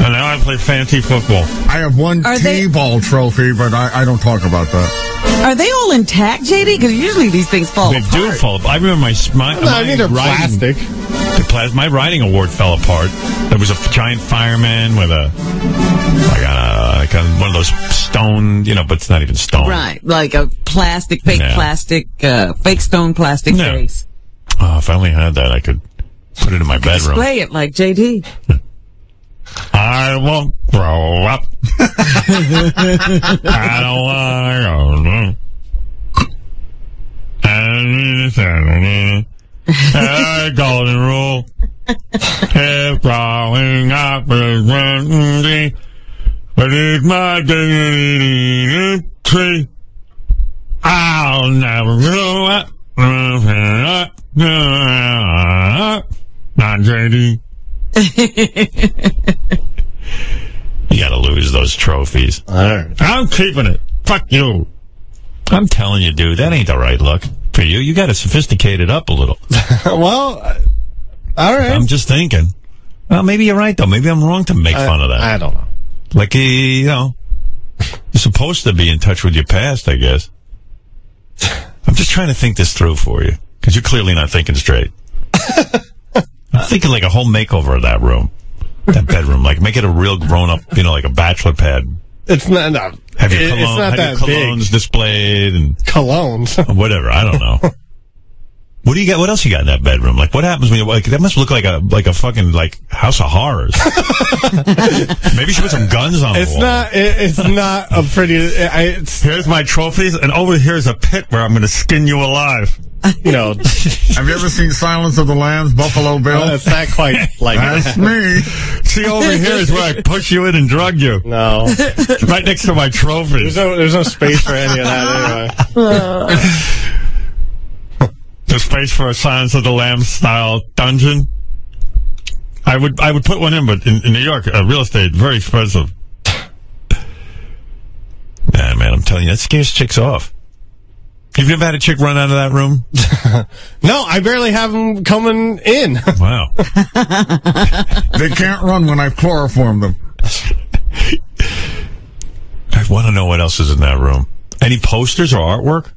And now I play fancy football. I have one T-ball trophy, but I don't talk about that. Are they all intact, JD? Because usually these things fall apart. They do fall apart. I remember I mean, they're plastic. My writing award fell apart. There was a giant fireman with one of those stone, but it's not even stone. Right, like a fake stone plastic face. Oh, if I only had that, I could put it in my bedroom. Display it like JD. I won't grow up. I don't want to go. Golden rule. If growing up is one but it's my dignity tree. I'll never grow up. Not JD. You gotta lose those trophies. All right. I'm keeping it. Fuck you. I'm telling you, dude, that ain't the right look for you. You gotta sophisticate it up a little. Well, all right. I'm just thinking. Well, maybe you're right, though. Maybe I'm wrong to make fun of that. I don't know. Like, you're supposed to be in touch with your past, I guess. I'm just trying to think this through for you, because you're clearly not thinking straight. I'm thinking like a whole makeover of that room, that bedroom. Like, make it a real grown-up, like a bachelor pad. It's not. No, have your it's not that colognes big. Displayed and colognes, whatever. I don't know. What do you got? What else you got in that bedroom? Like, what happens when that must look like a fucking House of Horrors. Maybe you should put some guns on the wall. It's not a pretty. Here's my trophies, and over here's a pit where I'm going to skin you alive. Have you ever seen Silence of the Lambs, Buffalo Bill? It's not quite like that's that. me. See, over here is where I push you in and drug you. No, right next to my trophies. There's no space for any of that anyway. The space for a Silence of the Lambs style dungeon. I would put one in, but in New York, real estate very expensive. Nah, man, I'm telling you, that scares chicks off. Have you ever had a chick run out of that room? No, I barely have them coming in. Wow. They can't run when I chloroform them. I want to know what else is in that room. Any posters or artwork?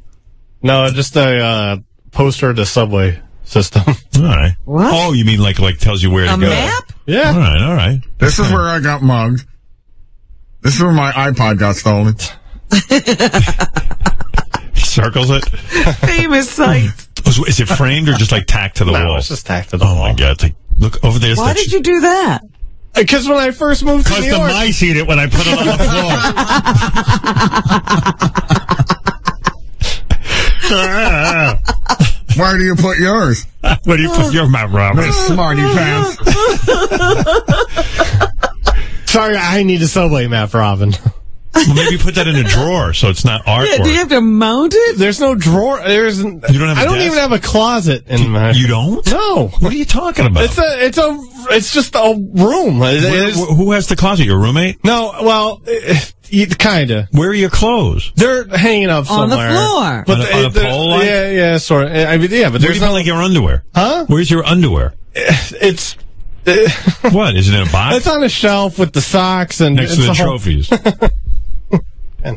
No, just a poster of the subway system. All right. What? Oh, you mean like tells you where to go? A map? Yeah. All right. This is where I got mugged. This is where my iPod got stolen. Circles it. Famous sites. Is it framed or just like tacked to the wall? No, it's just tacked to the wall. Oh my God! Look over there. Why did you do that? Because when I first moved to New York... Because the mice eat it when I put it on the floor. Where do you put yours? Where do you put your mouth, Robin? Smarty pants. Sorry, I need a subway map, Robin. Well, maybe put that in a drawer so it's not artwork. Yeah, do you have to mount it? There's no drawer. You don't have I don't even have a closet in my... You don't? No. What are you talking about? It's just a room. Who has the closet? Your roommate? No, well, kind of. Where are your clothes? They're hanging up on somewhere. The floor. But on a pole line? Yeah, sort of. I mean, yeah, but Where do you put, like, your underwear? Huh? Where's your underwear? It's... What? Is it in a box? It's on a shelf with the socks and... Next to the trophies.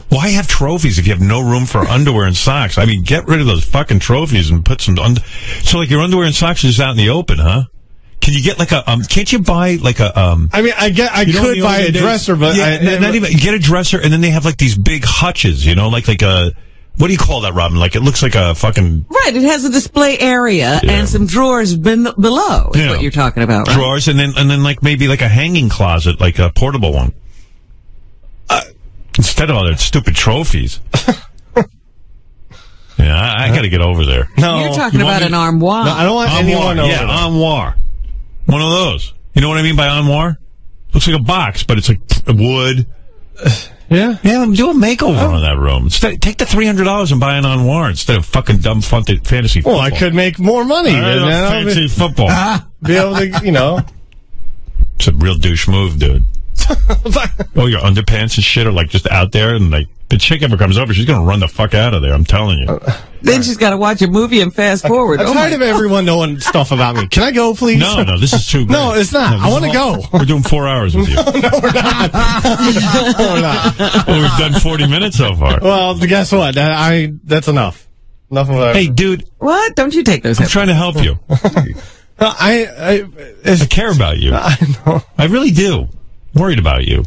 Why have trophies if you have no room for underwear and socks? I mean, get rid of those fucking trophies and put some... So, like, your underwear and socks is out in the open, huh? Can you get, like, a... can't you buy, like, a... I mean, I could buy a dresser, but... Yeah, not even... Get a dresser, and then they have, like, these big hutches, you know? Like a... What do you call that, Robin? Like, it looks like a fucking... Right, it has a display area and some drawers below is what you're talking about, right? Drawers, and then, like, maybe, like, a hanging closet, like a portable one. Instead of all that stupid trophies. Yeah, I got to get over there. No. You're talking about an armoire. No, I don't want anyone over there. Armoire. One of those. You know what I mean by armoire? Looks like a box, but it's like wood. Yeah? Yeah, do a makeover on that room. Take the $300 and buy an armoire instead of fucking dumb fantasy football. Well, I could make more money. Fantasy football. Be able to, you know. It's a real douche move, dude. Oh, your underpants and shit are like just out there, and like the chick ever comes over, she's gonna run the fuck out of there. I'm telling you. Then she's got to watch a movie and fast forward. I'm tired of everyone knowing stuff about me. Can I go, please? No, this is too good. No, it's not. I want to go. We're doing 4 hours with you. No, we're not. No, we're not. Well, we've done 40 minutes so far. Well, guess what? That's enough. Enough of that. Hey, dude. What? Don't you take those? I'm trying to help you. I care about you. I know. I really do. Worried about you.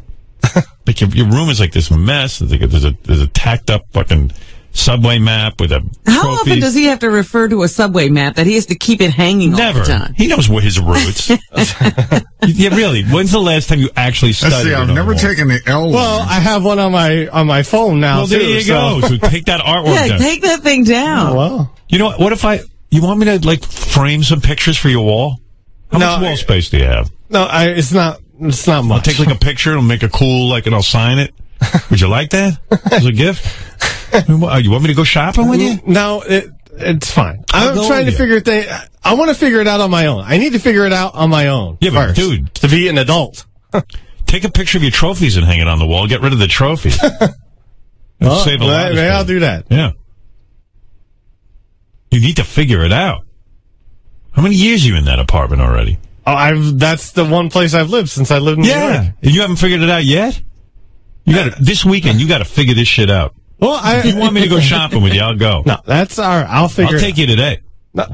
Like your room is like this mess. There's a tacked up fucking subway map with a How trophy. often does he have to refer to a subway map that he has to keep it hanging Never. all the time? He knows what his roots. Yeah, really. When's the last time you actually studied? Let's see, I've never taken the L. Well, I have one on my phone now. Well, there too, you go. So take that artwork Yeah, down. take that thing down. Oh, well. You know what if you want me to like frame some pictures for your wall? How much wall space do you have? No, it's not much. I'll take like a picture and make a cool and I'll sign it. Would you like that as a gift? You want me to go shopping with you? No, it's fine. I'll I'm go trying to with figure things. I want to figure it out on my own. I need to figure it out on my own. Yeah, but first, dude, to be an adult. Take a picture of your trophies and hang it on the wall. Get rid of the trophies. Well, save a lot. maybe I'll do that. Yeah. You need to figure it out. How many years are you in that apartment already? Oh, that's the one place I've lived since I lived in New York. And you haven't figured it out yet? This weekend, you got to figure this shit out. Well, if you want me to go shopping with you, I'll go. No, that's all right. I'll take you today. No,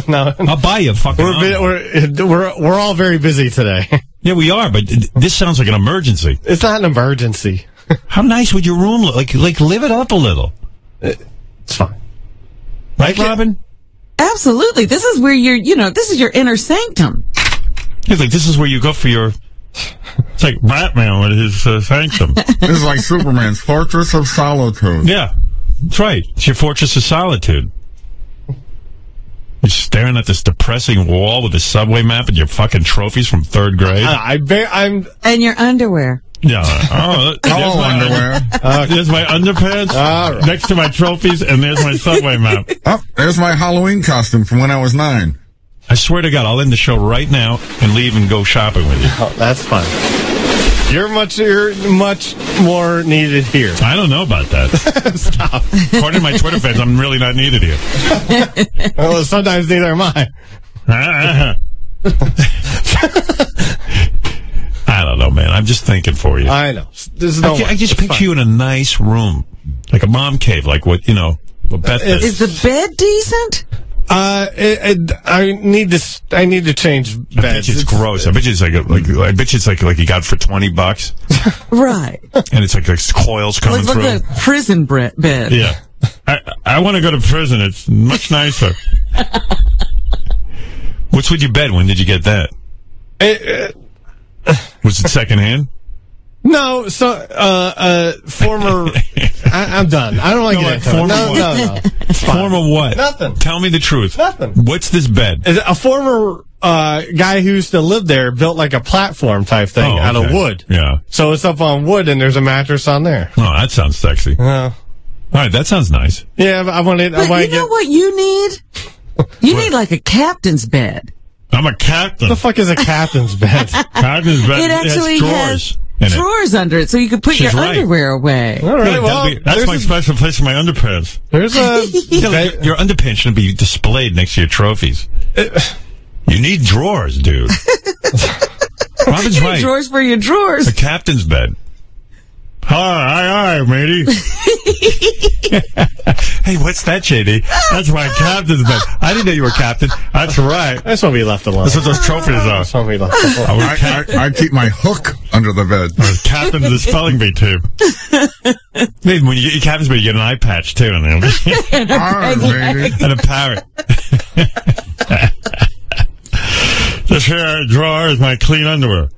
no. I'll buy you a fucking. We're all very busy today. Yeah, we are, but this sounds like an emergency. It's not an emergency. How nice would your room look? Like live it up a little. It's fine. Right, Robin? Absolutely. This is where this is your inner sanctum. It's like, this is where you go for your... It's like Batman with his sanctum. This is like Superman's Fortress of Solitude. Yeah, that's right. It's your Fortress of Solitude. You're staring at this depressing wall with a subway map and your fucking trophies from 3rd grade. And your underwear. Yeah. There's my underwear. There's my underpants next to my trophies, and there's my subway map. Oh, there's my Halloween costume from when I was 9. I swear to God, I'll end the show right now and leave and go shopping with you. Oh, that's fine. You're much more needed here. I don't know about that. Stop. According to my Twitter fans, I'm really not needed here. Well, sometimes neither am I. I don't know, man. I'm just thinking for you. I know. I just picture you in a nice room, like a mom cave, like what Beth is the bed decent? I need to change beds. I bet it's gross. I bet it's like you got it for $20. Right. And it's like coils coming through. It's like a prison bed. Yeah. I want to go to prison. It's much nicer. What's with your bed? When did you get that? Was it secondhand? No, so former. I'm done. I don't want to get into it. No. It's fine. Former what? Nothing. Tell me the truth. Nothing. What's this bed? A former guy who used to live there built like a platform type thing out of wood. Yeah. So it's up on wood, and there's a mattress on there. Oh, that sounds sexy. All right, that sounds nice. Yeah, but I want to. But you know what you need? You need like a captain's bed. I'm a captain. What the fuck is a captain's bed? Captain's bed. It actually has has drawers under it, so you could put your underwear away. All right, well, that's my special place for my underpants. There's a your underpants should be displayed next to your trophies. You need drawers, dude. Robin's you need right. Drawers for your drawers. A captain's bed. Hi, matey. Hey, what's that, JD? That's my captain's bed. I didn't know you were captain. That's right. I just want to be left alone. That's what those trophies are. I keep my hook under the bed. Captain of the spelling bee tube. Maybe when you get your captain's bed, you get an eye patch too, and a parrot. This here drawer is my clean underwear,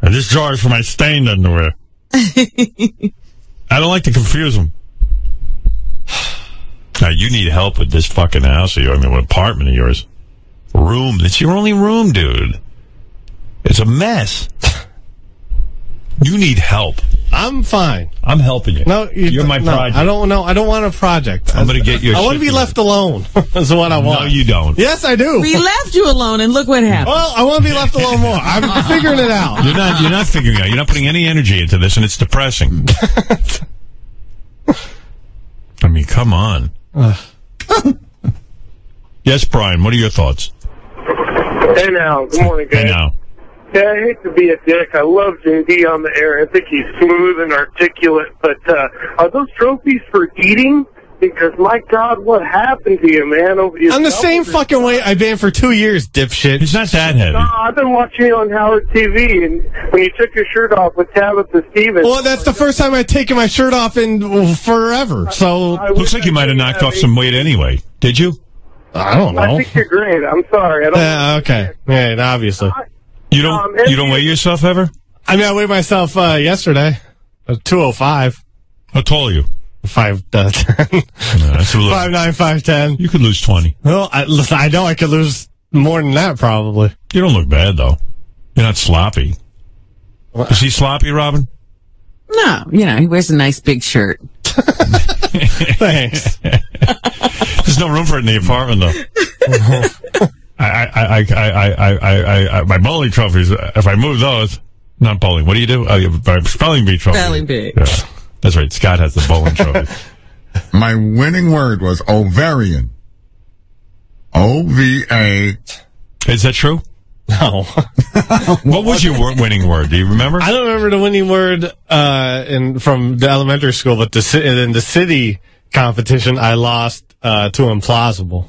and this drawer is for my stained underwear. I don't like to confuse them. Now, you need help with this fucking house of yours. I mean, what apartment of yours? Room. It's your only room, dude. It's a mess. You need help. I'm fine. I'm helping you. No, you're my project. I don't know. I don't want a project. I'm going to get you. I want to be left alone. Is what I want. No, you don't. Yes, I do. We left you alone, and look what happened. Well, I want to be left alone more. I'm figuring it out. You're not figuring it out. You're not putting any energy into this, and it's depressing. I mean, come on. Yes, Brian. What are your thoughts? Hey now, good morning, guys. Hey now. Yeah, I hate to be a dick. I love JD on the air. I think he's smooth and articulate. But are those trophies for eating? Because, my God, what happened to you, man? I'm the same fucking way I've been for 2 years, dipshit. He's not that heavy. No, I've been watching you on Howard TV, and when you took your shirt off with Tabitha Stevens. Well, that's the first time I've taken my shirt off in forever. So looks like you might have knocked off some weight anyway. Did you? I don't know. I think you're great. I'm sorry. I don't okay. Yeah, obviously. You don't weigh yourself ever? I mean, I weighed myself yesterday. 205. How tall are you? 5'10". That's a little, 5'9", 5'10". You could lose 20. Well, I know I could lose more than that, probably. You don't look bad, though. You're not sloppy. Is he sloppy, Robin? No, he wears a nice big shirt. Thanks. There's no room for it in the apartment, though. My bowling trophies, if I move those, not bowling, what do you do? Spelling bee trophies. Spelling bee. Yeah. That's right. Scott has the bowling trophy. My winning word was ovarian. O-V-A. Is that true? No. What was your winning word? Do you remember? I don't remember the winning word from the elementary school, but in the city competition, I lost to implausible.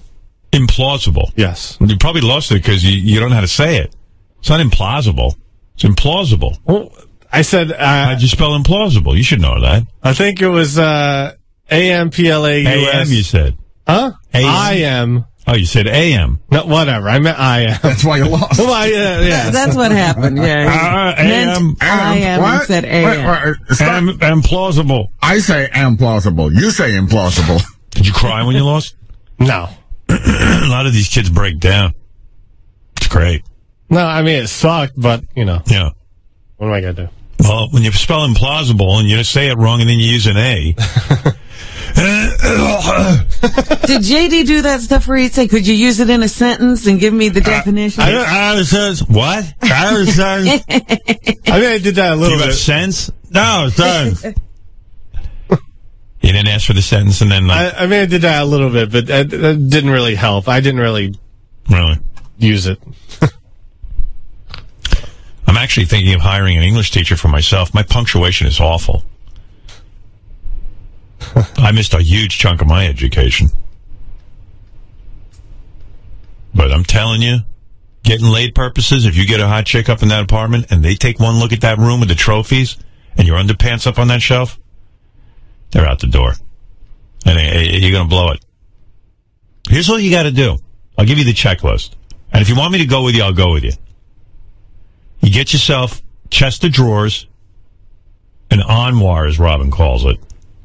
Implausible? Yes. You probably lost it because you don't know how to say it. It's not implausible. It's implausible. Well, I said... how'd you spell implausible? You should know that. I think it was A-M-P-L-A-U-S. A-M, you said. Huh? A-M. Oh, you said A-M. No, whatever. I meant I-M. That's why you lost. Well, yeah. That's what happened, yeah. A-M. I-M and said A-M. Implausible. I say implausible. You say implausible. Did you cry when you lost? No. A lot of these kids break down. It's great. No, I mean, it sucked, but, Yeah. What am I going to do? Well, when you spell implausible and you say it wrong and then you use an A. Did JD do that stuff where he'd say, could you use it in a sentence and give me the definition? I says, what? I mean, I did that a little bit. Do you have sense? No, sense. You didn't ask for the sentence and then I mean, I did that a little bit, but that didn't really help. I didn't really use it. I'm actually thinking of hiring an English teacher for myself. My punctuation is awful. I missed a huge chunk of my education. But I'm telling you, getting laid purposes, if you get a hot chick up in that apartment and they take one look at that room with the trophies and your underpants up on that shelf, they're out the door. And you're going to blow it. Here's what you got to do. I'll give you the checklist. And if you want me to go with you, I'll go with you. You get yourself chest of drawers, an armoire, as Robin calls it.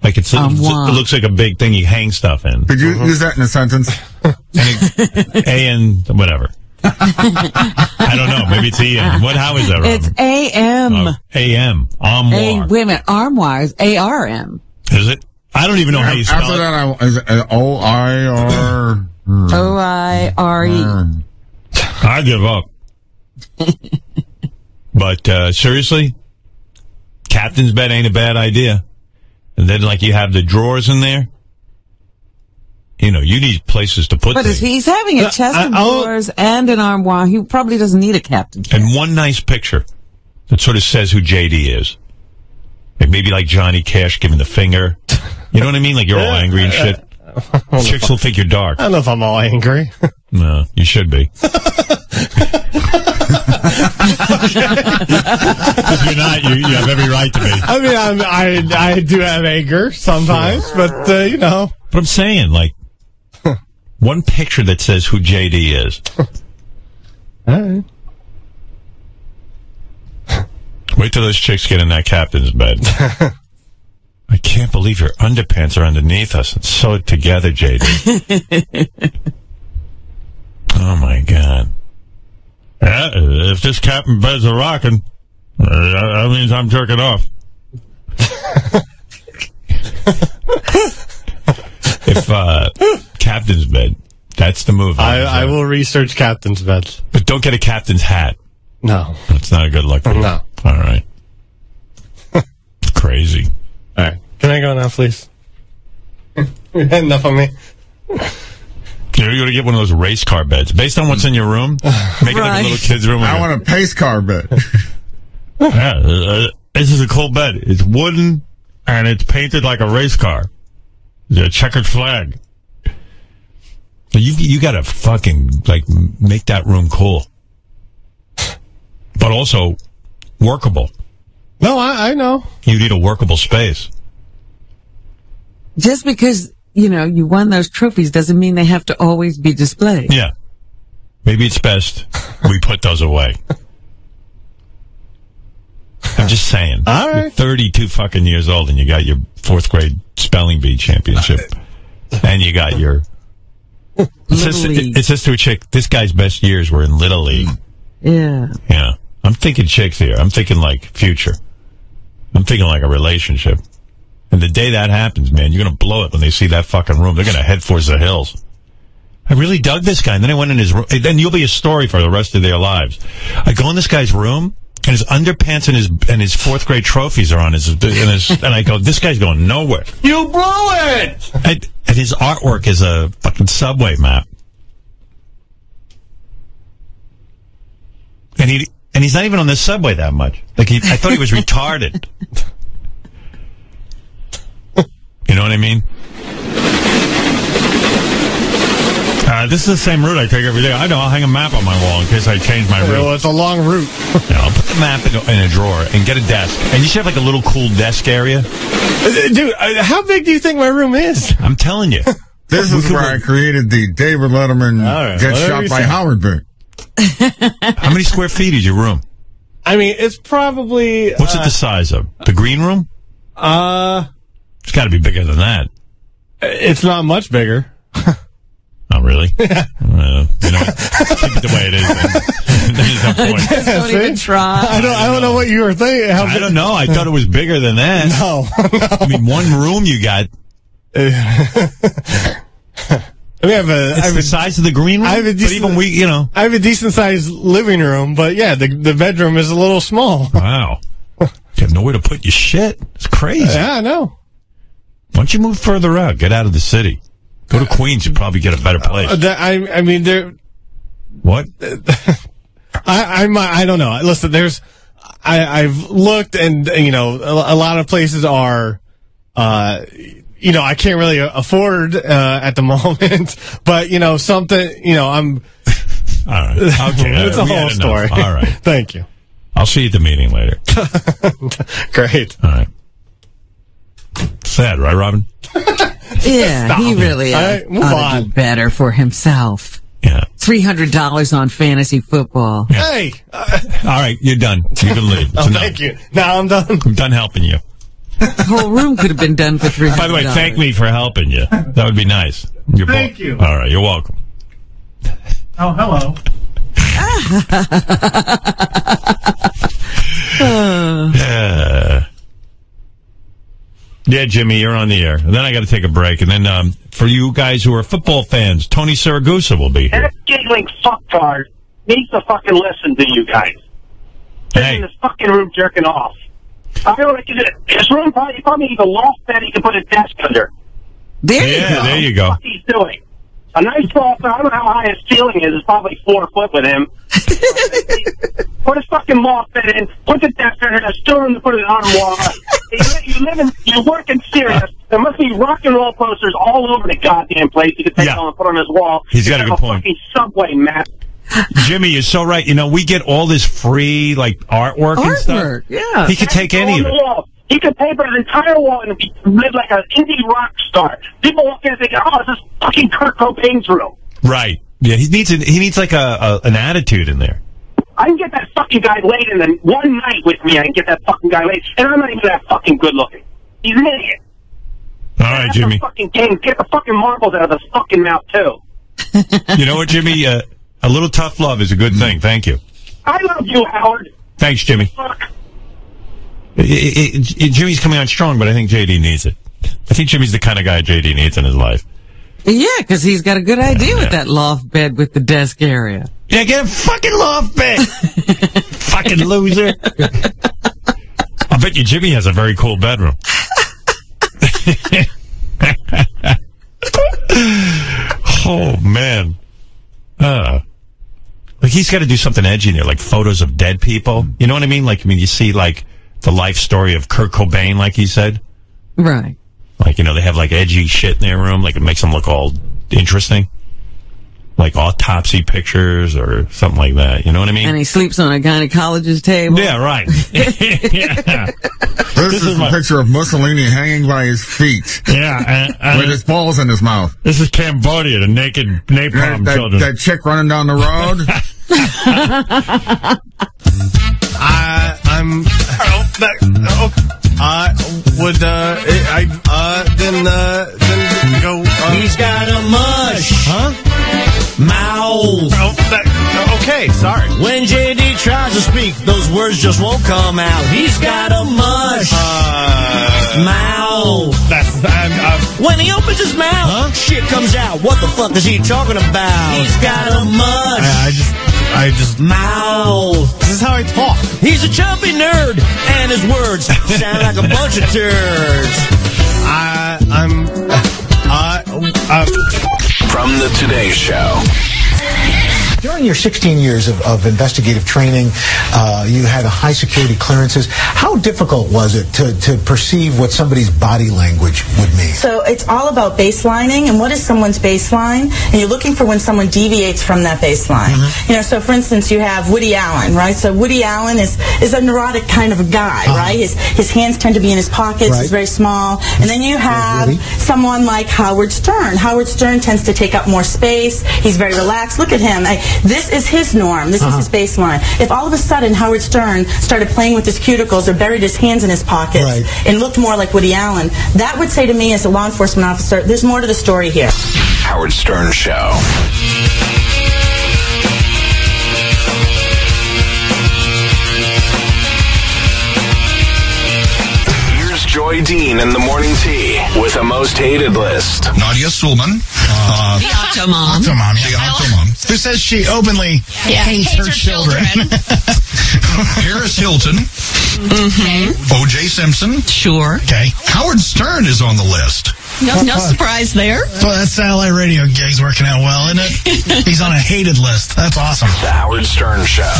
Like it looks like a big thing you hang stuff in. Could you use that in a sentence? A-N, whatever. I don't know. Maybe it's E-N. How is that, Robin? It's A-M. A-M. Armoire. Wait a minute. Armoire is A-R-M. Is it? I don't even know how you spell After it. that, is it O-I-R... O-I-R-E. I give up. But seriously, captain's bed ain't a bad idea. And then, like, you have the drawers in there. You know, you need places to put But things. if he's having a chest of drawers and an armoire, he probably doesn't need a captain's bed. And one nice picture that sort of says who JD is. Like maybe like Johnny Cash giving the finger. You know what I mean? Like you're all angry and shit. Chicks will think you're dark. I don't know if I'm all angry. No, you should be. If you're not, you have every right to be. I mean, I do have anger sometimes, but you know. But I'm saying, like, one picture that says who JD is. All right. Wait till those chicks get in that captain's bed. I can't believe your underpants are underneath us. It's sewed together, JD. Oh, my God. Yeah, if this captain bed's a rocking, that means I'm jerking off. If captain's bed, that's the move. I will research captain's beds. But don't get a captain's hat. No. That's not a good look for you. No. All right. Crazy. All right. Can I go now, please? Enough of me. You're going to get one of those race car beds. Based on what's in your room, make it like a little kid's room. I want a pace car bed. Yeah, this is a cool bed. It's wooden, and it's painted like a race car. There's a checkered flag. You got to fucking, like, make that room cool. But also workable. No, I know. You need a workable space. Just because, you know, you won those trophies doesn't mean they have to always be displayed. Yeah. Maybe it's best we put those away. I'm just saying. All right. You're 32 fucking years old and you got your 4th grade spelling bee championship. And you got your... It says to a chick, this guy's best years were in Little League. Yeah. Yeah. I'm thinking chicks here. I'm thinking like future. I'm thinking like a relationship. And the day that happens, man, you're going to blow it when they see that fucking room. They're going to head for the hills. I really dug this guy. And then I went in his room. Then you'll be a story for the rest of their lives. I go in this guy's room, and his underpants and his 4th grade trophies are on his and I go, this guy's going nowhere. You blew it! And his artwork is a fucking subway map. And he's not even on the subway that much. Like I thought he was retarded. You know what I mean? This is the same route I take every day. I know. I'll hang a map on my wall in case I change my route. Well, it's a long route. Yeah, I'll put the map in a drawer and get a desk. And you should have like a little cool desk area. Dude, how big do you think my room is? I'm telling you. This is where I created the David Letterman Get Shot by Howard bit. How many square feet is your room? I mean, it's probably... What's it the size of? The green room? It's got to be bigger than that. It's not much bigger. Oh, really? You know, keep it the way it is. There's no point. Just don't even try. I don't know what you were thinking. I don't know. I thought it was bigger than that. No. I mean, one room you got. It's the size of the green room. I have a decent, I have a decent sized living room, but yeah, the bedroom is a little small. Wow. You have nowhere to put your shit. It's crazy. Yeah, I know. Why don't you move further out? Get out of the city. Go to Queens. You'd probably get a better place. I mean, there. What? I don't know. Listen, I've looked, and a lot of places are, I can't really afford at the moment. But something. I'm. All right. Okay. It's a whole story. All right. Thank you. I'll see you at the meeting later. Great. All right. Sad, right, Robin? Yeah, Stop. he really All right, move ought to do better for himself. Yeah. $300 on fantasy football. Yeah. Hey! All right, you're done. You can leave. Oh, thank you. Now I'm done. I'm done helping you. The whole room could have been done for $300. By the way, thank me for helping you. That would be nice. Thank you. All right, you're welcome. Oh, hello. Yeah, Jimmy, you're on the air. And then I got to take a break. And then for you guys who are football fans, Tony Saragusa will be here. And that giggling fucktard needs to fucking listen to you guys. Hey. In this fucking room jerking off. I don't like it. This room probably needs a loft bed he can put a desk under. There you go. There you go. What he's doing. A nice loft bed. I don't know how high his ceiling is. It's probably 4 foot with him. Put a fucking loft bed in. Put the desk under. There's still room to put an armoire. You work in Sirius. There must be rock and roll posters all over the goddamn place. You could take on and put on his wall. He's got a good point. Fucking subway map. Jimmy, you're so right. You know, we get all this free, like, artwork and stuff. Yeah. He could take any of it. He could paper an entire wall and live like an indie rock star. People walk in and think, oh, this is fucking Kurt Cobain's room. Right. Yeah, he needs like an attitude in there. I can get that fucking guy laid in the one night with me. I can get that fucking guy laid, and I'm not even that fucking good looking. He's an idiot. All right, Jimmy. Get the fucking marbles out of his fucking mouth too. You know what, Jimmy? A little tough love is a good thing. Thank you. I love you, Howard. Thanks, Jimmy. Fuck. Jimmy's coming on strong, but I think JD needs it. I think Jimmy's the kind of guy JD needs in his life. Yeah, because he's got a good idea with that loft bed with the desk area. Yeah, get a fucking loft bed. Fucking loser. I bet you Jimmy has a very cool bedroom. Oh, man. Like, he's got to do something edgy in there, like photos of dead people. You know what I mean? Like, you see, like, the life story of Kurt Cobain, like he said. Right. Like, they have, like, edgy shit in their room. Like, it makes them look all interesting. Like, autopsy pictures or something like that. You know what I mean? And he sleeps on a gynecologist table. Yeah, right. Yeah. This is a picture of Mussolini hanging by his feet. Yeah. With his balls in his mouth. This is Cambodia, the naked napalm children. That chick running down the road. Then go. He's got a mush. Mouth. Okay, sorry. When JD tries to speak, those words just won't come out. He's got a mush. Mouth. When he opens his mouth, shit comes out. What the fuck is he talking about? He's got a mush. I just mouth. This is how I talk. He's a chubby nerd, and his words sound like a bunch of turds. From the Today Show. During your 16 years of investigative training, you had a high security clearances. How difficult was it to perceive what somebody's body language would mean? So it's all about baselining, and what is someone's baseline? And you're looking for when someone deviates from that baseline. Mm-hmm. So for instance, you have Woody Allen, right? So Woody Allen is a neurotic kind of a guy, right? His hands tend to be in his pockets. Right. He's very small. And then you have someone like Howard Stern. Howard Stern tends to take up more space. He's very relaxed. Look at him. This is his norm. This is his baseline. If all of a sudden Howard Stern started playing with his cuticles or buried his hands in his pockets and looked more like Woody Allen, that would say to me as a law enforcement officer, there's more to the story here. Howard Stern Show. Joy Dean in the morning tea with a most hated list. Nadia Sulman. The Octomom. The Octomom. Who says she openly hates her children. Paris Hilton. Mm-hmm. O.J. Simpson. Sure. Okay. Howard Stern is on the list. No surprise there. Well, that satellite radio gig's working out well, isn't it? He's on a hated list. That's awesome. The Howard Stern Show.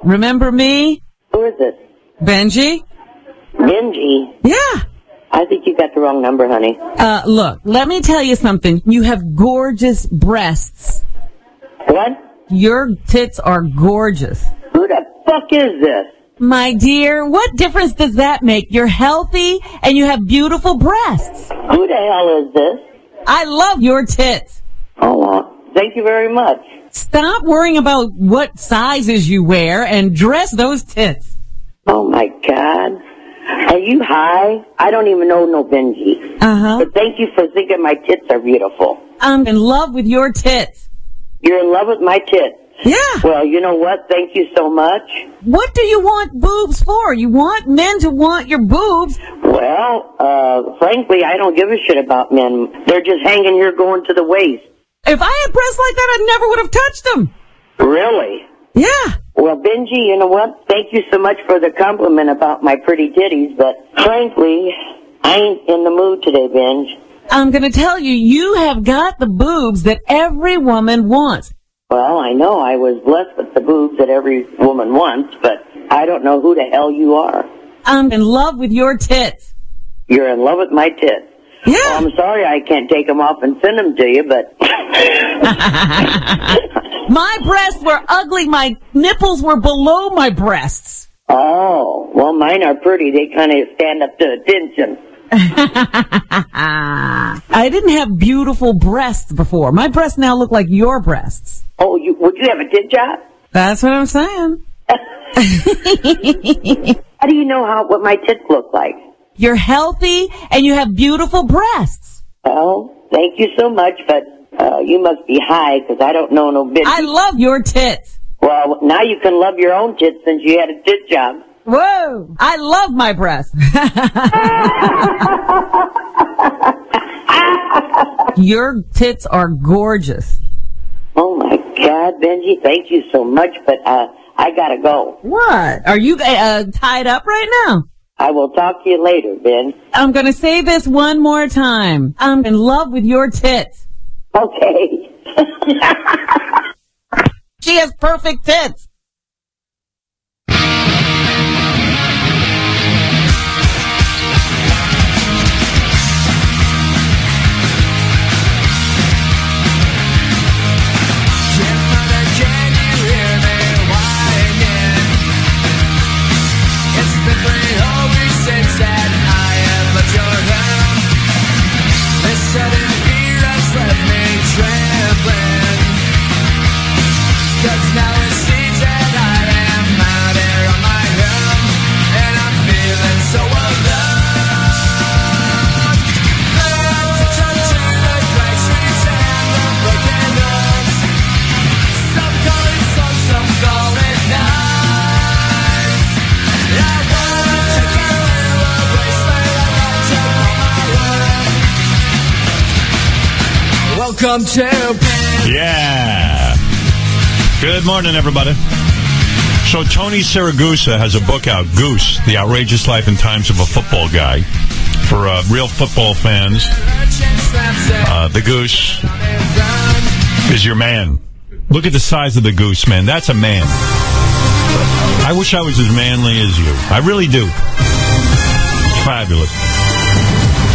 Remember me? Who is it? Benji? Benji? Yeah. I think you got the wrong number, honey. Look, let me tell you something. You have gorgeous breasts. What? Your tits are gorgeous. Who the fuck is this? My dear, what difference does that make? You're healthy and you have beautiful breasts. Who the hell is this? I love your tits. Oh, thank you very much. Stop worrying about what sizes you wear and dress those tits. Oh, my God. Are you high? I don't even know no Benji. Uh-huh. But thank you for thinking my tits are beautiful. I'm in love with your tits. You're in love with my tits? Yeah. Well, you know what? Thank you so much. What do you want boobs for? You want men to want your boobs? Well, frankly, I don't give a shit about men. They're just hanging here going to the waist. If I had breasts like that, I never would have touched them. Really? Yeah. Well, Benji, you know what? Thank you so much for the compliment about my pretty titties, but frankly, I ain't in the mood today, Benj. I'm going to tell you, you have got the boobs that every woman wants. Well, I know I was blessed with the boobs that every woman wants, but I don't know who the hell you are. I'm in love with your tits. You're in love with my tits? Yeah. Well, I'm sorry I can't take them off and send them to you, but... My breasts were ugly. My nipples were below my breasts. Oh, well, mine are pretty. They kind of stand up to attention. I didn't have beautiful breasts before. My breasts now look like your breasts. Oh, would you have a tit job? That's what I'm saying. How do you know what my tits look like? You're healthy and you have beautiful breasts. Well, thank you so much, but you must be high because I don't know no bitch. I love your tits. Well, now you can love your own tits since you had a tit job. Whoa! I love my breasts. Your tits are gorgeous. Oh, my God, Benji, thank you so much, but I gotta go. What? Are you tied up right now? I will talk to you later, Ben. I'm going to say this one more time. I'm in love with your tits. Okay. She has perfect tits. Welcome to Yeah. Good morning, everybody. So Tony Siragusa has a book out, Goose, The Outrageous Life and Times of a Football Guy. For real football fans, the Goose is your man. Look at the size of the Goose, man. That's a man. I wish I was as manly as you. I really do. Fabulous.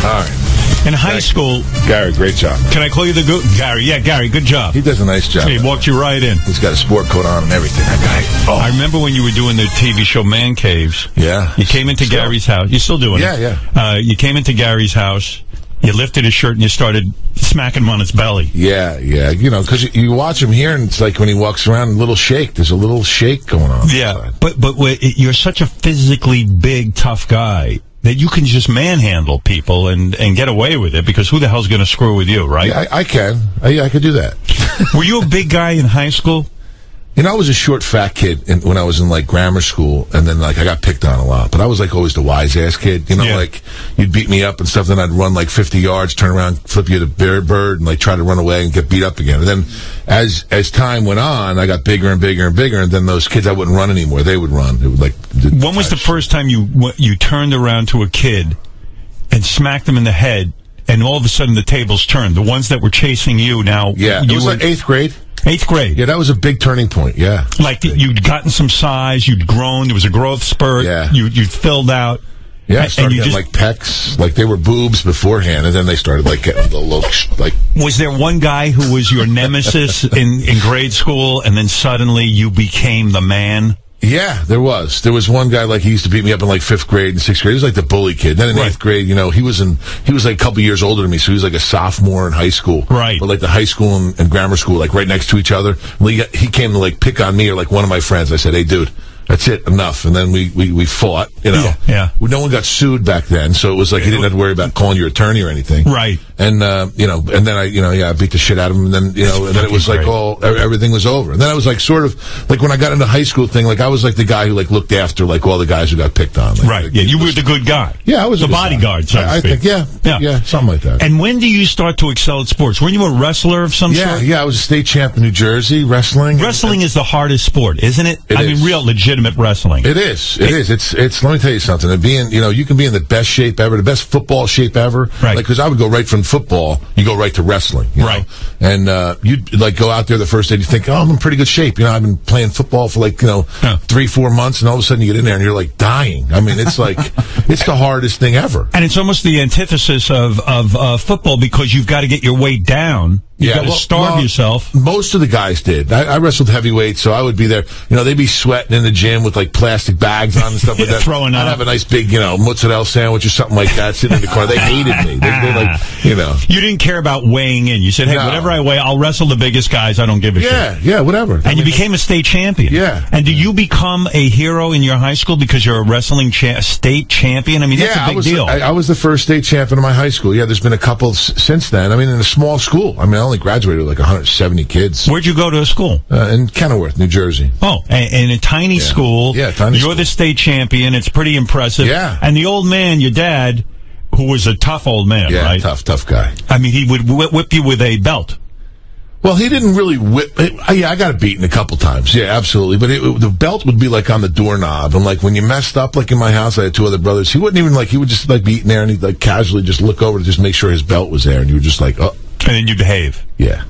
All right. In high school... Gary, great job. Can I call you the Goose? Gary, yeah, Gary, good job. He does a nice job. He walked you right in. He's got a sport coat on and everything, that guy. Oh. I remember when you were doing the TV show Man Caves. Yeah. You came into Gary's house. You're still doing it? Yeah. You came into Gary's house. You lifted his shirt and you started smacking him on its belly. Yeah. You know, because you watch him here and it's like when he walks around, a little shake. There's a little shake going on. Yeah. But you're such a physically big, tough guy that you can just manhandle people and get away with it, because who the hell's going to screw with you, right? Yeah, I can. I could do that. Were you a big guy in high school? You know, I was a short, fat kid when I was in, like, grammar school, and then, like, I got picked on a lot. But I was, like, always the wise-ass kid. You know, like, you'd beat me up and stuff, then I'd run, like, 50 yards, turn around, flip you the bird, and, like, try to run away and get beat up again. And then as time went on, I got bigger and bigger and bigger, and then those kids, I wouldn't run anymore. They would run. It would, like... When was the first time you turned around to a kid and smacked them in the head, and all of a sudden the tables turned? The ones that were chasing you now... Yeah, it was, like, 8th grade. 8th grade. Yeah, that was a big turning point, Like, you'd gotten some size, you'd grown, there was a growth spurt, you'd filled out, Yeah, I started getting like pecs, like they were boobs beforehand, and then they started like getting the looks. Like, was there one guy who was your nemesis in grade school, and then suddenly you became the man? Yeah, there was. There was one guy, like, he used to beat me up in like 5th grade and 6th grade. He was like the bully kid. Then in 8th grade, you know, he was like a couple years older than me, so he was like a sophomore in high school. Right. But like the high school and grammar school, like right next to each other. He came to like pick on me or like one of my friends. I said, hey, dude, that's it, enough. And then we fought, you know. Yeah. No one got sued back then, so it was like you didn't have to worry about calling your attorney or anything. Right. And, you know, and then I beat the shit out of him, and then, you know, and then it was like everything was over. And then I was like sort of, like when I got into high school thing, like I was like the guy who like looked after like all the guys who got picked on. Like, right. Yeah, you were the good guy. Yeah, I was the bodyguard, so to I speak. think, yeah, something like that. And when do you start to excel at sports? Were you a wrestler of some sort? Yeah, I was a state champ in New Jersey, wrestling. Wrestling is the hardest sport, isn't it? I mean, real legitimate wrestling. It is. It's, let me tell you something. And being, you know, you can be in the best shape ever, the best football shape ever. Right. Like, because I would go right from football, you go right to wrestling. You know? And, you'd like go out there the first day, you think, oh, I'm in pretty good shape. You know, I've been playing football for like, you know, 3-4 months, and all of a sudden you get in there and you're like dying. I mean, it's like, it's the hardest thing ever. And it's almost the antithesis of football, because you've got to get your weight down. You've got to starve yourself. Most of the guys did. I wrestled heavyweight, so I would be there. You know, they'd be sweating in the gym with like plastic bags on and stuff like that. Throwing I'd have a nice big, you know, mozzarella sandwich or something like that sitting in the car. They hated me. They like, you know. You didn't care about weighing in. You said, hey, whatever I weigh, I'll wrestle the biggest guys. I don't give a shit. Yeah, whatever. And you became a state champion. Yeah. And do you become a hero in your high school because you're a wrestling state champion? I mean, that's a big deal. I was the first state champion of my high school. Yeah, there's been a couple since then. I mean, in a small school. I mean, I only graduated with like 170 kids. Where'd you go to school? In Kenilworth, New Jersey. Oh, in a tiny school. Yeah, tiny You're the state champion. It's pretty impressive. Yeah. And the old man, your dad, who was a tough old man, right? Tough guy. I mean, he would whip you with a belt. Well, he didn't really whip. Yeah, I got beaten a couple times. Yeah, absolutely. But the belt would be like on the doorknob, and like when you messed up, like in my house, I had 2 other brothers. He wouldn't even like. He would just like be eating there, and he'd like casually just look over to just make sure his belt was there, and you were just like, oh. And then you behave. Yeah.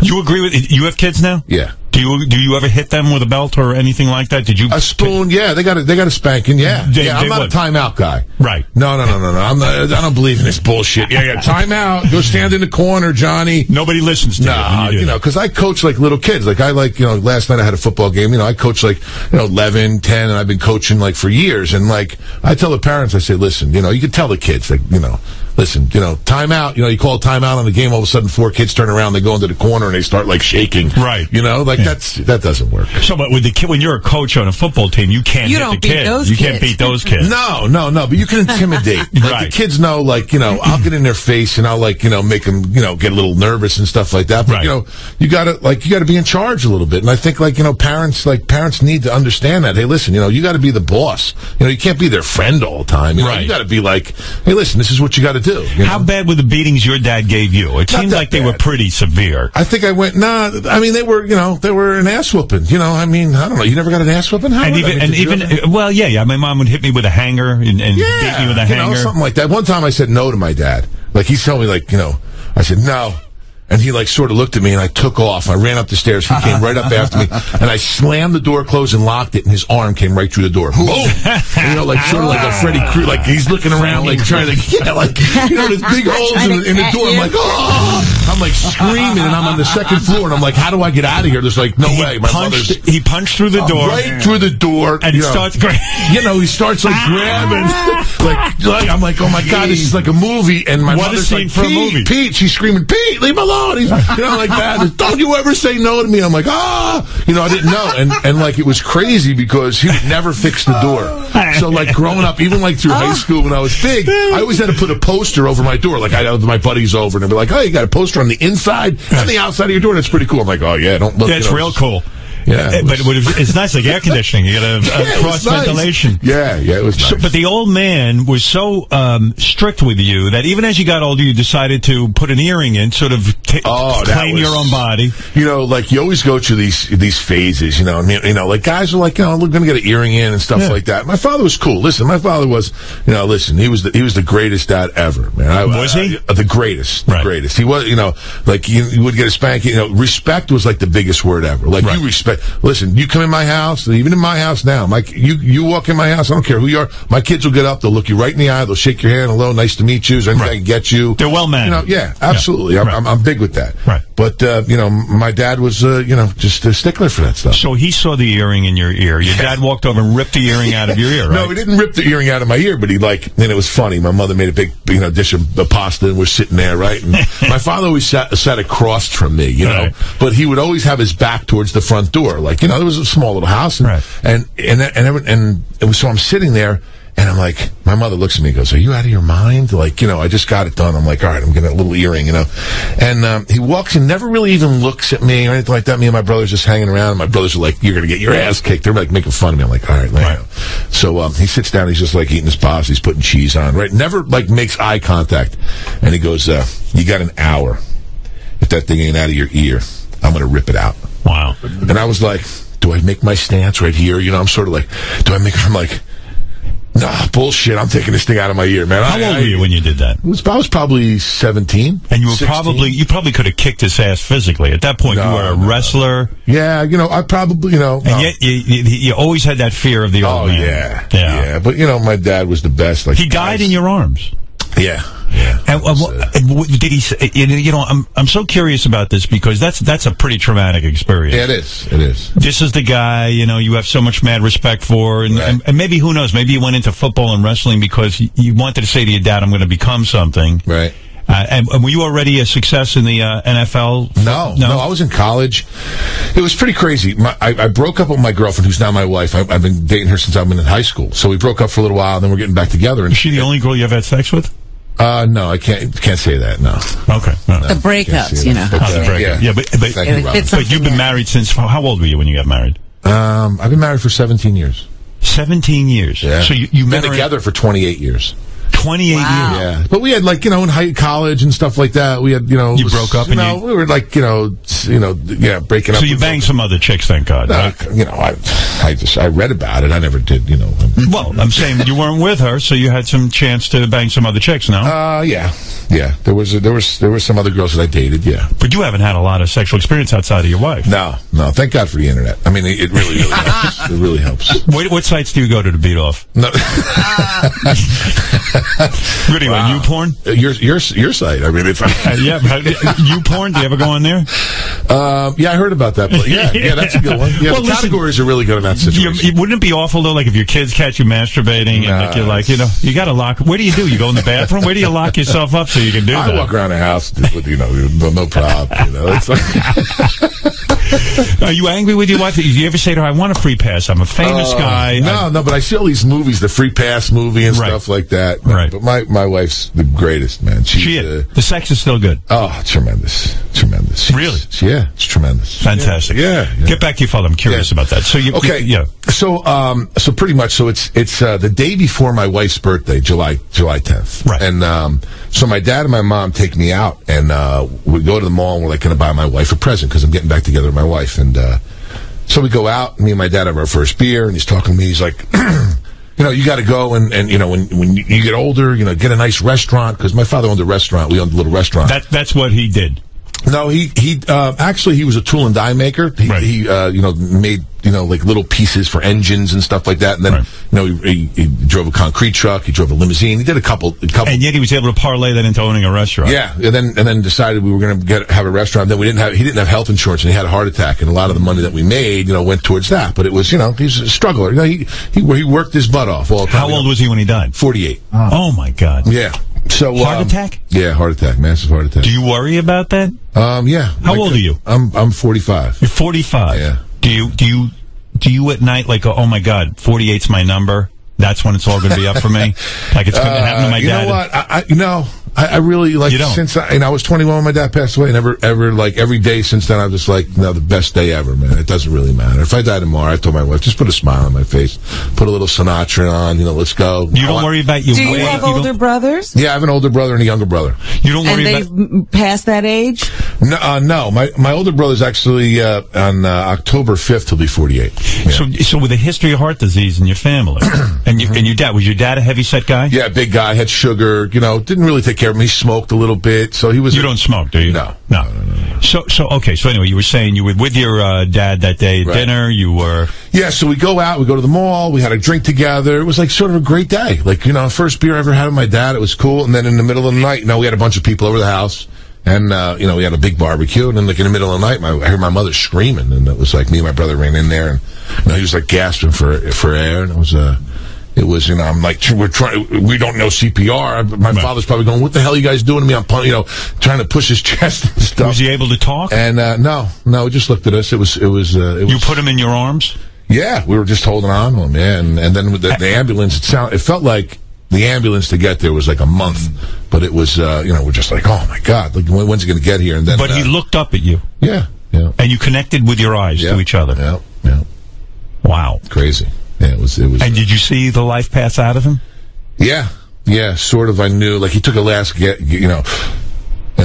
You agree with? You have kids now? Yeah. Do you ever hit them with a belt or anything like that? Did you a spoon? Yeah, they got a spanking. Yeah, I'm not a timeout guy. Right. No. I'm not, I don't believe in this bullshit. Yeah. Timeout. Go stand in the corner, Johnny. Nobody listens to you. No, you know, because I coach like little kids. Like I like, you know, last night I had a football game. You know, I coach like, you know, 11, 10, and I've been coaching like for years. And like I tell the parents, I say, listen, you know, you can tell the kids, like, you know, listen, you know, timeout. You know, you call a timeout on the game. All of a sudden, 4 kids turn around, they go into the corner, and they start like shaking. Right. You know, like that doesn't work. So, but with the kid, when you're a coach on a football team, you can't hit the kids. You can't beat those kids. No. But you can intimidate. Like the kids know, like, you know, I'll get in their face and I'll like, you know, make them, you know, get a little nervous and stuff like that. But you know, you gotta be in charge a little bit. And I think like, you know, parents need to understand that. Hey, listen, you know, you got to be the boss. You know, you can't be their friend all the time. You know, you got to be like, hey, listen, this is what you got to do. How bad were the beatings your dad gave you? It seemed like they were pretty severe. I think I went, I mean, they were an ass whooping. You know, I mean, I don't know. You never got an ass whooping? Well, yeah. My mom would hit me with a hanger and beat me with a hanger. Something like that. One time I said no to my dad. Like, he told me, like, you know, I said no. And he like sort of looked at me, and I took off. I ran up the stairs. He came right up after me, and I slammed the door closed and locked it. And his arm came right through the door. Boom! And, you know, like sort of like a Freddy Krueger, like he's looking around, like trying to, like, you know, there's big holes in the door. I'm like, oh! I'm like screaming, and I'm on the second floor, and I'm like, how do I get out of here? There's like no way. He punched through the door, right through the door, and he starts. You know, he starts like grabbing, like I'm like, oh my god, this is like a movie. And my mother's like, Pete, she's screaming, Pete, leave him alone. He's, you know, like that. Don't you ever say no to me. I'm like, you know, I didn't know. And like, it was crazy because he would never fix the door. So like growing up, even like through high school when I was big, I always had to put a poster over my door. Like I'd have my buddies over and I'd be like, oh, you got a poster on the inside and the outside of your door. That's pretty cool. I'm like, oh yeah, don't look. That's real cool. Yeah, but it's nice, like air conditioning. You got a cross ventilation. Nice. Yeah, it was nice. But the old man was so strict with you that even as you got older, you decided to put an earring in, sort of claim your own body. You know, like you always go through these phases. You know, like guys are like, we're going to get an earring in and stuff like that. My father was cool. Listen, my father was, he was the greatest dad ever, man. Was he? The greatest, the greatest. He was, you know, like you would get a spanking. You know, respect was like the biggest word ever. Like you respect respect. Listen, you come in my house, even in my house now, you walk in my house, I don't care who you are, my kids will get up, they'll look you right in the eye, they'll shake your hand, hello, nice to meet you, is there anything I can get you? They're well-mannered. Yeah, absolutely. Yeah. I'm big with that. Right. But, my dad was, just a stickler for that stuff. So he saw the earring in your ear. Your dad walked over and ripped the earring out of your ear, right? No, he didn't rip the earring out of my ear, but and it was funny. My mother made a big, dish of pasta, and we're sitting there, right? And my father always sat across from me, know, but he would always have his back towards the front door. Like, there was a small little house, and so I'm sitting there, and I'm like, my mother looks at me and goes, "Are you out of your mind?" Like, I just got it done. I'm like, all right, I'm getting a little earring, And he walks and never really even looks at me or anything like that. Me and my brother's just hanging around, and my brothers are like, "You're going to get your ass kicked." They're like making fun of me. I'm like, all right, right. So he sits down, he's just like eating his pasta, he's putting cheese on, right? Never like makes eye contact. And he goes, "You got an hour. If that thing ain't out of your ear, I'm going to rip it out." Wow. And I was like, do I make my stance right here? I'm sort of like, do I make it? I'm like, nah, bullshit. I'm taking this thing out of my ear, man. How old were you when you did that? I was probably 17. And you were 16. you probably could have kicked his ass physically. At that point, you were a wrestler. Yeah, I probably, And yet, you always had that fear of the old man. Yeah. But, my dad was the best. Like, he died in your arms. Yeah. And did he say, I'm so curious about this because that's a pretty traumatic experience. Yeah, it is. This is the guy, you have so much mad respect for, and maybe, who knows, maybe you went into football and wrestling because you wanted to say to your dad, I'm going to become something. Right. And were you already a success in the NFL? No, I was in college. It was pretty crazy. I broke up with my girlfriend, who's now my wife. I've been dating her since I've been in high school. So we broke up for a little while, and then we're getting back together. And is she the only girl you ever had sex with? No, I can't say that. No. Okay. No. The breakups, But you've been married since, how old were you when you got married? I've been married for 17 years. 17 years. Yeah. So you met been together for 28 years. 28 years. Yeah. But we had in college and stuff like that. We had, You broke up and we were like, breaking up. So you banged some other chicks, thank God. I read about it. I never did, Well, I'm saying you weren't with her, so you had some chance to bang some other chicks, no? Yeah. There were some other girls that I dated, yeah. But you haven't had a lot of sexual experience outside of your wife. No. Thank God for the internet. I mean, it really helps. It really helps. What sites do you go to beat off? No. What are you on YouPorn? Your site. I mean, it's YouPorn. Do you ever go on there? Yeah, I heard about that. But yeah, that's a good one. Yeah, the categories are really good in that situation. Wouldn't it be awful though, like if your kids catch you masturbating and you're like, you got to lock? Where do you do? You go in the bathroom? Where do you lock yourself up so you can do that? I walk around the house with no problem. It's like. Are you angry with your wife? Did you ever say to her, "I want a free pass. I'm a famous guy"? No, but I see all these movies, the Free Pass movie and stuff like that. Right. But my wife's the greatest, man. She is. The sex is still good. Oh, tremendous. Really? Yeah, it's tremendous. Fantastic. Yeah. Get back to your father. I'm curious about that. So So pretty much. So it's the day before my wife's birthday, July 10th. Right. And so my dad and my mom take me out, and we go to the mall, and we're like going to buy my wife a present because I'm getting back together with my wife. And so we go out. Me and my dad have our first beer, and he's talking to me. He's like. You got to go and when you get older, get a nice restaurant, because my father owned a restaurant. We owned a little restaurant. That's what he did. No, he actually he was a tool and die maker. He made like little pieces for engines and stuff like that. And then he drove a concrete truck. He drove a limousine. He did a couple. And yet he was able to parlay that into owning a restaurant. Yeah, and then decided we were going to have a restaurant. Then he didn't have health insurance, and he had a heart attack. And a lot of the money that we made, went towards that. But it was he's a struggler. He worked his butt off all the time. How old was he when he died? 48. Oh my God. Yeah. So heart attack? Yeah, heart attack, massive heart attack. Do you worry about that? Yeah. How old are you? I'm 45. You're 45. Yeah. Do you at night like, oh my God, 48's my number? That's when it's all going to be up for me. Like it's going to happen to my dad. You know what? I really like since I was 21 when my dad passed away. Never ever like every day since then. I'm just like the best day ever, man. It doesn't really matter. If I die tomorrow, I told my wife, just put a smile on my face, put a little Sinatra on. Let's go. You don't worry about your. Do you have older brothers? Yeah, I have an older brother and a younger brother. You don't worry about. And they've passed that age? No. My older brother's actually on October 5th. He'll be 48. Yeah. So with a history of heart disease in your family, and your dad, was your dad a heavy set guy? Yeah, big guy, had sugar. Didn't really take care of him. He smoked a little bit, so he was. You don't smoke, do you? No. So anyway, you were saying you were with your dad that day at dinner. You were... Yeah, so we go out, we go to the mall, we had a drink together. It was like sort of a great day. Like, first beer I ever had with my dad, it was cool. And then in the middle of the night, we had a bunch of people over the house. And, we had a big barbecue. And then, like, in the middle of the night, I heard my mother screaming. And it was like me and my brother ran in there. And, he was, like, gasping for air. And it was, I'm like, we don't know CPR. My father's probably going, what the hell are you guys doing to me? I'm, trying to push his chest and stuff. Was he able to talk? And, no, he just looked at us. It was. You put him in your arms? Yeah, we were just holding on to him, yeah. And then with the ambulance, it felt like the ambulance to get there was like a month. But it was, we're just like, oh my God, like, when's he going to get here? And then, but he looked up at you. Yeah. And you connected with your eyes to each other. Yeah. Wow. Crazy. Yeah, it was. And did you see the life pass out of him? Yeah, sort of. I knew, like, he took a last get, and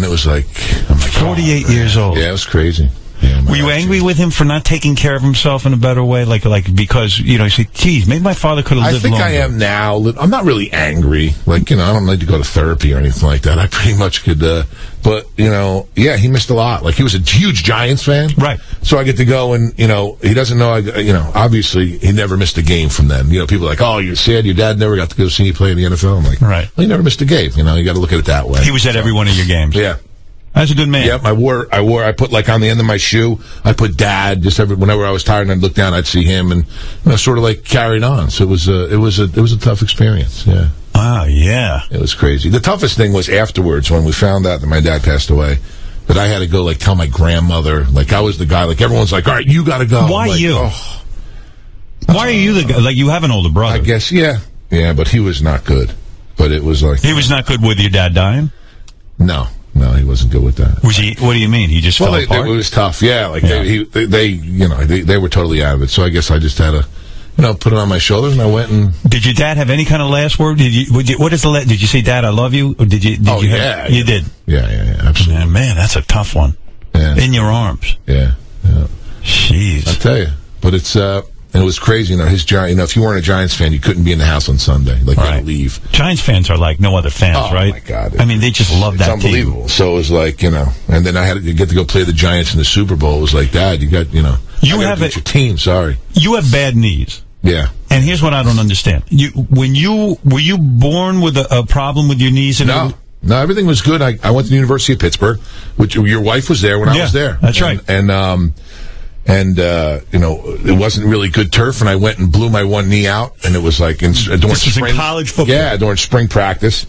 it was like, I'm like, 48 years old. Yeah, it was crazy. Yeah, were you angry with him for not taking care of himself in a better way? Like because, you say, geez, maybe my father could have lived longer. I think I am now. I'm not really angry. Like, I don't need to go to therapy or anything like that. I pretty much could, but, he missed a lot. Like, he was a huge Giants fan. Right. So I get to go and, he doesn't know, obviously he never missed a game from them. People are like, oh, you're sad your dad never got to go see you play in the NFL. I'm like, right. Well, he never missed a game. You got to look at it that way. He was at every one of your games. Yeah. That's a good man. Yep, I put like on the end of my shoe, I put Dad, just whenever I was tired and I'd look down, I'd see him and sort of like carried on. So it was a tough experience. Yeah. Ah, yeah. It was crazy. The toughest thing was afterwards when we found out that my dad passed away, that I had to go like tell my grandmother, like I was the guy, like everyone's like, all right, you got to go. Why like, you? Oh. Why are you the guy? Like you have an older brother. I guess, yeah, but he was not good. But it was like... He was not good with your dad dying? No, he wasn't good with that. Was he? What do you mean? He just fell apart? It was tough. Yeah, like they were totally out of it. So I guess I just had to, put it on my shoulder, and I went and. Did your dad have any kind of last word? Did you say, "Dad, I love you"? Or did you? You did. Yeah, absolutely. Man, that's a tough one. Yeah. In your arms. Yeah. Jeez. I tell you, but it's and it was crazy. His Giant. If you weren't a Giants fan, you couldn't be in the house on Sunday. Like you had to leave. Giants fans are like no other fans, right? Oh my God! I mean, they just love that team. It's unbelievable. So it was like and then I had to get to go play the Giants in the Super Bowl. It was like, Dad, you got you have your team. Sorry, you have bad knees. Yeah. And here's what I don't understand. Were you born with a problem with your knees? No, everything was good. I went to the University of Pittsburgh, which your wife was there when I was there. That's right. And it wasn't really good turf, and I went and blew my one knee out, and it was like during spring, in college football. Yeah, during spring practice.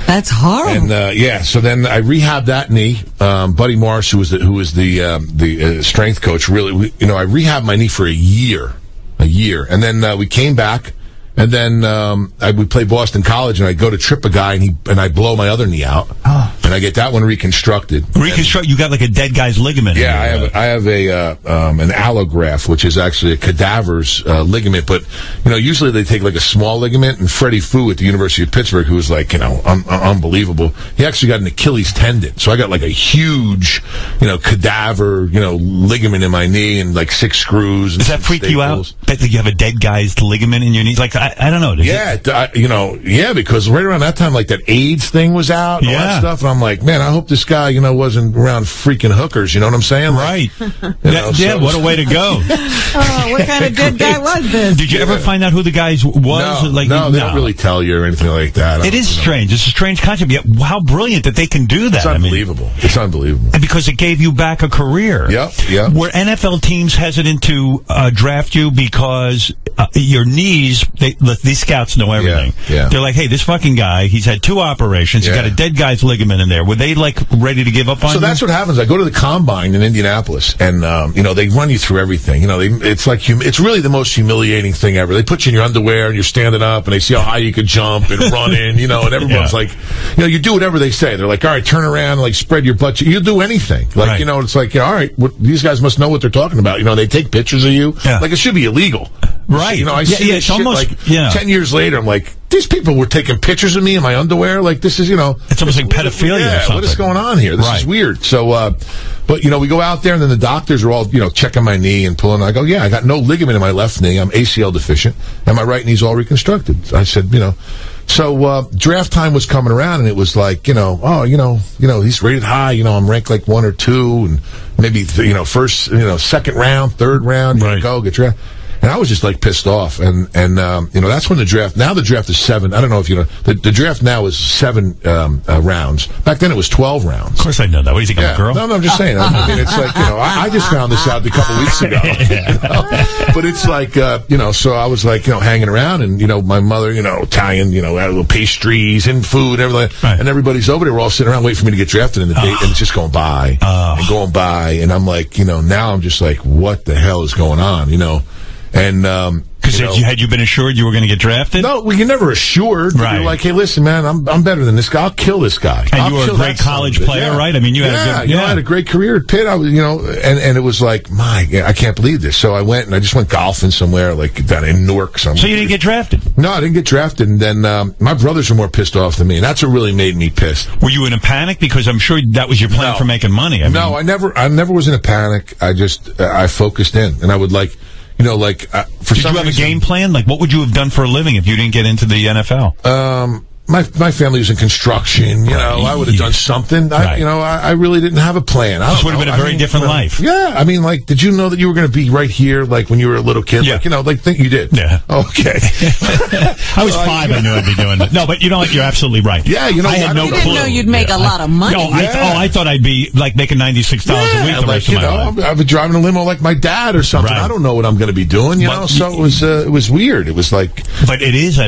That's horrible. And so then I rehabbed that knee. Buddy Morris, who was the strength coach, really, I rehabbed my knee for a year, and then we came back. And then I would play Boston College, and I'd go to trip a guy, and I'd blow my other knee out, and I get that one reconstructed. You got like a dead guy's ligament. Yeah, I have an allograft, which is actually a cadaver's ligament. But usually they take like a small ligament. And Freddie Fu at the University of Pittsburgh, who was like unbelievable, he actually got an Achilles tendon. So I got like a huge cadaver ligament in my knee and like 6 screws. Does that freak you out? That you have a dead guy's ligament in your knee? Like I don't know. Because right around that time, like that AIDS thing was out, and all that stuff, and I'm like, man, I hope this guy, wasn't around freaking hookers. You know what I'm saying? Right. What a way to go. What kind of dead guy was this? Did you ever find out who the guy was? No, they don't really tell you or anything like that. It is strange. It's a strange concept. Yet, how brilliant that they can do that. It's unbelievable. It's unbelievable. And because it gave you back a career. Yep. Were NFL teams hesitant to draft you because your knees? These scouts know everything. Yeah. They're like, hey, this fucking guy, he's had 2 operations. He's got a dead guy's ligament in there. Were they like ready to give up on you? So that's what happens. I go to the combine in Indianapolis, and they run you through everything. It's like it's really the most humiliating thing ever. They put you in your underwear and you're standing up, and they see how high you can jump and run in. And everyone's like, you do whatever they say. They're like, all right, turn around, like spread your butt. You do anything. Like it's like, all right, these guys must know what they're talking about. They take pictures of you. Yeah. Like it should be illegal. Right. I see this shit almost, 10 years later, I'm like, these people were taking pictures of me in my underwear. Like, this is, It's almost like pedophilia or something. What is going on here? This is weird. So, but, we go out there, and then the doctors are all, checking my knee and pulling. I go, yeah, I got no ligament in my left knee. I'm ACL deficient, and my right knee's all reconstructed. I said, So draft time was coming around, and it was like, he's rated high. I'm ranked like 1 or 2, and maybe first, second round, third round, go get drafted. And I was just like pissed off, and that's when the draft. Now the draft is 7. I don't know if you know the draft now is 7 rounds. Back then it was 12 rounds. Of course I know that. What do you think, I'm a girl? No, I'm just saying. I mean, it's like I just found this out a couple weeks ago. But it's like so I was like hanging around, and my mother, Italian, had little pastries and food and everything, and everybody's over there. We're all sitting around waiting for me to get drafted, and and it's just going by and going by, and I'm like, now I'm just like, what the hell is going on, And because had you been assured you were going to get drafted? No, well, you're never assured. Right. You're like, hey, listen, man, I'm better than this guy. I'll kill this guy. And you were a great college player, right? I mean, you had a good, I had a great career at Pitt. I was, and it was like, I can't believe this. So I just went golfing somewhere, like down in Newark somewhere. So you didn't get drafted? No, I didn't get drafted. And then my brothers were more pissed off than me, and that's what really made me pissed. Were you in a panic? Because I'm sure that was your plan for making money. I never was in a panic. I focused in, and I would like. For Did you have a game plan? Like, what would you have done for a living if you didn't get into the NFL? My family was in construction. I would have done something. I really didn't have a plan. This would have been a very different life. Yeah, I mean, like, did you know that you were going to be right here, like when you were a little kid? Yeah. Think you did. Yeah. Okay. I was 5. I knew I'd be doing that. No, but you know what? You're absolutely right. Yeah, I had no clue. You didn't know you'd make a lot of money. No, I thought I'd be like making $96 a week the rest of my life. I've been driving a limo like my dad or something. Right. I don't know what I'm going to be doing. So it was weird. It was like, but it is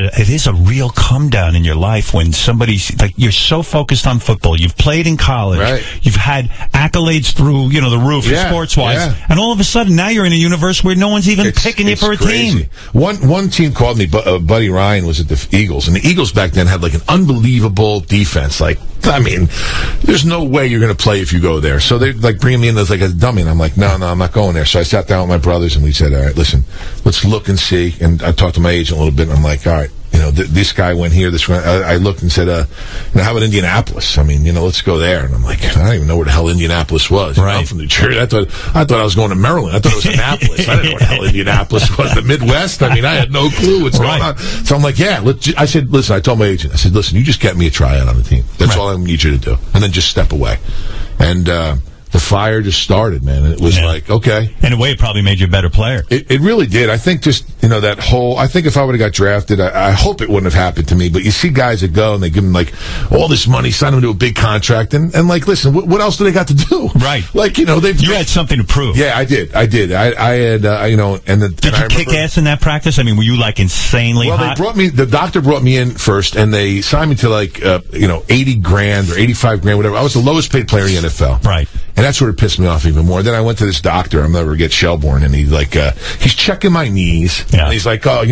a real come down in your life when somebody. Like, you're so focused on football. You've played in college. Right. You've had accolades through, the roof, sports-wise. And all of a sudden, now you're in a universe where no one's even picking you for a team. One team called me, Buddy Ryan was at the Eagles. And the Eagles back then had, like, an unbelievable defense. Like, I mean, there's no way you're going to play if you go there. So they're, like, bringing me in as, like, a dummy. And I'm like, no, I'm not going there. So I sat down with my brothers, and we said, all right, listen, let's look and see. And I talked to my agent a little bit, and I'm like, all right. This guy went here. This one. I looked and said, how about Indianapolis? I mean, let's go there. And I'm like, I don't even know where the hell Indianapolis was. Right. I'm from New Jersey. I thought I was going to Maryland. I thought it was Annapolis. I didn't know where the hell Indianapolis was. The Midwest. I mean, I had no clue what's going on. So I'm like, I said, listen, I told my agent, I said, listen, you just get me a tryout on the team. That's all I need you to do. And then just step away. And, the fire just started, man. And it was like, okay. In a way, it probably made you a better player. It really did. I think just, that whole, I think if I would have got drafted, I hope it wouldn't have happened to me. But you see guys that go and they give them like all this money, sign them to a big contract. And like, listen, what else do they got to do? Right. Like, you had something to prove. Yeah, I did. I had, Did you kick ass in that practice? I mean, were you like insanely hot? The doctor brought me in first and they signed me to like, $80,000 or $85,000, whatever. I was the lowest paid player in the NFL. Right. And that's where it pissed me off even more. Then I went to this doctor, I'll never forget, Shelbourne, and he's like, he's checking my knees. Yeah. And he's like, oh,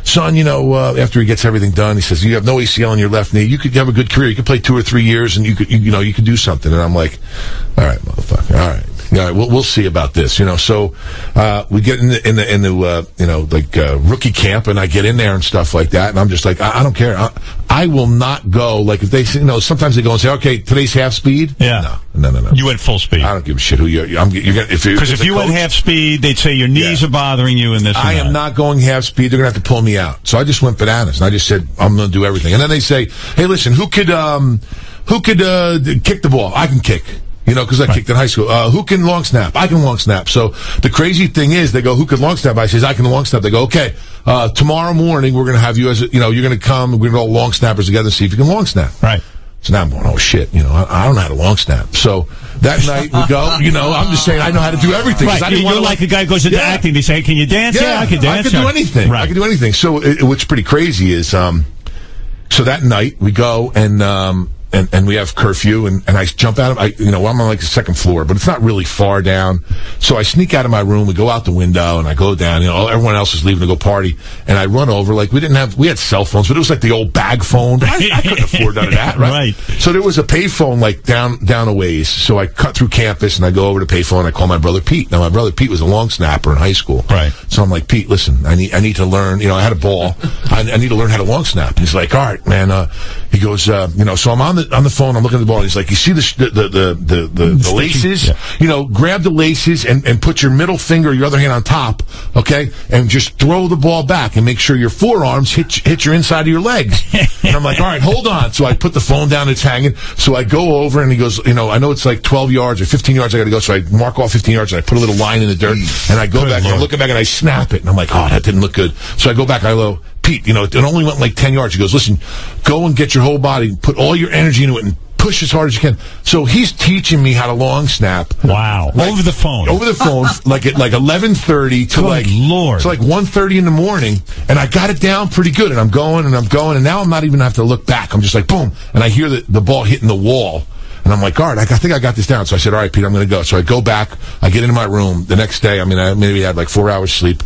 son, after he gets everything done, he says, you have no ACL in your left knee. You could have a good career. You could play 2 or 3 years and you could do something. And I'm like, all right, motherfucker. All right. All right, we'll see about this, So we get in the rookie camp, and I get in there and stuff like that, and I'm just like, I don't care. I will not go. Like if they, sometimes they go and say, okay, today's half speed. Yeah. No. You went full speed. I don't give a shit who you're. Because if you went half speed, they'd say your knees are bothering you and this. I am not going half speed. They're gonna have to pull me out. So I just went bananas, and I just said, I'm gonna do everything. And then they say, hey, listen, who could kick the ball? I can kick. Because I kicked in high school. Who can long snap? I can long snap. So the crazy thing is, they go, who can long snap? I says, I can long snap. They go, okay, tomorrow morning, we're going to have you as, you're going to come, we're going to all long snappers together and see if you can long snap. Right. So now I'm going, oh shit, I don't know how to long snap. So that night we go, I'm just saying I know how to do everything. Right. You're like a guy who goes into acting. They say, can you dance? Yeah, I can dance. I can do anything. Right. I can do anything. So what's pretty crazy is, so that night we go and we have curfew, and I jump out of, I'm on like the second floor, but it's not really far down. So I sneak out of my room, we go out the window, and I go down, everyone else is leaving to go party, and I run over, like we had cell phones, but it was like the old bag phone. I couldn't afford none of that, right? So there was a payphone like down a ways. So I cut through campus, and I go over to payphone, and I call my brother Pete. Now my brother Pete was a long snapper in high school. Right. So I'm like, Pete, listen, I need to learn, I had a ball. I need to learn how to long snap. And he's like, all right, man. He goes, so I'm on on the phone. I'm looking at the ball. And he's like, you see the laces? Yeah. Grab the laces and put your middle finger, your other hand on top, okay? And just throw the ball back and make sure your forearms hit your inside of your legs. And I'm like, all right, hold on. So I put the phone down. It's hanging. So I go over and he goes, I know it's like 12 yards or 15 yards I got to go. So I mark off 15 yards and I put a little line in the dirt and I go back and I'm looking back and I snap it. And I'm like, oh, that didn't look good. So I go back. I go, Pete, it only went like 10 yards. He goes, listen, go and get your whole body, put all your energy into it and push as hard as you can. So he's teaching me how to long snap. Wow. Over the phone, like at like 11:30 to like 1:30 in the morning. And I got it down pretty good. And I'm going. And now I'm not even have to look back. I'm just like, boom. And I hear the ball hitting the wall. And I'm like, all right, I think I got this down. So I said, all right, Pete, I'm going to go. So I go back. I get into my room. The next day, I maybe had like 4 hours sleep.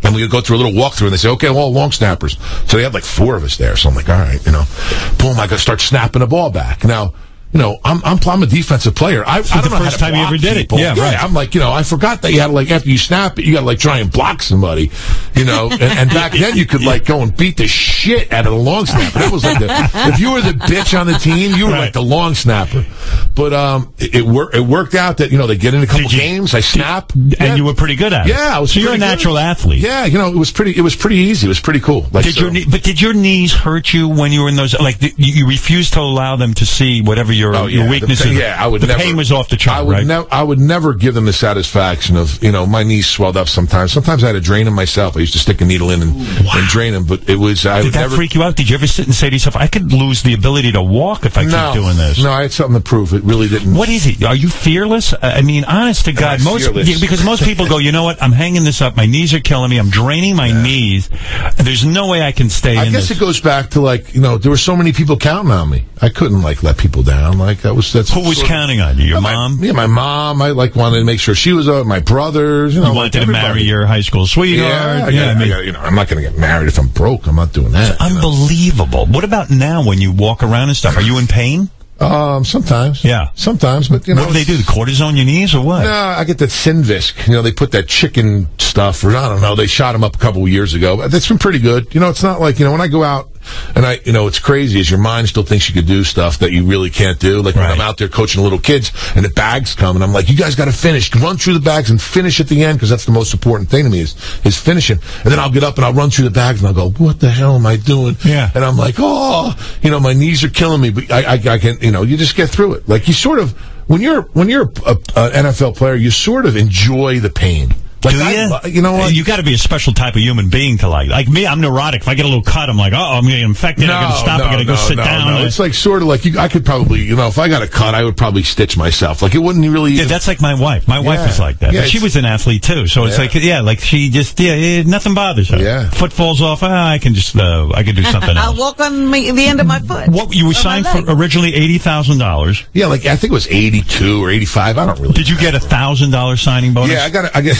And we would go through a little walkthrough, and they say, okay, well, long snappers. So they had like 4 of us there. So I'm like, all right, boom, I got to start snapping the ball back. Now, I'm a defensive player. I don't know first how to time you ever did people. it. Yeah, right. I'm like, I forgot that you had to, like, after you snap it, you got to, like, try and block somebody, and back then you could, like, go and beat the shit out of the long snapper. That was like if you were the bitch on the team, you were like the long snapper. But it worked out that, they get in a couple games, I snap. And you were pretty good at it. Yeah, I was. So you're a natural athlete. Yeah, it was pretty easy. It was pretty cool. Like, did your knees hurt you when you were in those, like, you refused to allow them to see whatever your weaknesses? I would never. The pain was off the chart, I would never give them the satisfaction of, my knees swelled up sometimes. Sometimes I had to drain them myself. I used to stick a needle in and drain them, but it was, Did that freak you out? Did you ever sit and say to yourself, I could lose the ability to walk if I keep doing this? No, I had something to prove. It really didn't. What is it? Are you fearless? I mean, honest to God, because most people go, you know what? I'm hanging this up. My knees are killing me. I'm draining my knees. There's no way I can stay in this. I guess it goes back to, like, there were so many people counting on me. I couldn't, like, let people down. Like, who was counting on you? Your mom? My mom. I wanted to make sure she was my brothers. You wanted to marry your high school sweetheart. I'm not going to get married if I'm broke. I'm not doing that. It's unbelievable. What about now when you walk around and stuff? Are you in pain? Sometimes. Yeah. Sometimes, but, What do they do? The cortisone your knees or what? No, I get that Synvisc. They put that chicken stuff, or I don't know, they shot him up a couple of years ago. That's been pretty good. It's not like, when I go out, and it's crazy is your mind still thinks you could do stuff that you really can't do. Like when I'm out there coaching little kids and the bags come and I'm like, you guys got to finish, run through the bags and finish at the end, because that's the most important thing to me is finishing. And then I'll get up and I'll run through the bags and I'll go, what the hell am I doing? Yeah. And I'm like, my knees are killing me, but I can, you just get through it. Like you sort of, when you're an NFL player, you sort of enjoy the pain. Like, you know what? You got to be a special type of human being to like me. I'm neurotic. If I get a little cut, I'm like, I'm going to get infected. I'm going to stop. I'm going to go sit down. No. It's like sort of like I could probably, if I got a cut, I would probably stitch myself. Like it wouldn't really. Yeah, that's like my wife. My wife is like that. Yeah, but she was an athlete too, so it's like she just nothing bothers her. Yeah, foot falls off. I can just I can do something else. I'll walk on the end of my foot. What you were signed for originally $80,000? Yeah, like I think it was 82 or 85. I don't really. Did you get $1,000 signing bonus? Yeah, I get.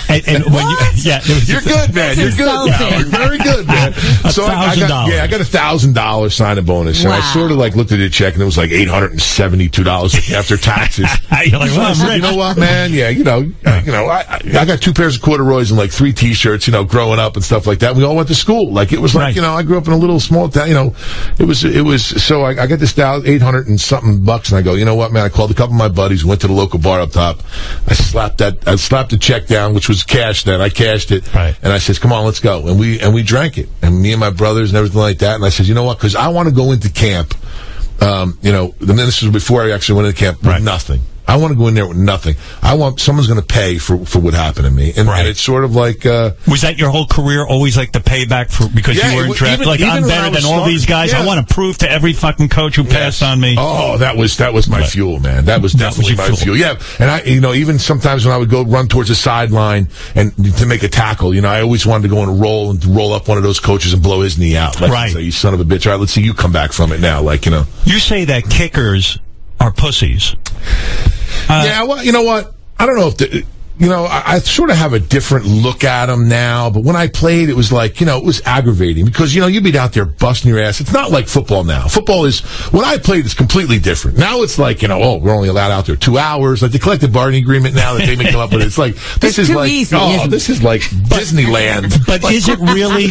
And when you're good, man. You're good. You're very good, man. So I got $1,000 signing bonus, and I sort of like looked at the check, and it was like $872 after taxes. You're like, well, I'm rich. You know what, man? Yeah, I got 2 pairs of corduroys and like 3 T-shirts. Growing up and stuff like that. We all went to school. Like it was like I grew up in a little small town. It was. So I got this $800 and something bucks, and I go, you know what, man? I called a couple of my buddies, went to the local bar up top. I slapped the check down, which was cash then. I cashed it. Right. And I says, come on, let's go. And we drank it. And me and my brothers and everything like that. And I said, you know what? Because I want to go into camp. And then this was before I actually went into camp with nothing. I want to go in there with nothing. I want someone's going to pay for what happened to me, and it's sort of like. Was that your whole career always like the payback because you were in draft? I'm better than all these guys. I want to prove to every fucking coach who passed on me. Oh, that was my fuel, man. That was definitely my fuel. Yeah, and I, even sometimes when I would go run towards the sideline and to make a tackle, I always wanted to go and roll up one of those coaches and blow his knee out. Like, say, you son of a bitch! All right, let's see you come back from it now. You say that kickers are pussies. Yeah, well, you know what? I don't know if I sort of have a different look at them now, but when I played, it was like, it was aggravating because, you'd be out there busting your ass. It's not like football now. Football is, when I played, it's completely different. Now it's like, we're only allowed out there 2 hours. Like the collective bargaining agrement now that they may come up with, it's like, this is like, easy, this is like Disneyland. But is it really?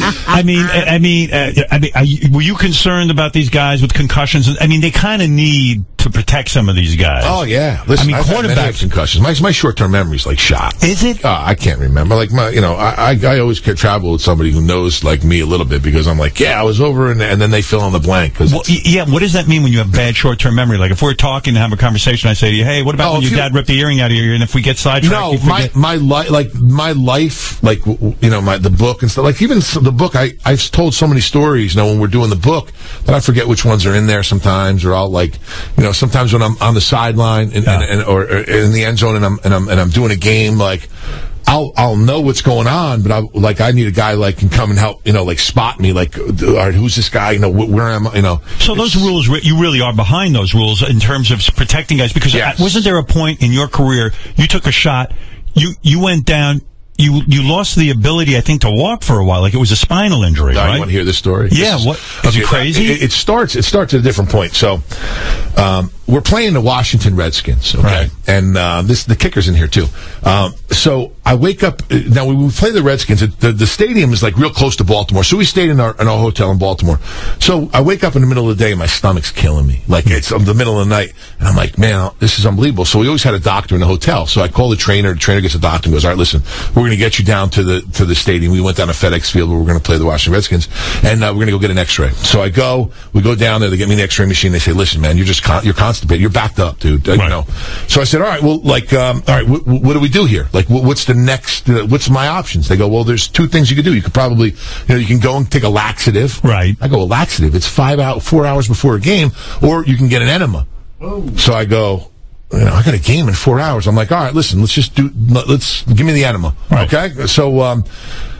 Were you concerned about these guys with concussions? I mean, they kind of need to protect some of these guys. Oh yeah, listen, I've had many concussions. My short-term memory's like shot. Is it? I can't remember. Like I always can travel with somebody who knows like me a little bit because I'm like, I was over, and then they fill in the blank. What does that mean when you have bad short-term memory? Like if we're talking and have a conversation, I say to you, hey, what about when your dad ripped the earring out of your ear? And if we get sidetracked, my life, like the book and stuff. Like even the book, I've told so many stories. When we're doing the book, that I forget which ones are in there sometimes, or I'll like, sometimes when I'm on the sideline or in the end zone and I'm doing a game, like I'll know what's going on, but I need a guy like can come and help, like spot me, like, all right, who's this guy? Where am I? So those rules, you really are behind those rules in terms of protecting guys, because wasn't there a point in your career you took a shot, you went down. You lost the ability, I think, to walk for a while. Like it was a spinal injury, right? You want to hear this story? Yeah. Is it crazy? It starts at a different point. So, we're playing the Washington Redskins, okay? Right. And the kicker's in here too. So I wake up. Now we play the Redskins. The stadium is like real close to Baltimore, so we stayed in our hotel in Baltimore. So I wake up in the middle of the day and my stomach's killing me. Like it's the middle of the night, and I'm like, man, this is unbelievable. So we always had a doctor in the hotel. So I call the trainer. The trainer gets a doctor and goes, all right, listen, we're going to get you down to the stadium. We went down to FedEx Field where we're going to play the Washington Redskins, and we're going to go get an X-ray. So we go down there. They get me the X-ray machine. They say, listen, man, you're constipated. You're backed up, dude. Right. So I said, all right, well, like, all right, what do we do here? Like, what's the next? What's my options? They go, well, there's two things you could do. You could probably, you can go and take a laxative. Right. I go, a laxative. It's 4 hours before a game, or you can get an enema. Whoa. So I go, I got a game in 4 hours. I'm like, all right, listen, let's give me the enema. Right. Okay. So,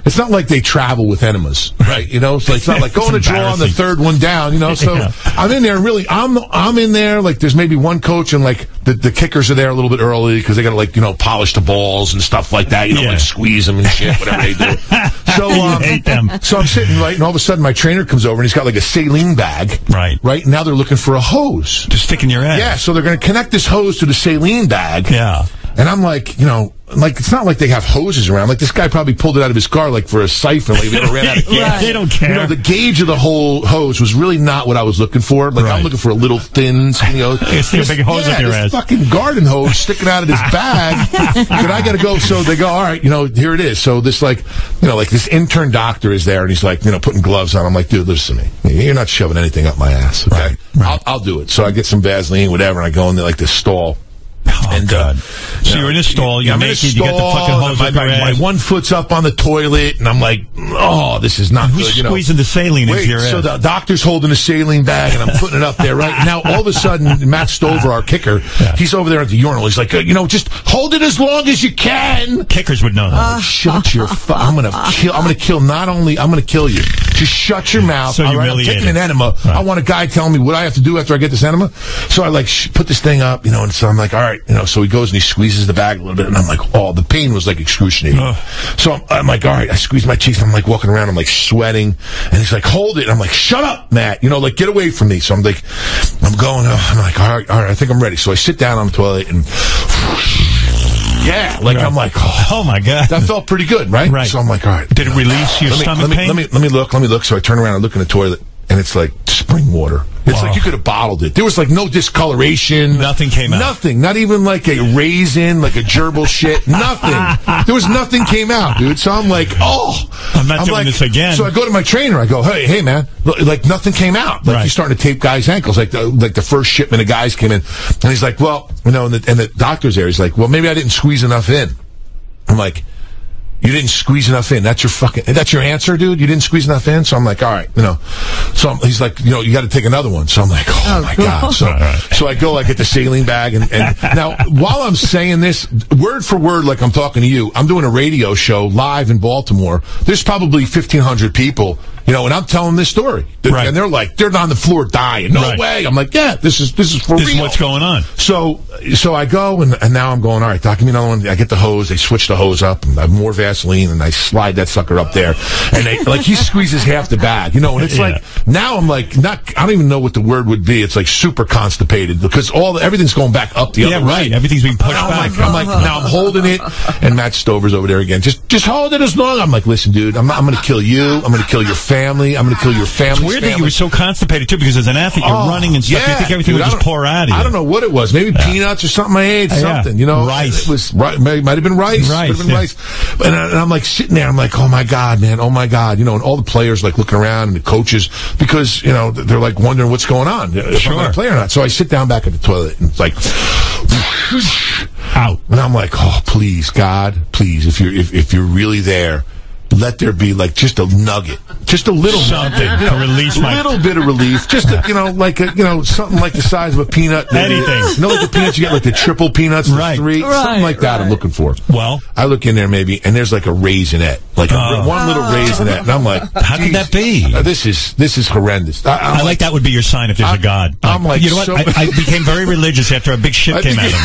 it's not like they travel with enemas, right? So it's not like going to draw on the third one down, So I'm in there really, I'm in there, like there's maybe one coach and like the kickers are there a little bit early because they got to like, polish the balls and stuff like that, like squeeze them and shit, whatever they do. So, hate them. So I'm sitting right, and all of a sudden my trainer comes over and he's got like a saline bag. Right. Right. And now they're looking for a hose. To stick in your ass. Yeah. So they're going to connect this hose to the saline bag. Yeah. And I'm like, like it's not like they have hoses around. Like this guy probably pulled it out of his car like for a siphon. Like they ran out of gas. Yeah, they don't care. The gauge of the whole hose was really not what I was looking for. Like I'm looking for a little thin, stick a big hose up your ass. Fucking garden hose sticking out of this bag. But I got to go. So they go, all right, here it is. So this like this intern doctor is there, and he's like, putting gloves on. I'm like, dude, listen to me. You're not shoving anything up my ass. Okay, right. I'll do it. So I get some Vaseline, whatever, and I go into like this stall. Oh, God. So you're in a stall, you're naked, you got the fucking hose up your ass. My one foot's up on the toilet, and I'm like, oh, this is not Who's good. Squeezing the saline into your ass? So the doctor's holding a saline bag, and I'm putting it up there, right? Now, all of a sudden, Matt Stover, our kicker, he's over there at the urinal. He's like, just hold it as long as you can. Kickers would know that. Shut your I'm gonna kill, not only, I'm gonna kill you. Just shut your mouth. So I'm taking an enema. Right. I want a guy telling me what I have to do after I get this enema. So I like put this thing up, and so I'm like, all right, so he goes and he squeezes the bag a little bit, and I'm like, oh, the pain was like excruciating. So I'm like, all right, I squeeze my cheeks, and I'm like walking around, I'm like sweating, and he's like, hold it, and I'm like, shut up, Matt, like get away from me. So I'm like, I'm going, I'm like, all right, I think I'm ready. So I sit down on the toilet and yeah, like I'm like, oh my God, that felt pretty good, right? Right. So I'm like, all right, did it release your stomach pain? Let me look. So I turn around and look in the toilet, and it's like spring water. It's like you could have bottled it. There was like no discoloration. Nothing came out. Nothing. Not even like a raisin, like a gerbil shit. Nothing. There was nothing came out, dude. So I'm like, I'm not doing this again. So I go to my trainer. I go, hey, man, like nothing came out. Like he's starting to tape guys' ankles. Like the first shipment of guys came in, and he's like, well, and the doctor's there. He's like, well, maybe I didn't squeeze enough in. I'm like, you didn't squeeze enough in. That's your answer, dude? You didn't squeeze enough in? So I'm like, all right, So he's like, you got to take another one. So I'm like, oh my God. So I go, I get the saline bag. And now, while I'm saying this, word for word, like I'm talking to you, I'm doing a radio show live in Baltimore. There's probably 1,500 people, and I'm telling this story. Right. And they're on the floor dying. No way. I'm like, yeah, this is for real. This is what's going on. So I go, and now I'm going, all right, Doc, give me another one. I get the hose. They switch the hose up, and I have more Vaseline, and I slide that sucker up there. And he squeezes half the bag, and it's like, now I'm like, I don't even know what the word would be. It's like super constipated because everything's going back up the other way. Right. Everything's being pushed back. I'm like, now I'm holding it, and Matt Stover's over there again. Just hold it as long. I'm like, listen, dude, I'm going to kill you. I'm going to kill your family. I'm going to kill your family. It's weird that you were so constipated, too, because as an athlete, you're running and stuff. You think everything would just pour out of you. I don't know what it was. Maybe peanuts or something I ate, something, Rice. It was, might have been rice. Rice. And I'm like sitting there, I'm like, oh my God, man, oh my God. And all the players like looking around and the coaches, because, they're like wondering what's going on, if I'm going to play or not. So I sit down back at the toilet and it's like, out. And I'm like, oh, please, God, please, if you're really there, let there be like just a nugget, just a little something to release a little bit of relief, just like something like the size of a peanut. Anything. Like the peanuts you get, like the triple peanuts, the 3, something like that. I'm looking for. Well, I look in there maybe, and there's like a raisinette, like one little raisinette, and I'm like, how could that be? This is horrendous. I like that would be your sign if there's a God. I'm like, you know what? I became very religious after a big shit came out of me.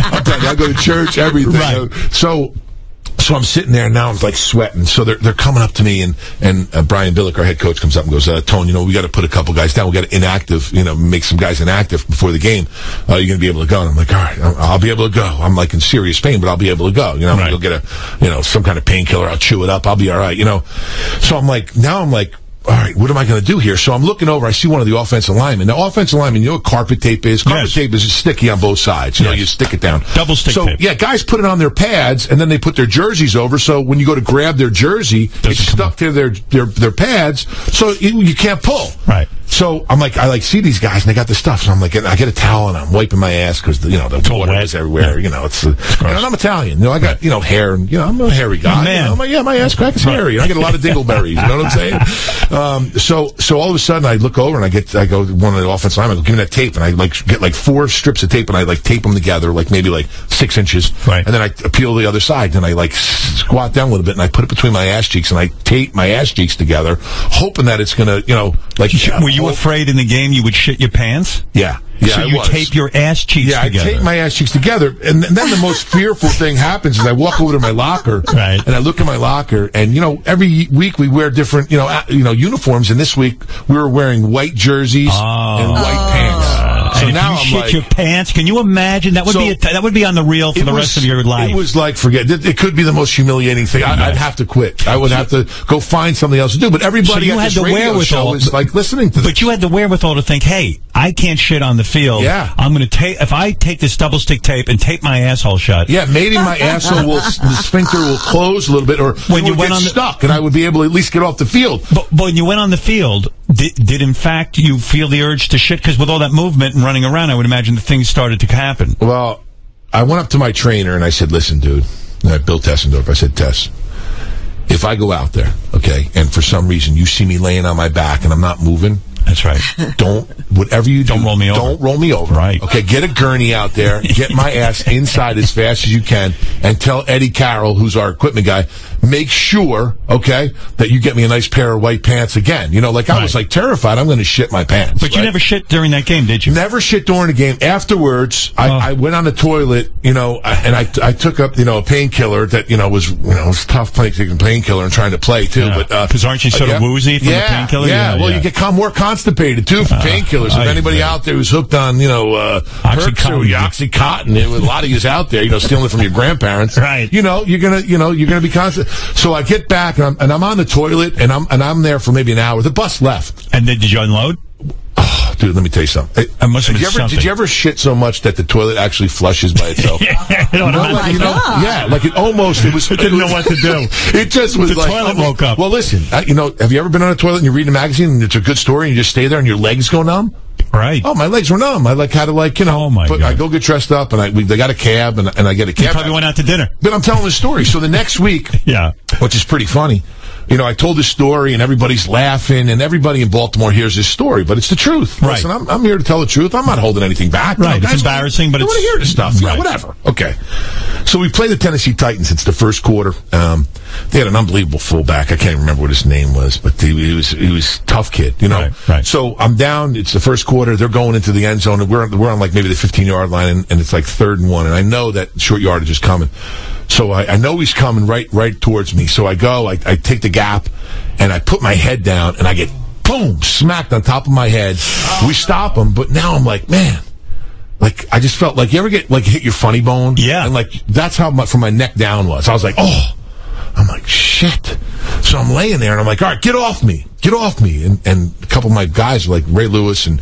I'm telling you, I go to church, everything. Right. So I'm sitting there, and now I'm like sweating. So they're coming up to me, and Brian Billick, our head coach, comes up and goes, Tone, we got to put a couple guys down. We got to inactive, make some guys inactive before the game. You're going to be able to go. And I'm like, all right, I'll be able to go. I'm like in serious pain, but I'll be able to go. I'm going to go get some kind of painkiller. I'll chew it up. I'll be all right, So I'm like, all right, what am I going to do here? So I'm looking over. I see one of the offensive linemen. The offensive lineman, you know what carpet tape is? Carpet tape is sticky on both sides. You stick it down. Double stick tape. Yeah, guys put it on their pads, and then they put their jerseys over. So when you go to grab their jersey, it's stuck to their pads, so you can't pull. Right. So I'm like, I see these guys, and they got the stuff. So I'm like, I get a towel, and I'm wiping my ass because the water is everywhere. It's and I'm Italian. I got hair, and I'm a hairy guy. Man. My ass crack is hairy. And I get a lot of dingleberries. You know what I'm saying? So all of a sudden I look over and I go to one of the offensive linemen, give me that tape, and I get 4 strips of tape, and I tape them together maybe 6 inches. Right. And then I peel the other side, and I squat down a little bit, and I put it between my ass cheeks, and I tape my ass cheeks together, hoping that it's gonna Were you afraid in the game you would shit your pants? Yeah. Yeah, so you tape your ass cheeks together. Yeah, I tape my ass cheeks together, and then the most fearful thing happens is I walk over to my locker, and I look in my locker, and every week we wear different uniforms, and this week we were wearing white jerseys and white pants. So and now if you I'm shit your pants, can you imagine? That would be on the reel for the rest of your life. It was like, forget it. It could be the most humiliating thing. I'd have to quit. I would have to go find something else to do. But everybody at this radio show is listening to this. But you had the wherewithal to think, hey, I can't shit on the field. Yeah. I'm going to tape. If I take this double stick tape and tape my asshole shut. Yeah, maybe my asshole the sphincter will close a little bit, or when you went on stuck, and I would be able to at least get off the field. But when you went on the field, did in fact you feel the urge to shit? Because with all that movement and running around, I would imagine the things started to happen. Well, I went up to my trainer and I said, "Listen, dude," Bill Tessendorf. I said, "Tess, if I go out there, okay, and for some reason you see me laying on my back and I'm not moving." That's right. Whatever you do, don't roll me over. Don't roll me over. Right. Okay, get a gurney out there, get my ass inside as fast as you can, and tell Eddie Carroll, who's our equipment guy, make sure, okay, that you get me a nice pair of white pants again. I was terrified I'm going to shit my pants. But you never shit during that game, did you? Never shit during the game. Afterwards, I went on the toilet, and I took up, a painkiller that, was, it was tough taking painkiller and trying to play too. Yeah. But, because aren't you sort of woozy from the painkiller? Yeah. Well, you get more constipated too from painkillers. If anybody out there who's hooked on, Oxycontin, a lot of you's out there, stealing it from your grandparents. Right. You're gonna be constant. So I get back and I'm on the toilet and I'm there for maybe an hour. The bus left. And then did you unload? Oh, dude, let me tell you something. Did you ever shit so much that the toilet actually flushes by itself? It didn't know what to do. It just was the toilet woke up. Well, listen, have you ever been on a toilet and you're reading a magazine and it's a good story and you just stay there and your legs go numb? Right. Oh, my legs were numb. I had to Oh my God. I go get dressed up and they got a cab and I get a cab. You probably went out to dinner. But I'm telling the story. So the next week, yeah, which is pretty funny. I told this story and everybody's laughing and everybody in Baltimore hears this story, but it's the truth. Right. Listen, I'm here to tell the truth. I'm not holding anything back. Right. It's embarrassing, but I want to hear this stuff. Right. Whatever. Okay. So we play the Tennessee Titans. It's the first quarter. They had an unbelievable fullback. I can't remember what his name was, but he was a tough kid, Right. So I'm down. It's the first quarter. They're going into the end zone and we're on like maybe the 15-yard line and it's like 3rd and 1. And I know that short yardage is coming. So I know he's coming right towards me. So I go, I take the gap, and I put my head down, and I get, boom, smacked on top of my head. We stop him, but now I'm like, man, like, I just felt like, you ever get, like, hit your funny bone? Yeah. And, like, that's how from my neck down was. I was like, oh. I'm like, shit. So I'm laying there, and I'm like, all right, get off me. Get off me. And a couple of my guys, like Ray Lewis and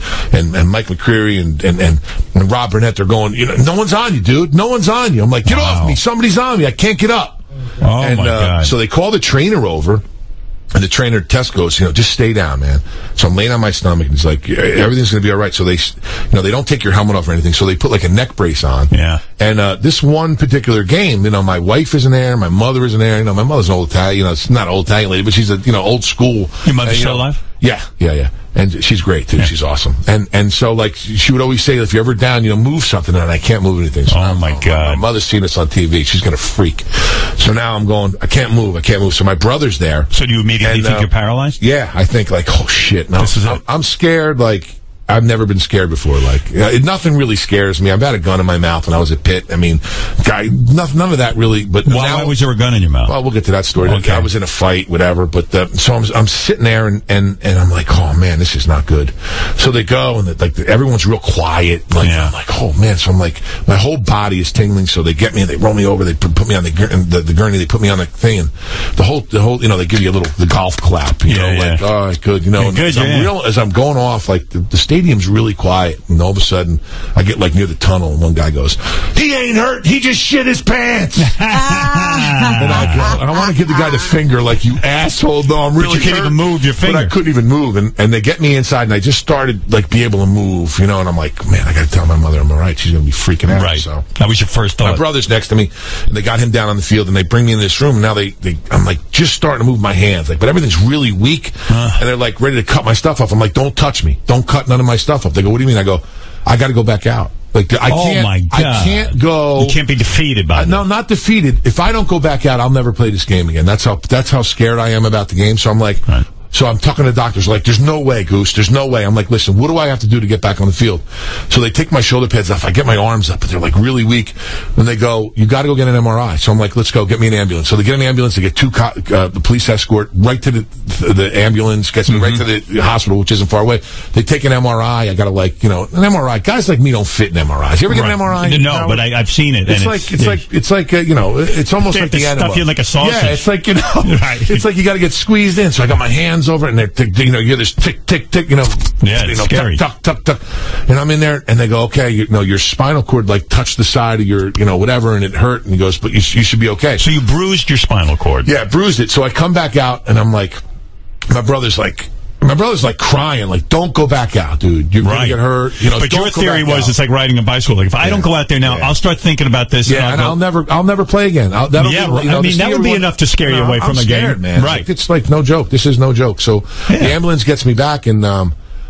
Mike McCreary and Rob Burnett, they're going, no one's on you, dude. No one's on you. I'm like, get off me. Somebody's on me. I can't get up. Oh, my God. So they call the trainer over. And the trainer Tess goes, just stay down, man. So I'm laying on my stomach, and he's like, everything's going to be all right. So they, they don't take your helmet off or anything. So they put like a neck brace on. Yeah. And this one particular game, my wife isn't there, my mother isn't there. My mother's an old Italian, it's not an old Italian lady, but she's a, old school. Your mother's still alive? Yeah. And she's great too. Yeah. She's awesome. And so like she would always say, if you're ever down, move something, and I can't move anything. So oh my God. My mother's seen us on TV. She's gonna freak. So now I'm going, I can't move. So my brother's there. So do you immediately think you're paralyzed? Yeah, I think like, oh shit. No, I'm scared. Like, I've never been scared before. Like, nothing really scares me. I've had a gun in my mouth when I was at Pitt. I mean, none of that really. But why was there a gun in your mouth? Well, we'll get to that story. Okay. I was in a fight, whatever. But so I'm sitting there and I'm like, oh man, this is not good. So they go and everyone's real quiet. Like, yeah. I'm like, oh man. So I'm like, my whole body is tingling. So they get me and they roll me over. They put me on the gurney. They put me on the thing, and the whole they give you the golf clap. You know, like, oh, good. Good, as I'm going off, like the stadium's really quiet, and all of a sudden I get like near the tunnel, and one guy goes, "He ain't hurt. He just shit his pants." And I want to give the guy the finger, like, you asshole. No, I'm really but you can't even move your finger. But I couldn't even move, and they get me inside, and I just started like be able to move, and I'm like, man, I got to tell my mother I'm all right. She's gonna be freaking out. Right. So that was your first thought. My brother's next to me, and they got him down on the field, and they bring me in this room, and now I'm like just starting to move my hands, like, but everything's really weak, and they're like ready to cut my stuff off. I'm like, don't touch me, don't cut none of my stuff off. They go, what do you mean? I go, I got to go back out. Like, I can't. My God. I can't go. You can't be defeated by no, not defeated. If I don't go back out, I'll never play this game again. That's how scared I am about the game. So I'm like, right. So I'm talking to doctors, like, there's no way, Goose, there's no way. I'm like, listen, what do I have to do to get back on the field? So they take my shoulder pads off. I get my arms up, but they're like really weak. And they go, you got to go get an MRI. So I'm like, let's go, get me an ambulance. So they get an ambulance. They get the police escort right to the ambulance, gets me right to the hospital, which isn't far away. They take an MRI. I got to an MRI. Guys like me don't fit in MRIs. You ever get an MRI? No, but I've seen it. It's it's almost like the animal. Stuff you like a sausage. Yeah, it's like, right. It's like you got to get squeezed in. So I got my hands over it, and they're, you hear this tick, tick, tick, yeah, it's scary. tuck, tuck, tuck, tuck. And I'm in there, and they go, okay, your spinal cord, like, touched the side of your, whatever, and it hurt. And he goes, but you should be okay. So you bruised your spinal cord? Yeah, bruised it. So I come back out, and I'm like, my brother's like crying, like, don't go back out, dude. You're gonna get hurt. But your theory was it's like riding a bicycle. Like, if I don't go out there now, I'll start thinking about this. Yeah, and I'll never play again. That would be enough to scare you away from a game, man. Right? It's like no joke. This is no joke. So the ambulance gets me back, and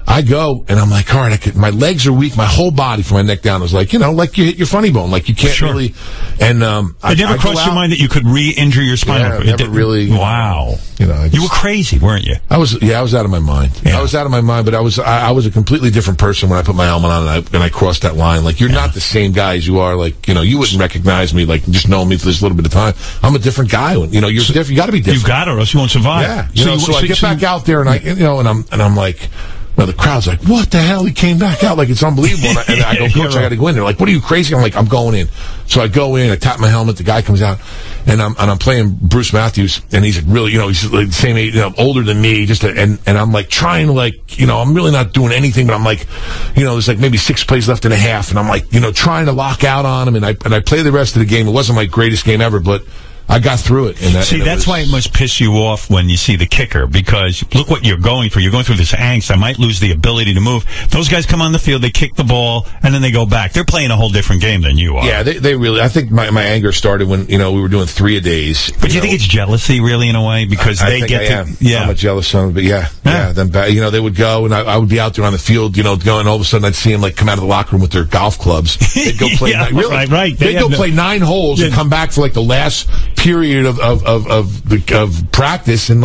I go, and I'm like, all right, my legs are weak. My whole body from my neck down is like, like you hit your funny bone. Like, you can't really. And it never crossed your mind that you could re-injure your spinal cord? Never really. Wow. You were crazy, weren't you? I was out of my mind. Yeah. I was out of my mind, but I was a completely different person when I put my helmet on and I crossed that line. Like, you're not the same guy as you are. Like, you wouldn't recognize me, like, just knowing me for this little bit of time. I'm a different guy. You're different. You got to be different. You got to, or else you won't survive. Yeah. So I get back out there, and I'm like. Now the crowd's like, what the hell? He came back out, like, it's unbelievable. And I go, Coach, I got to go in. They're like, what are you, crazy? I'm like, I'm going in. So I go in, I tap my helmet. The guy comes out, and I'm playing Bruce Matthews, and he's really, he's like the same age, older than me. And I'm like trying to, like, I'm really not doing anything, but I'm like, there's like maybe 6 plays left and a half, and I'm like, trying to lock out on him, and I play the rest of the game. It wasn't my greatest game ever, but I got through it. And that's why it must piss you off when you see the kicker, because look what you're going through. You're going through this angst. I might lose the ability to move. Those guys come on the field, they kick the ball, and then they go back. They're playing a whole different game than you are. Yeah, they really. I think my anger started when we were doing 3 a days. But do you think it's jealousy, really, in a way, because they get to? Yeah, I'm a jealous son, but yeah. Then they would go, and I would be out there on the field, going. All of a sudden, I'd see them come out of the locker room with their golf clubs. They'd go play. Right. They'd go play 9 holes and come back for the last period of practice and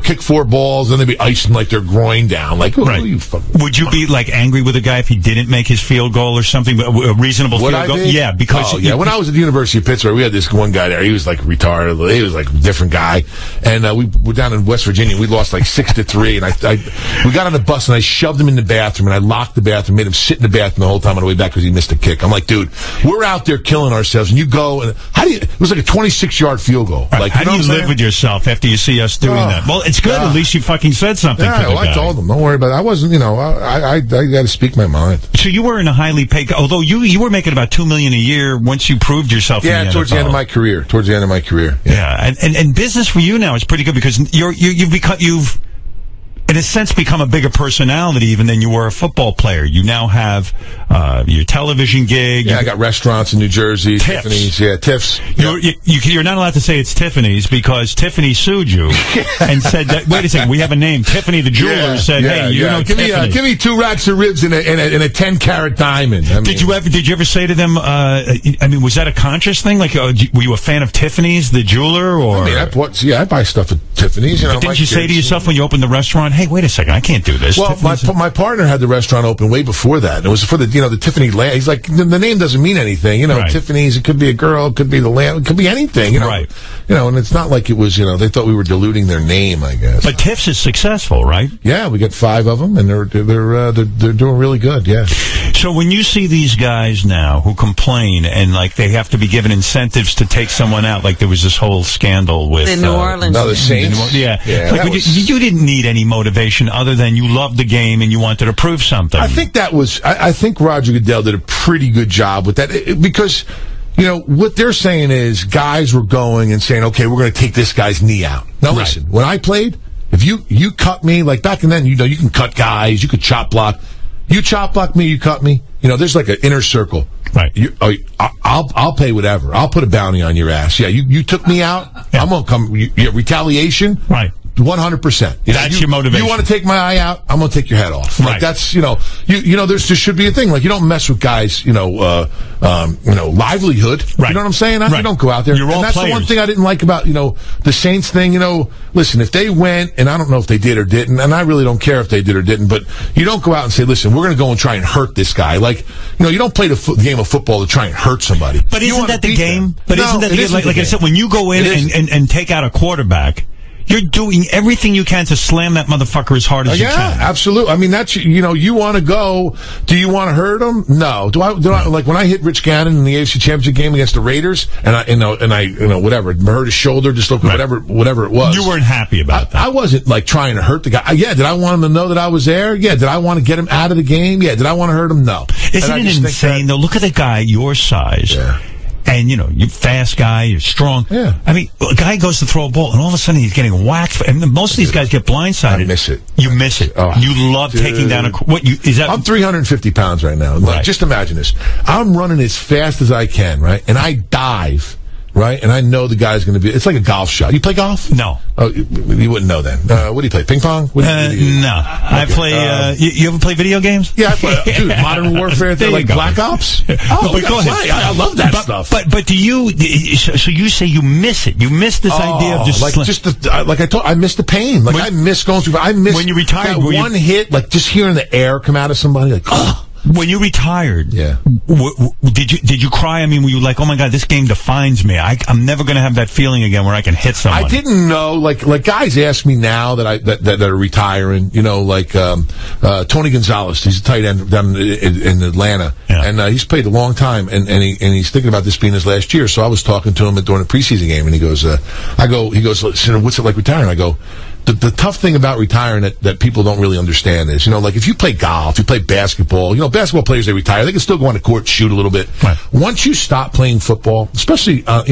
kick 4 balls, and they'd be icing their groin down. Would you be angry with a guy if he didn't make his field goal or something? A reasonable field goal? Yeah, because when I was at the University of Pittsburgh, we had this one guy there. He was retarded. He was a different guy, and we were down in West Virginia. We lost 6-3, and we got on the bus and I shoved him in the bathroom and I locked the bathroom, made him sit in the bathroom the whole time on the way back because he missed a kick. I'm like, dude, we're out there killing ourselves, and you go and it was a 26-yard field goal. How do you live with yourself after you see us doing that? Well, it's good. At least you fucking said something. Yeah, to the guy. I told him, don't worry about it. I wasn't, I got to speak my mind. So you were in a highly paid, although you were making about $2 million a year once you proved yourself. Yeah, in the towards NFL. the end of my career. Yeah, and business for you now is pretty good because you've in a sense become a bigger personality even than you were a football player. You now have your television gig. Yeah, I got restaurants in New Jersey, Tiff's. Tiffany's. Yeah, Tiff's. You're not allowed to say it's Tiffany's because Tiffany sued you and said that. Wait a second, we have a name. Tiffany the jeweler said, "Hey, give me 2 racks of ribs and a 10-carat diamond." Did you ever say to them? Was that a conscious thing? Were you a fan of Tiffany's the jeweler, or? I buy stuff at Tiffany's. But didn't you say to yourself when you opened the restaurant, "Hey, wait a second, I can't do this"? Well, my partner had the restaurant open way before that. And it was for the Tiffany lamp. He's like, the name doesn't mean anything. Right. Tiffany's, it could be a girl, it could be the lamp, it could be anything. Right. And it's not like it was. They thought we were diluting their name, I guess. But Tiff's is successful, right? Yeah, we got 5 of them, and they're doing really good. Yeah. So when you see these guys now who complain and they have to be given incentives to take someone out, like there was this whole scandal with the New Orleans, the Saints. You didn't need any motivation other than you loved the game and you wanted to prove something. I think that was. I think Roger Goodell did a pretty good job with that because. What they're saying is guys were going and saying, okay, we're going to take this guy's knee out. Now, listen, when I played, if you cut me, back then, you can cut guys, you could chop block. You chop block me, you cut me. There's an inner circle. Right. I'll pay whatever. I'll put a bounty on your ass. Yeah, you took me out. Yeah. I'm going to come. Retaliation. Right. 100%. That's your motivation. You want to take my eye out? I'm going to take your head off. Right. That's there should be a thing. You don't mess with guys. Livelihood. Right. You know what I'm saying? Right. You don't go out there. You're all that's players. The one thing I didn't like about the Saints thing. Listen, if they went, and I don't know if they did or didn't, and I really don't care if they did or didn't, but you don't go out and say, listen, we're going to go and try and hurt this guy. You don't play the game of football to try and hurt somebody. But isn't that the game? But isn't that the game? Like I said, when you go in and take out a quarterback, you're doing everything you can to slam that motherfucker as hard as you can. Yeah, absolutely. That's you want to go. Do you want to hurt him? No. Do I when I hit Rich Gannon in the AFC Championship game against the Raiders, and I whatever, hurt his shoulder, just look whatever it was. You weren't happy about that. I wasn't trying to hurt the guy. Yeah. Did I want him to know that I was there? Yeah. Did I want to get him out of the game? Yeah. Did I want to hurt him? No. Isn't it insane though? Look at the guy your size. Yeah. And, you're fast guy, you're strong. Yeah. A guy goes to throw a ball, and all of a sudden he's getting whacked. And most of these guys get blindsided. I miss it. You miss it. Oh, you love taking down I'm 350 pounds right now. Right. Just imagine this. I'm running as fast as I can, right? And I dive. Right? And I know the guy's going to be... It's like a golf shot. You play golf? No. Oh, you wouldn't know then. What do you play? Ping pong? No. I play... you ever play video games? Yeah, I play... Dude, Modern Warfare, like Black Ops? Oh, go ahead. I love that stuff. But do you... So you say you miss it. You miss this idea of just... I miss the pain. I miss going through... I miss... When you retired... That one hit, just hearing the air come out of somebody, When you retired, yeah, did you cry? Were you like, oh my God, this game defines me. I'm never going to have that feeling again where I can hit someone. I didn't know. Like guys ask me now that are retiring. Tony Gonzalez. He's a tight end down in Atlanta, and he's played a long time, and he's thinking about this being his last year. So I was talking to him during a preseason game, and he goes, "Listen, what's it like retiring?" I go, the tough thing about retiring that people don't really understand is, like if you play golf, you play basketball, basketball players, they retire, they can still go on the court, shoot a little bit. Right. Once you stop playing football, especially, on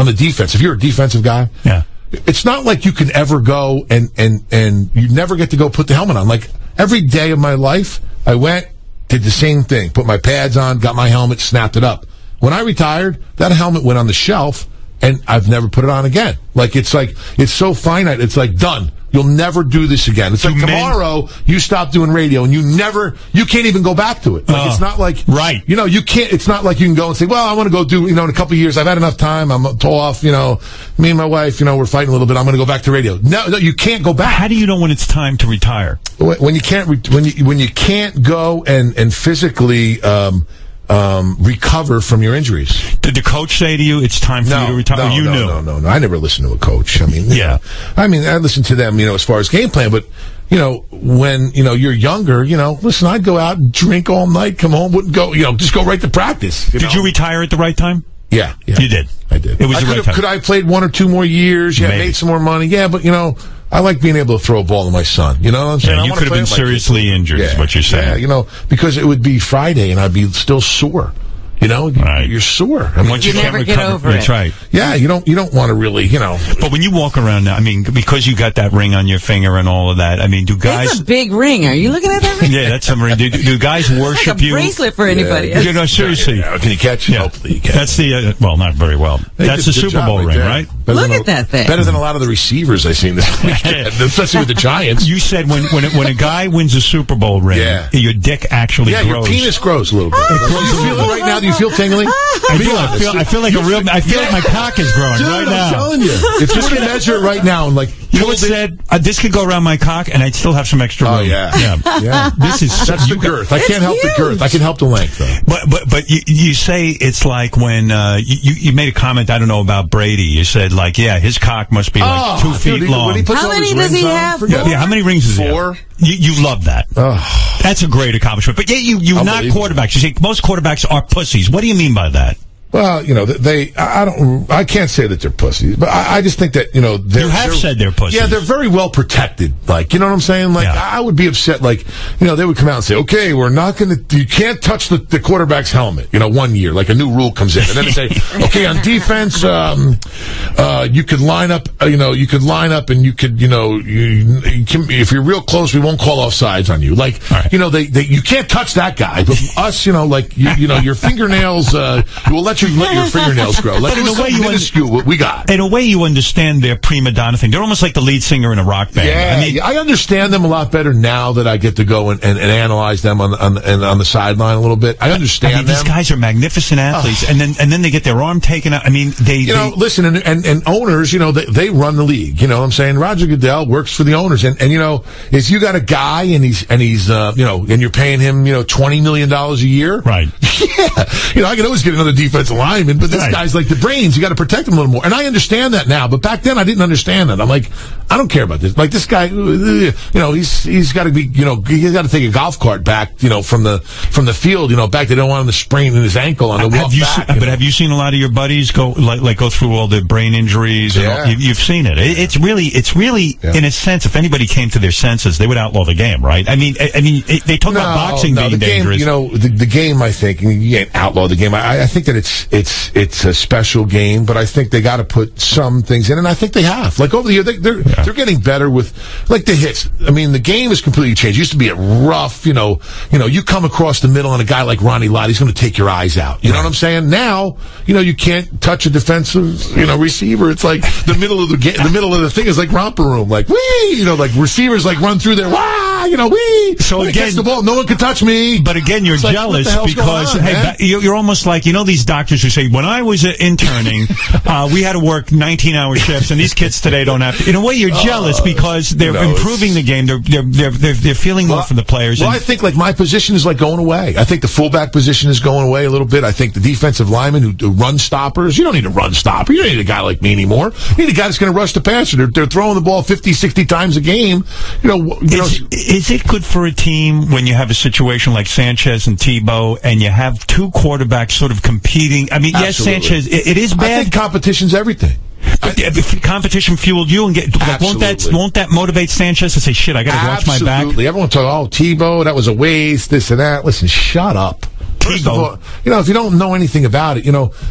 the defense, if you're a defensive guy, yeah, it's not like you can ever go and you never get to go put the helmet on. Like every day of my life, I went, did the same thing, put my pads on, got my helmet, snapped it up. When I retired, that helmet went on the shelf, and I've never put it on again. It's so finite. It's like, done. You'll never do this again. It's like tomorrow you stop doing radio and you can't even go back to it. It's not like, right. You can't, it's not like you can go and say, well, I want to go do, in a couple of years, I've had enough time, I'm off, me and my wife, we're fighting a little bit, I'm going to go back to radio. No, you can't go back. How do you know when it's time to retire? When you can't, when you can't go and physically, recover from your injuries. Did the coach say to you, it's time for you to retire? No. I never listened to a coach. I mean, I listened to them, as far as game plan, but, when, you're younger, listen, I'd go out and drink all night, come home, wouldn't go, just go right to practice. Did you retire at the right time? Yeah. You did? I did. It was the right time. Could I have played 1 or 2 more years? Yeah, made some more money. Yeah, but, I like being able to throw a ball to my son. You know what I'm saying? Yeah, you could have been seriously injured, is what you're saying. Yeah, because it would be Friday and I'd be still sore. Right. You're sore. You never get over it. That's right. Yeah, you don't want to really, But when you walk around now, because you got that ring on your finger and all of that, do guys... That's a big ring. Are you looking at that ring? Yeah, that's a ring. Do guys worship you? It's like a bracelet for anybody. Yeah. Seriously. Yeah. Can you catch it? Yeah. Hopefully you can. That's the... well, not very well. That's the Super Bowl ring, right? Look at that thing. Better than a lot of the receivers I've seen this weekend, especially with the Giants. You said when a guy wins a Super Bowl ring, your dick actually grows. Yeah, your penis grows a little bit. Do you feel it right now? Do you feel tingling? I feel like my cock is growing right now. I'm telling you. If you can measure it right now and said this could go around my cock and I'd still have some extra room. Oh yeah. That's the girth. I can't help the girth. I can help the length though. But you say it's like when you made a comment, I don't know, about Brady. You said his cock must be 2 feet long. How many does he have? How many rings does he have? 4. You love that. That's a great accomplishment. But you knock quarterbacks. You say most quarterbacks are pussies. What do you mean by that? Well, I can't say that they're pussies, but I just think that, you have said they're pussies. Yeah, they're very well protected. You know what I'm saying? I would be upset, they would come out and say, okay, you can't touch the quarterback's helmet, 1 year, a new rule comes in. And then they say, okay, on defense, you could line up, and you could, if you're real close, we won't call offsides on you. You can't touch that guy. But us, your fingernails, we'll let your fingernails grow. But in a way, what we got. In a way, you understand their prima donna thing. They're almost like the lead singer in a rock band. Yeah, I understand them a lot better now that I get to go and analyze them on the sideline a little bit. I understand them. These guys are magnificent athletes, and then they get their arm taken out. Listen, and owners, they run the league. You know what I'm saying? Roger Goodell works for the owners, and if you got a guy and he's and you're paying him $20 million a year, right? Yeah, I can always get another defensive lineman, but this guy's like the brains. You got to protect him a little more. And I understand that now, but back then I didn't understand that. I'm like, I don't care about this. This guy, he's got to be, he's got to take a golf cart back, from the field, back. They don't want him to sprain in his ankle on the walk back. Have you seen a lot of your buddies go go through all the brain injuries? And you've seen it. It's really, in a sense, if anybody came to their senses, they would outlaw the game, right? They talk about boxing being dangerous. The game, I think, you can't outlaw the game. I think that it's a special game, but I think they got to put some things in, and I think they have. Over the year, they're getting better with the hits. The game has completely changed. It used to be a rough, you come across the middle, and a guy like Ronnie Lott, he's going to take your eyes out. You know what I'm saying? Now, you can't touch a defensive, receiver. It's like the middle of the thing is like romper room, wee, receivers run through there, wee. So again, catch the ball, no one can touch me. But again, you're jealous because you're almost like these doctors who say, when I was interning, we had to work 19-hour shifts, and these kids today don't have to. In a way, you're jealous because they're improving the game. They're feeling more for the players. Well, I think my position is going away. I think the fullback position is going away a little bit. I think the defensive linemen who do run stoppers, you don't need a run stopper. You don't need a guy like me anymore. You need a guy that's going to rush the passer. They're throwing the ball 50, 60 times a game. Is it good for a team when you have a situation like Sanchez and Tebow, and you have two quarterbacks sort of competing? Yes, Absolutely. Sanchez, it is bad. I think competition's everything. But if competition fueled you and won't that motivate Sanchez to say, shit, I got to watch my back? Absolutely. Everyone talk, Tebow, that was a waste, this and that. Listen, shut up. First of all, if you don't know anything about it,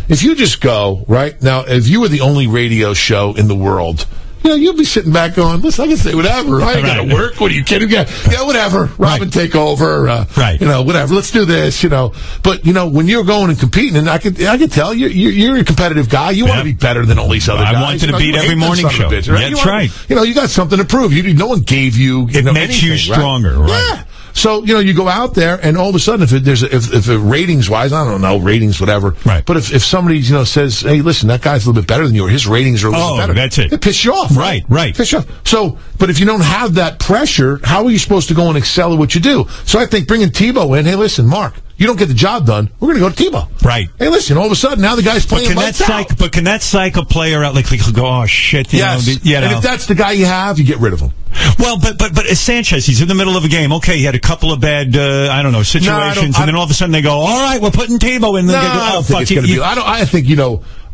if you just go, right? Now, if you were the only radio show in the world, you'll be sitting back going, listen, I can say whatever. I ain't got to work. What are you kidding? Yeah, whatever. Robin, take over. Whatever. Let's do this, But, when you're going and competing, and I can tell you're a competitive guy. You want to be better than all these other guys. I wanted to beat every morning show. Bitch, right? That's right. You got something to prove. No one gave you, it makes you stronger, right? Yeah. So, you go out there and all of a sudden, if ratings wise, I don't know, ratings, whatever. Right. But if somebody, says, hey, listen, that guy's a little bit better than you, or his ratings are a little bit better. That's it. It pisses you off. Right. Piss you off. So, but if you don't have that pressure, how are you supposed to go and excel at what you do? So I think bringing Tebow in, hey, listen, Mark, you don't get the job done, we're going to go to Tebow. Right. Hey, listen, all of a sudden, now the guy's playing lights out. But can that psych a player out? Like go, oh, shit. Yes. And if that's the guy you have, you get rid of him. Well, but Sanchez, he's in the middle of a game. Okay, he had a couple of bad, situations, and then all of a sudden they go, all right, we're putting Tebow in.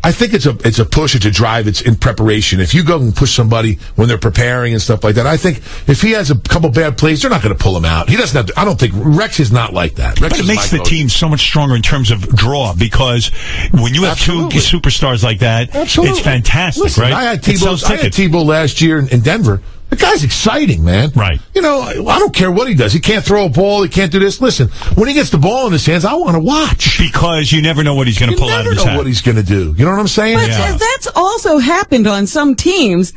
I think it's a push, it's a drive, it's in preparation. If you go and push somebody when they're preparing and stuff like that, I think if he has a couple bad plays, they're not going to pull him out. He doesn't have to, I don't think Rex is not like that. But it makes the team so much stronger in terms of draw, because when you have two superstars like that, it's fantastic. Listen, right? I had Tebow last year in Denver. The guy's exciting, man. Right. I don't care what he does. He can't throw a ball. He can't do this. Listen, when he gets the ball in his hands, I want to watch. Because you never know what he's going to pull out of his hat. You never know what he's going to do. You know what I'm saying? But that's also happened on some teams.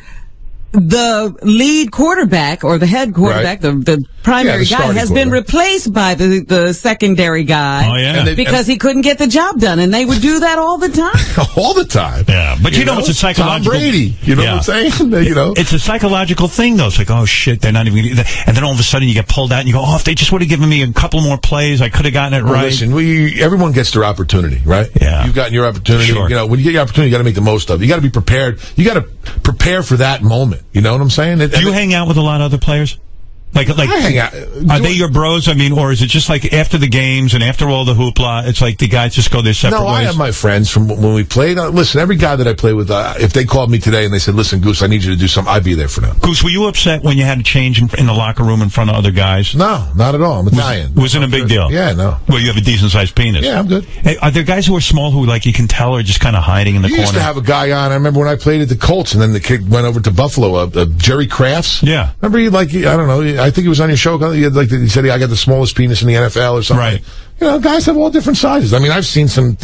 The lead quarterback or the head quarterback, the primary guy, has been replaced by the secondary guy. Oh, yeah. Because he couldn't get the job done, and they would do that all the time. All the time. Yeah, but it's a psychological. Tom Brady, you know what I'm saying? It's a psychological thing, though. It's like, oh shit, they're not even. And then all of a sudden you get pulled out, and you go, oh, if they just would have given me a couple more plays, I could have gotten it right. Listen, everyone gets their opportunity, right? Yeah, you've gotten your opportunity. Sure. When you get your opportunity, you got to make the most of it. You got to be prepared. You got to prepare for that moment. You know what I'm saying? Do you hang out with a lot of other players? Like, I hang out. Are they your bros? I mean, or is it just like after the games and after all the hoopla, it's like the guys just go their separate ways? No, I have my friends from when we played. Listen, every guy that I play with, if they called me today and they said, listen, Goose, I need you to do something, I'd be there for them. Goose, were you upset when you had to change in the locker room in front of other guys? No, not at all. I'm Italian. Wasn't a big deal? Yeah, no. Well, you have a decent-sized penis. Yeah, I'm good. Hey, are there guys who are small who, like, you can tell are just kind of hiding in the corner? You used to have a guy on, I remember when I played at the Colts, and then the kid went over to Buffalo, Jerry Crafts. Yeah. Remember, I don't know, I think he was on your show. He said, I got the smallest penis in the NFL or something. Right. Guys have all different sizes. I mean, I've seen some,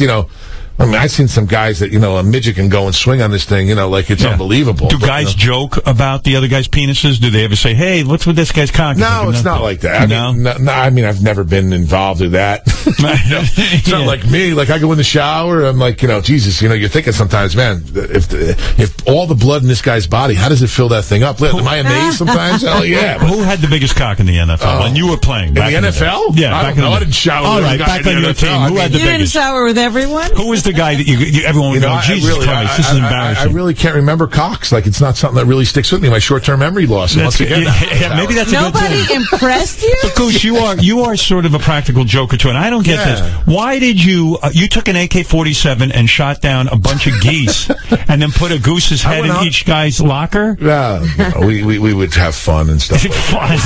I've seen some guys that, a midget can go and swing on this thing, like it's unbelievable. Do guys joke about the other guys' penises? Do they ever say, hey, what's with this guy's cock? No, it's not like that. I mean, I've never been involved in that. It's not like me. Like, I go in the shower, I'm like, Jesus, you're thinking sometimes, man, if all the blood in this guy's body, how does it fill that thing up? Am I amazed sometimes? Hell yeah. Who had the biggest cock in the NFL when you were playing? In the NFL? Yeah, I didn't shower. All right, back on your team. Who had the biggest? You didn't shower with everyone? Who was the guy that everyone would go, Jesus Christ, this is embarrassing. I really can't remember cocks. Like, it's not something that really sticks with me. My short-term memory loss. Once again, maybe that's a good thing. Nobody impressed you? But Goose, you are sort of a practical joker too, and I don't get this. Why did you took an AK-47 and shot down a bunch of geese and then put a goose's head in each guy's locker? Yeah, we would have fun and stuff. Fun.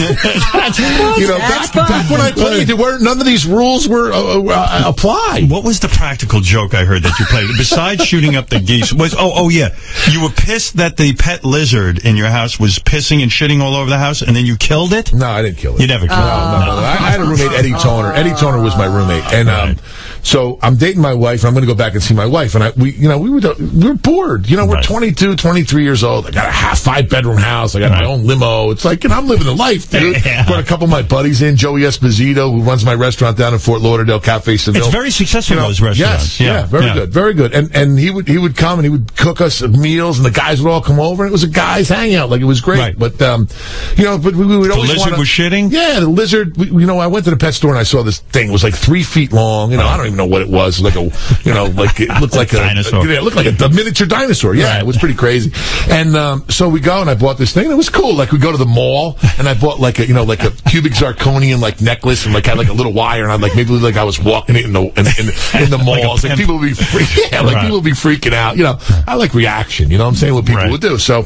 Back when I played, none of these rules were applied. What was the practical joke I heard that you played besides shooting up the geese? Was you were pissed that the pet lizard in your house was pissing and shitting all over the house, and then you killed it? No, I didn't kill it. You never killed it. No. I had a roommate, Eddie Toner. Eddie Toner was my roommate, and so I'm dating my wife, and I'm going to go back and see my wife, and we were bored. We're 22, 23 years old. I got a 5-bedroom house. I got my own limo. It's like, I'm living the life, dude. Brought a couple of my buddies in, Joey Esposito, who runs my restaurant down in Fort Lauderdale, Cafe Seville. It's very successful, those restauants. Yes, very good. And he would come and he would cook us meals, and the guys would all come over, and it was a guys' hangout. Like, it was great. Right. But but we would always. The lizard was shitting? Yeah, the lizard. I went to the pet store and I saw this thing. It was like 3 feet long. I don't even know what it was. Like it looked like a dinosaur. It looked like a miniature dinosaur. Yeah, It was pretty crazy. And so we go and I bought this thing. And it was cool. Like, we go to the mall and I bought like a cubic zirconian necklace and had a little wire, and I maybe I was walking it in the mall. Like, people would be be people be freaking out. You know, I like reaction. You know what I'm saying? What people would do. So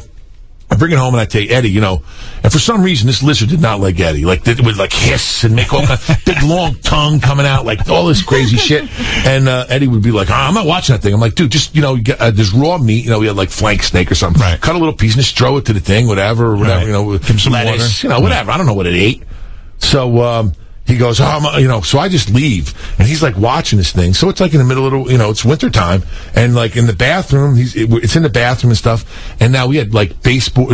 I bring it home and I tell Eddie, you know, and for some reason this lizard did not like Eddie. Like it would like hiss and make all big long tongue coming out, like all this crazy shit. And Eddie would be like, I'm not watching that thing. I'm like, dude, just, you know, there's raw meat. You know, we had like flank steak or something. Cut a little piece and just throw it to the thing, whatever. You know, with some lettuce, you know, whatever. I don't know what it ate. So he goes, you know, so I just leave. And he's like watching this thing. So it's like in the middle of, you know, it's wintertime. And like in the bathroom, it's in the bathroom and stuff. And now we had like baseball,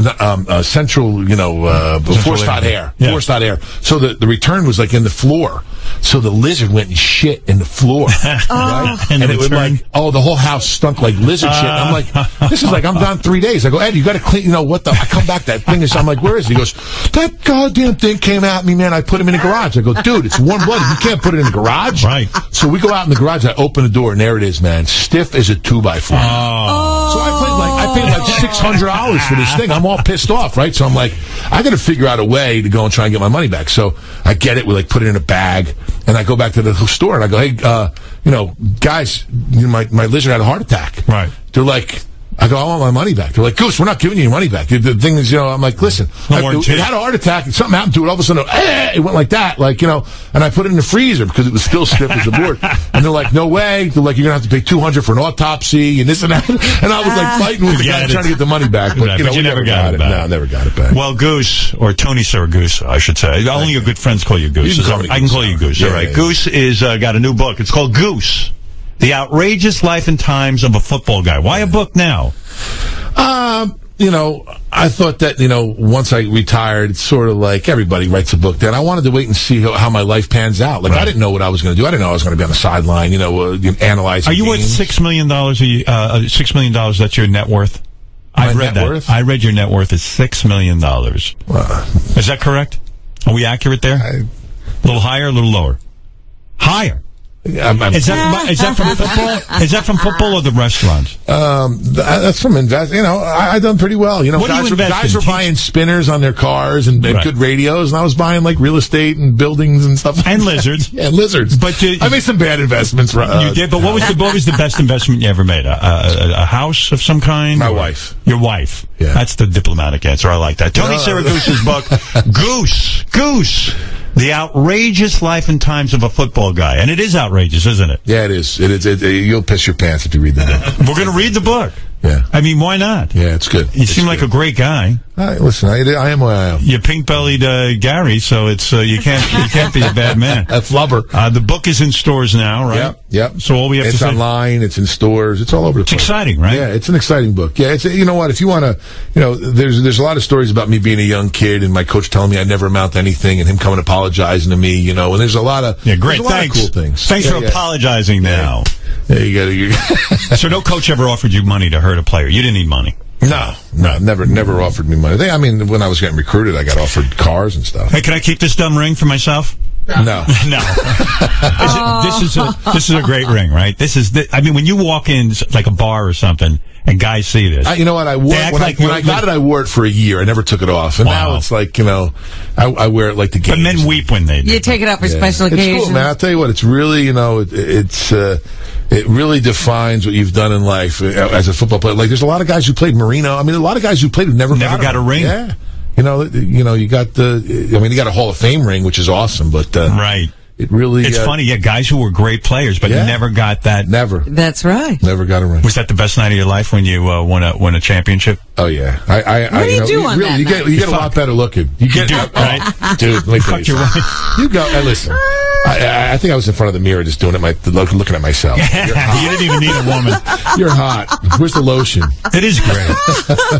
central, you know, forced hot air. Yeah. Forced hot air. So the return was like in the floor. So the lizard went and shit in the floor. Right? And it would like, the whole house stunk like lizard shit. I'm like, this is like, I'm gone 3 days. I go, Ed, you got to clean, you know, what the, I come back, that thing is, I'm like, where is it? He goes, that goddamn thing came at me, man. I put him in the garage. I go, dude, it's warm-blooded. You can't put it in the garage. Right. So we go out in the garage. I open the door, and there it is, man. Stiff as a 2x4. So I paid like $600 for this thing. I'm all pissed off, right? So I'm like, I got to figure out a way to go and try and get my money back. So I get it. We like put it in a bag, and I go back to the store, and I go, hey, you know, guys, you know, my lizard had a heart attack. Right. They're like, I go, I want my money back. They're like, Goose, we're not giving you your money back. The thing is, you know, I'm like, listen, it had a heart attack, and something happened to it. All of a sudden, it went like that, like, you know, and I put it in the freezer because it was still stiff as a board. And they're like, no way. They're like, you're going to have to pay $200 for an autopsy and this and that. And I was like fighting with the guy trying to get the money back. But, you know, we never got it back. No, never got it back. Well, Goose, or Tony Saragusa, I should say. Only your good friends call you Goose. I can call you Goose. Yeah, all right. Yeah. Goose is got a new book. It's called Goose, The Outrageous Life and Times of a Football Guy. Why a book now? You know, I thought that, you know, once I retired, it's sort of like everybody writes a book. Then I wanted to wait and see how my life pans out. Like, I didn't know what I was going to do. I didn't know I was going to be on the sideline, you know, analyzing. Are you worth $6 million? $6 million, that's your net worth? I read that. I read your net worth is $6 million. Is that correct? Are we accurate there? A little higher, a little lower? Higher. Is that from football? Is that from football or the restaurants? That's from invest. You know, I've done pretty well. You know, guys were buying spinners on their cars and good radios, and I was buying like real estate and buildings and stuff. And lizards. Yeah, lizards. But I made some bad investments. You did, but what was the best investment you ever made? A house of some kind? My wife. Your wife. Yeah. That's the diplomatic answer. I like that. Tony Saragusa's book, Goose. The Outrageous Life and Times of a Football Guy. And it is outrageous, isn't it? Yeah, it is. You'll piss your pants if you read the book. We're going to read the book. Yeah. I mean, why not? Yeah, it's good. You seem like a great guy. Listen, I am what I am. You're pink-bellied Gary, so it's you can't be a bad man. A flubber. The book is in stores now, right? Yep. So all we have to say... It's online, it's in stores, it's all over the place. It's exciting, right? Yeah, it's an exciting book. Yeah, you know what, if you want to, you know, there's a lot of stories about me being a young kid and my coach telling me I'd never amount to anything and him coming apologizing to me, you know, and there's a lot of... Yeah, great, thanks. Of cool things. Thanks for apologizing now. Yeah, you got So no coach ever offered you money to hurt a player? You didn't need money? No, never offered me money. I mean, when I was getting recruited, I got offered cars and stuff. Hey, can I keep this dumb ring for myself? No. This is a great ring, right? I mean, when you walk in like a bar or something and guys see this. You know what? I wore it when I got it. I wore it for a year. I never took it off, and now it's like, you know, I wear it like the games. But men weep when they do. You take it out for special occasions. It's cool, man. I'll tell you what. It's really, you know, it really defines what you've done in life as a football player. Like, there's a lot of guys who played Marino. I mean, a lot of guys who played who never got a ring. Yeah. You know, you got you got a Hall of Fame ring, which is awesome, but right. It really... It's funny, guys who were great players, but never got that... Never. That's right. Never got a ring. Was that the best night of your life when you won a championship? Oh, yeah. What do you do on that night? You get a lot better looking. You get... right? Dude, let me tell you something. You go... listen... I think I was in front of the mirror just doing it, looking at myself. You're hot. You didn't even need a woman. You're hot. Where's the lotion? It is great.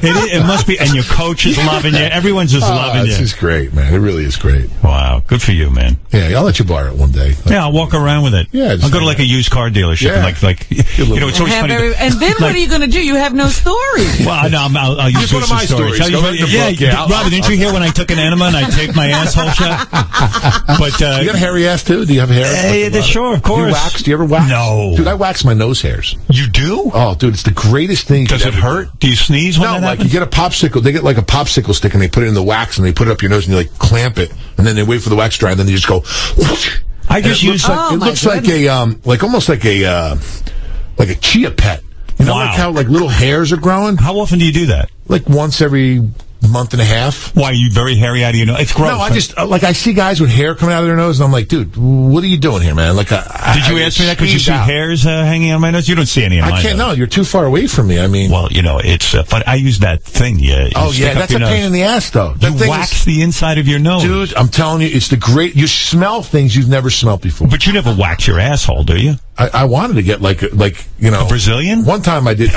It must be, and your coach is loving you. Everyone's just loving you. It's just great, man. It really is great. Wow, good for you, man. Yeah, I'll let you borrow it one day. Yeah, I'll walk around with it. Yeah, I'll go to like a used car dealership. Yeah. And like you know, it's always funny. And then what are you going to do? You have no story. Well, no, I'll use one of my stories. Robin, didn't you hear when I took an enema and I taped my asshole shut? But you got a hairy ass too? Do you have hair? Sure, of course. Do you ever wax? No. Dude, I wax my nose hairs. You do? Oh, dude, it's the greatest thing. Does it hurt? Do you sneeze when that happens? You get a popsicle. They get like a popsicle stick and they put it in the wax and they put it up your nose and you like clamp it and then they wait for the wax to dry and then they just go. I just use it looks like a almost like a like a chia pet. You know, like how like little hairs are growing. How often do you do that? Like once every month and a half. Why, are you very hairy out of your nose? It's gross. No, I just like I see guys with hair coming out of their nose, and I'm like, dude, what are you doing here, man? Like, did you ask me that because you see hairs hanging on my nose? You don't see any on my nose. I can't. No, you're too far away from me. I mean, well, you know, it's. But I use that thing. That's a pain in the ass, though. You wax the inside of your nose, dude. I'm telling you, it's the great. You smell things you've never smelled before. But you never wax your asshole, do you? I wanted to get like you know, a Brazilian. One time I did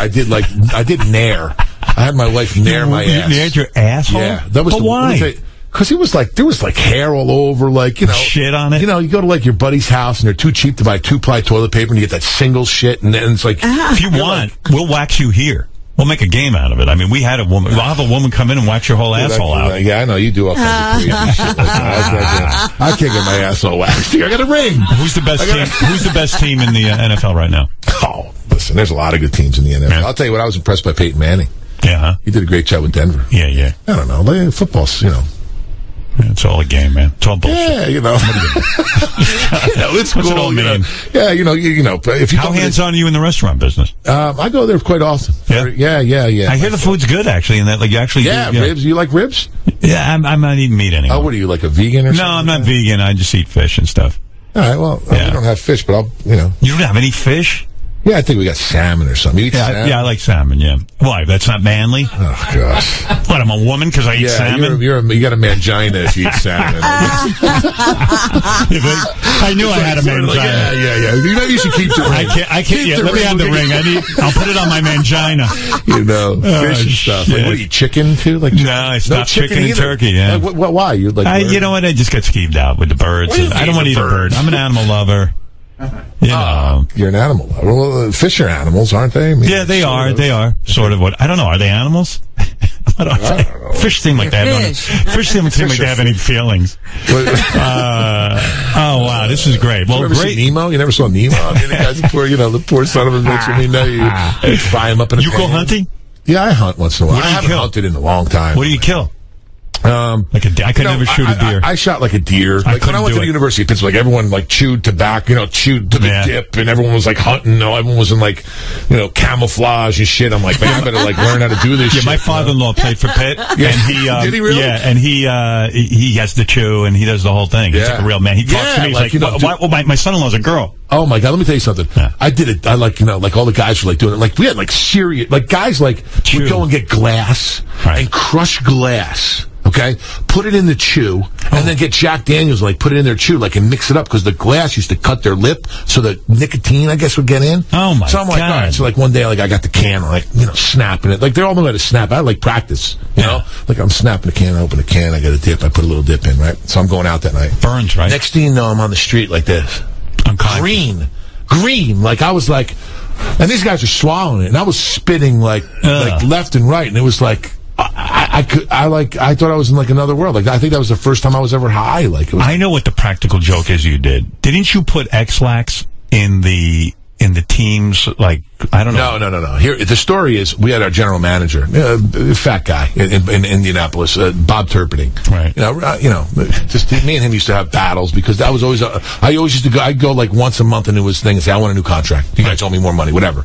nair. I had my wife nair my ass. You naired your asshole? Yeah, that was. But why? Because it was like there was like hair all over, like you know, shit on it. You know, you go to like your buddy's house and they're too cheap to buy 2-ply toilet paper, and you get that single shit, and then it's like, if you want, we'll wax you here. We'll make a game out of it. I mean, we had a woman. We'll have a woman come in and wax your whole asshole out. Yeah, I know you do all kinds of crazy shit like that. I can't get my asshole waxed. I got a ring. Who's the best team? Who's the best team in the NFL right now? Oh, listen, there's a lot of good teams in the NFL. Yeah. I'll tell you what, I was impressed by Peyton Manning. Yeah, huh? He did a great job with Denver. Yeah. I don't know. Football's, you know. It's all a game, man. It's all bullshit. Yeah, you know. It's cool. What's it all mean? Yeah, you know. If you how hands-on are you in the restaurant business? I go there quite often. Yeah. I hear the food's good, actually, and that like you actually. Yeah, ribs. You like ribs? Yeah, I'm not eating meat anymore. Oh, what are you, like a vegan or something? No, I'm not vegan. I just eat fish and stuff. All right. Well, I don't have fish, but You don't have any fish? Yeah, I think we got salmon or something. You eat salmon? Yeah, I like salmon, yeah. Why? That's not manly? Oh, gosh. What, I'm a woman because I eat salmon? You got a mangina if you eat salmon. I knew I had a mangina. Yeah. You know you should keep the ring. I can't. Yeah, let me have the ring. I'll put it on my mangina. You know, fish and stuff. Like, what do you eat, chicken too? Like, no, I stopped chicken and turkey, yeah. Like, why? You know what? I just got skeeved out with the birds. I don't want to eat a bird. I'm an animal lover. You know. You're an animal lover. Well, fish are animals, aren't they? I mean, yeah, they are. They are. Sort of what? I don't know. Are they animals? What are they? Fish seem like they have any feelings. Oh, wow. This is great. Well, you ever see Nemo? You never saw Nemo? I mean, the poor son of a bitch. I mean, now you fry him up in a pan. You go hunting? Yeah, I hunt once in a while. I haven't hunted in a long time. What do you kill? I could never shoot a deer. I shot like a deer. Like when I went to the University of Pittsburgh, everyone like chewed tobacco, chewed to the dip, and everyone was like hunting. Everyone was in like, camouflage and shit. I'm like, man, I better like learn how to do this. Yeah, my father-in-law played for Pitt, and he did he really? Yeah, and he has to chew, and he does the whole thing. He's like a real man. He talks to me. He's like, my son-in-law's a girl. Oh my God! Let me tell you something. Yeah. I did it. I like all the guys were like doing it. Like we had like serious guys would go and get glass and crush glass. Okay, put it in the chew, and then get Jack Daniels, put it in their chew, and mix it up, because the glass used to cut their lip, so the nicotine, I guess, would get in. Oh, my God. So I'm like, all right, so one day, I got the can, snapping it. They all know how to snap. I practice, you know? I'm snapping the can, I open the can, I got a dip, I put a little dip in, right? So I'm going out that night. Burns, right? Next thing you know, I'm on the street like this. Green. I was and these guys are swallowing it, and I was spitting, left and right, and it was I thought I was in another world. I think that was the first time I was ever high. I know what the practical joke is you did. Didn't you put X-Lax in the teams? I don't know. No. Here, the story is we had our general manager, fat guy in Indianapolis, Bob Turpinning. Right. Just me and him used to have battles, because that was always. I always used to go. I'd go once a month into his thing and say, "I want a new contract. You guys owe me more money, whatever."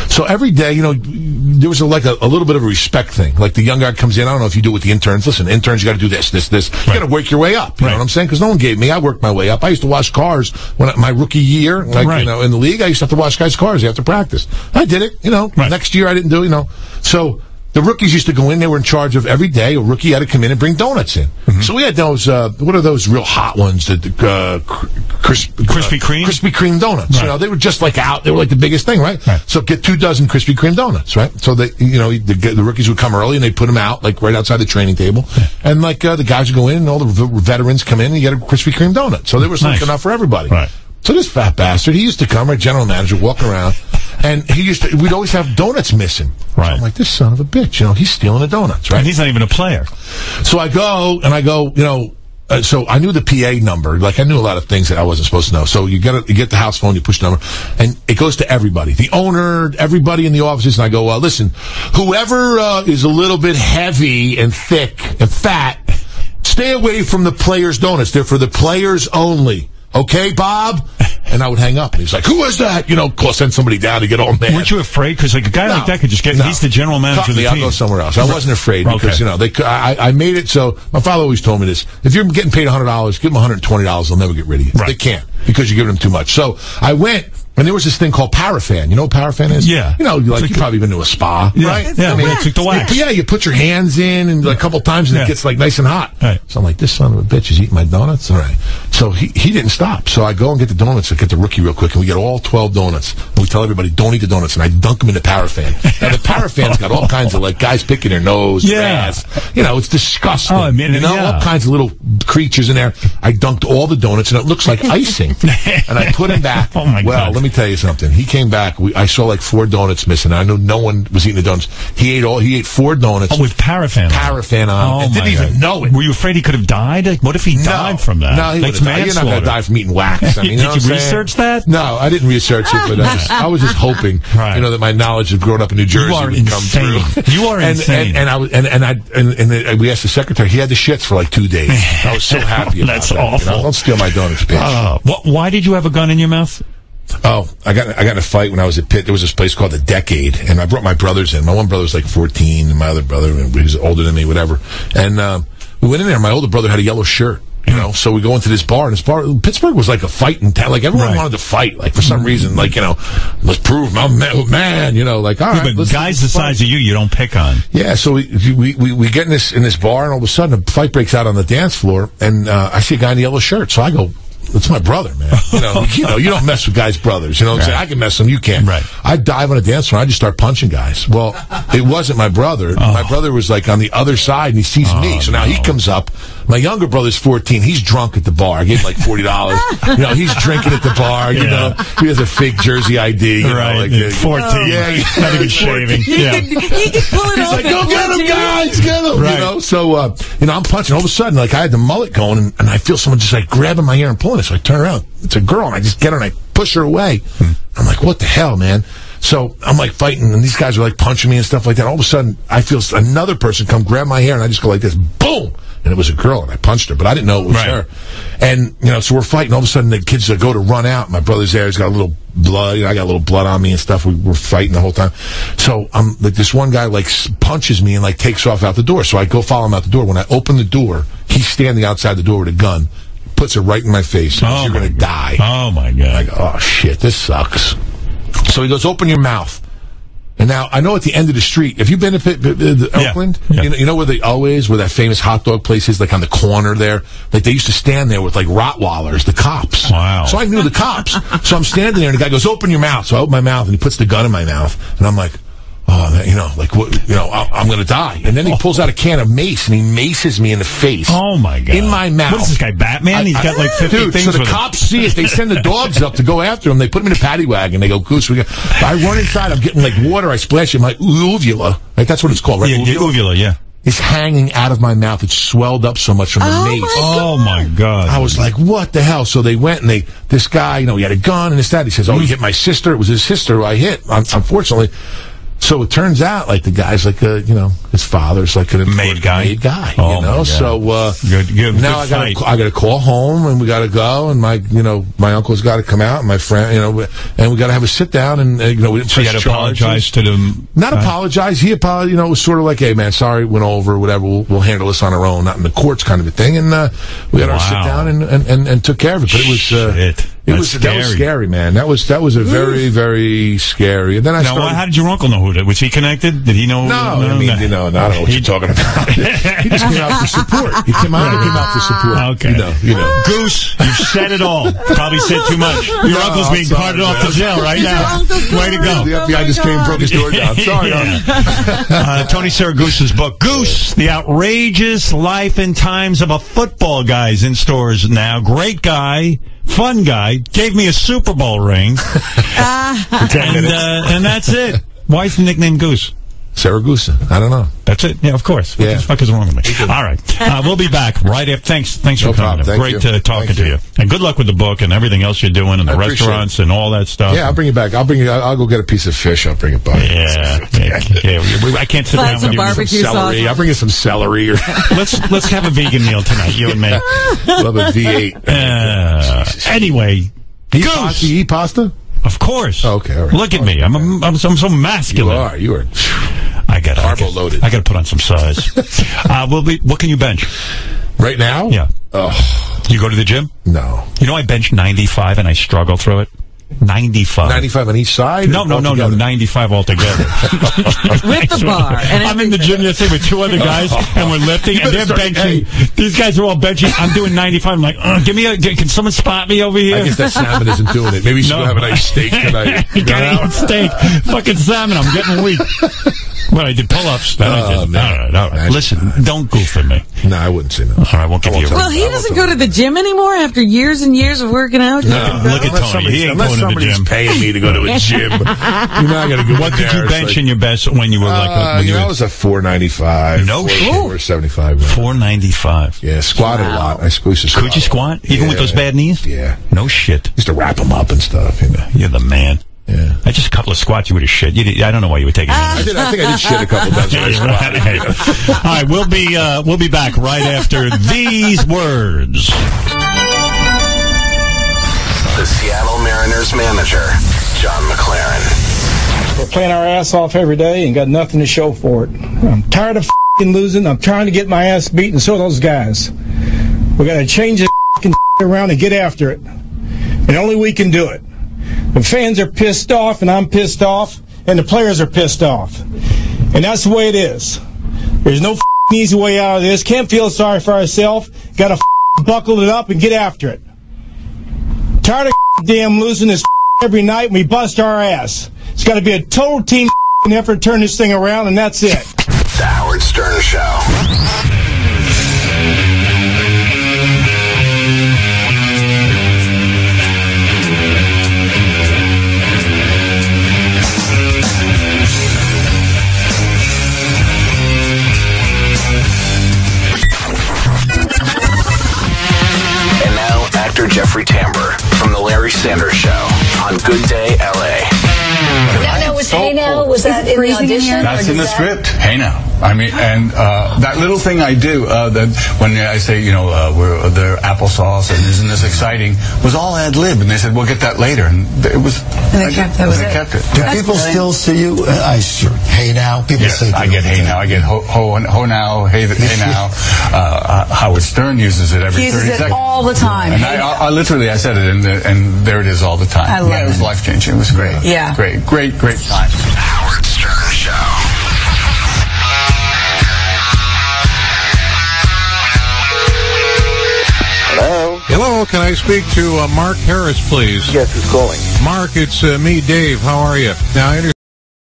So every day, there was a little bit of a respect thing. The young guy comes in. I don't know if you do it with the interns. Listen, interns, you got to do this. You got to work your way up. You know what I'm saying? Because no one gave me. I worked my way up. I used to wash cars my rookie year, in the league. I used to have to wash guys' cars after practice. I did it, Next year I didn't do it, So the rookies used to go in. They were in charge of every day. A rookie had to come in and bring donuts in. Mm-hmm. So we had those, what are those real hot ones? Krispy Kreme? Krispy Kreme donuts. Right. They were just out. They were the biggest thing, right? So get 24 Krispy Kreme donuts, right? So the rookies would come early and they'd put them out, right outside the training table. Yeah. And the guys would go in and all the veterans come in and you get a Krispy Kreme donut. So there was enough for everybody. Right. So this fat bastard, he used to come, our general manager, walking around, and we'd always have donuts missing. Right. So I'm like, this son of a bitch, he's stealing the donuts, right? And he's not even a player. So I go, so I knew the PA number. I knew a lot of things that I wasn't supposed to know. So you get the house phone, you push the number, and it goes to everybody. The owner, everybody in the offices, and I go, listen, whoever is a little bit heavy and thick and fat, stay away from the players' donuts. They're for the players only. Okay, Bob? and I would hang up. And he's like, "Who is that?" You know, send somebody down to get all mad. Weren't you afraid? Because like a guy like that could just get. He's the general manager of the I'll team. go somewhere else. I wasn't afraid because you know I made it so. My father always told me this: if you're getting paid $100, give them $120. They'll never get rid of you. Right. They can't because you're giving them too much. So I went. And there was this thing called Parafan. You know what Parafan is? Yeah. You know, you've probably been to a spa, right? Yeah, I mean, it's like the wax. Yeah, you put your hands in and like a couple times and it gets like nice and hot. Right. So I'm like, this son of a bitch is eating my donuts? All right. So he didn't stop. So I go and get the donuts. I get the rookie real quick and we get all 12 donuts. And we tell everybody, don't eat the donuts. And I dunk them into Parafan. Now the Parafan's got all kinds of like guys picking their nose, their ass. You know, it's disgusting. Oh, I mean, you know, all kinds of little creatures in there. I dunked all the donuts and it looks like icing. And I put them back. Oh my God. Well, let me tell you something. He came back. I saw like 4 donuts missing. I knew no one was eating the donuts. He ate 4 donuts. Oh, with Parafan on. Parafan on. Oh, and didn't even know it. Were you afraid he could have died? Like, what if he died from that? No, he would have died. You're not going to die from eating wax. I mean, Did you research that? No, I didn't research it, but I was just hoping, you know, that my knowledge of growing up in New Jersey would come through. You are insane. And we asked the secretary. He had the shits for like 2 days. I was so happy about That's that. awful. You know? Don't steal my donuts, bitch. Why did you have a gun in your mouth? Oh, I got in a fight when I was at Pitt. There was this place called The Decade, and I brought my brothers in. My one brother was like 14, and my other brother, he was older than me, whatever. And we went in there. My older brother had a yellow shirt, you know. So we go into this bar, and Pittsburgh was like a fighting town. Like everyone wanted to fight. Like for some reason, like, you know, let's prove I'm man. You know, like all right. But guys the size of you don't pick on. Yeah, so we get in this bar, and all of a sudden a fight breaks out on the dance floor, and I see a guy in a yellow shirt. So I go, that's my brother, man. You know, you don't mess with guys' brothers. You know what I'm saying? I can mess with them, you can't. Right. I dive on a dance floor, I just start punching guys. Well, it wasn't my brother. My brother was like on the other side, and he sees me. So now he comes up. My younger brother's 14. He's drunk at the bar. I gave him like $40. You know, he's drinking at the bar. You know, he has a fake Jersey ID. You know, like 14. Yeah, not even shaving. He can pull it He's off. like, go get him, guys, get him. Right. You know, so you know, I'm punching. All of a sudden, like I had the mullet going, and I feel someone just like grabbing my hair and pulling it. So I turn around. It's a girl, and I just get her and I push her away. I'm like, what the hell, man? So I'm like fighting, and these guys are like punching me and stuff like that. All of a sudden, I feel another person come grab my hair, and I just go like this, boom. And it was a girl, and I punched her, but I didn't know it was her. And, you know, so we're fighting. All of a sudden, the kids go to run out. My brother's there. He's got a little blood. I got a little blood on me and stuff. We're fighting the whole time. So I'm like, this one guy like punches me and like takes off out the door. So I go follow him out the door. When I open the door, he's standing outside the door with a gun. Puts it right in my face. Says, you're going to die. Oh, my God. I go, oh, shit, this sucks. So he goes, open your mouth. And now, I know at the end of the street, have you been to Oakland? Yeah. You know where the O is, where that famous hot dog place is, like on the corner there? Like they used to stand there with like Rottweilers, the cops. Wow. So I knew the cops. So I'm standing there and the guy goes, open your mouth. So I open my mouth and he puts the gun in my mouth. And I'm like, oh, you know, like, what, you know, I'm going to die. And then he pulls out a can of mace and he maces me in the face. Oh, my God. In my mouth. What is this guy, Batman? He's got like 50 dude, things so the with cops see it. They send the dogs up to go after him. They put him in a paddy wagon. They go, Goose, I run inside. I'm getting like water. I splash it. My uvula, right? That's what it's called, right? Yeah, uvula, yeah. It's hanging out of my mouth. It's swelled up so much from the mace. Oh, my God. I was like, what the hell? So they went and this guy, you know, he had a gun and this, that. He says, oh, he hit my sister. It was his sister who I hit, unfortunately. So it turns out, like, the guy's like you know, his father's like an made guy. you Oh, know. So good now I got to call home and we got to go and my uncle's got to come out and my friend, you know, and we got to have a sit down and you know, we didn't press charges. Apologize to them. Not apologize. He apologized. You know, it was sort of like, hey man, sorry, went over, whatever. We'll handle this on our own, not in the courts, kind of a thing. And we had our sit down and took care of it. But it was that was scary, man. That was a very, very scary. And then how did your uncle know who? Was he connected? Did he know? No, I mean, you know, I don't know what you're talking about. He just came out for support. He came out for support. Okay. You know. Goose, you've said it all. Probably said too much. Your uncle's being carted off to jail right now. Way to go. The FBI just came and broke his door down. Sorry. Tony Saragusa's book, Goose, The Outrageous Life and Times of a Football Guy, is in stores now. Great guy. Fun guy. Gave me a Super Bowl ring. And that's it. Why is the nickname Goose? Saragusa. I don't know. That's it? Yeah, of course. What the fuck is wrong with me? All right. We'll be back right after. Thanks for coming. Great talking to you. And good luck with the book and everything else you're doing and the restaurants and all that stuff. Yeah, I'll bring it back. I'll go get a piece of fish. I'll bring it back. Yeah. I can't sit down with you. Barbecue some celery. sauce. I'll bring you some celery. Let's have a vegan meal tonight, you and me. Love a V8. Anyway, Goose. You eat pasta? Of course. Okay, all right. Look at me. I'm so masculine. You are. I got carbo-loaded. I got to put on some size. What can you bench? Right now? Yeah. Oh. You go to the gym? No. You know I bench 95 and I struggle through it? 95. 95 on each side? No, 95 altogether. With the bar. And I'm in the gym yesterday with 2 other guys, and we're lifting, and they're benching. These guys are all benching. I'm doing 95. I'm like, can someone spot me over here? I guess that salmon isn't doing it. Maybe you should go have a nice steak tonight. Gotta eat steak. Fucking salmon. I'm getting weak. Well, I did pull-ups. All right. Listen, don't goof at me. No, I wouldn't say no. All right, I won't give you a Well, he doesn't go to the gym anymore after years and years of working out. No, look at Tony. He ain't going to the gym. Paying me to go to a gym. You're not going to go. What did you bench in your best when you were when you I was a 495. No shit. 475. 495. Yeah, squatted a lot. I used to squat. Could you squat even with those bad knees? Yeah. No shit. Used to wrap them up and stuff. You're the man. Yeah. I just a couple of squats you would have shit. I don't know why you would take it. I think I did shit a couple times. All right, we'll be back right after these words. The Seattle Mariners manager, John McLaren. We're playing our ass off every day and got nothing to show for it. I'm tired of losing. I'm trying to get my ass beat, and so are those guys. We got to change this around and get after it. And only we can do it. The fans are pissed off, and I'm pissed off, and the players are pissed off. And that's the way it is. There's no easy way out of this. Can't feel sorry for ourselves. Got to buckle it up and get after it. Tired of damn losing this every night when we bust our ass. It's got to be a total team effort to turn this thing around, and that's it. The Howard Stern Show. Actor Jeffrey Tambor from The Larry Sanders Show on Good Day, L.A. Was that in the audition? That's in the script. Hey now. I mean, and that little thing I do, that when I say, we're the applesauce and isn't this exciting, was all ad lib, and they said we'll get that later, and it was. And they kept it. Do people still see you? Hey now. People say. I get hey now. I get ho now. Hey now. Howard Stern uses it every 30 seconds. He uses it all the time. And I literally said it, and there it is all the time. I love it. It was life changing. It was great. Yeah. Great time. Howard Stern Show. Hello, can I speak to Mark Harris, please? Yes, who's calling? Mark, it's me, Dave. How are you? Now, I understand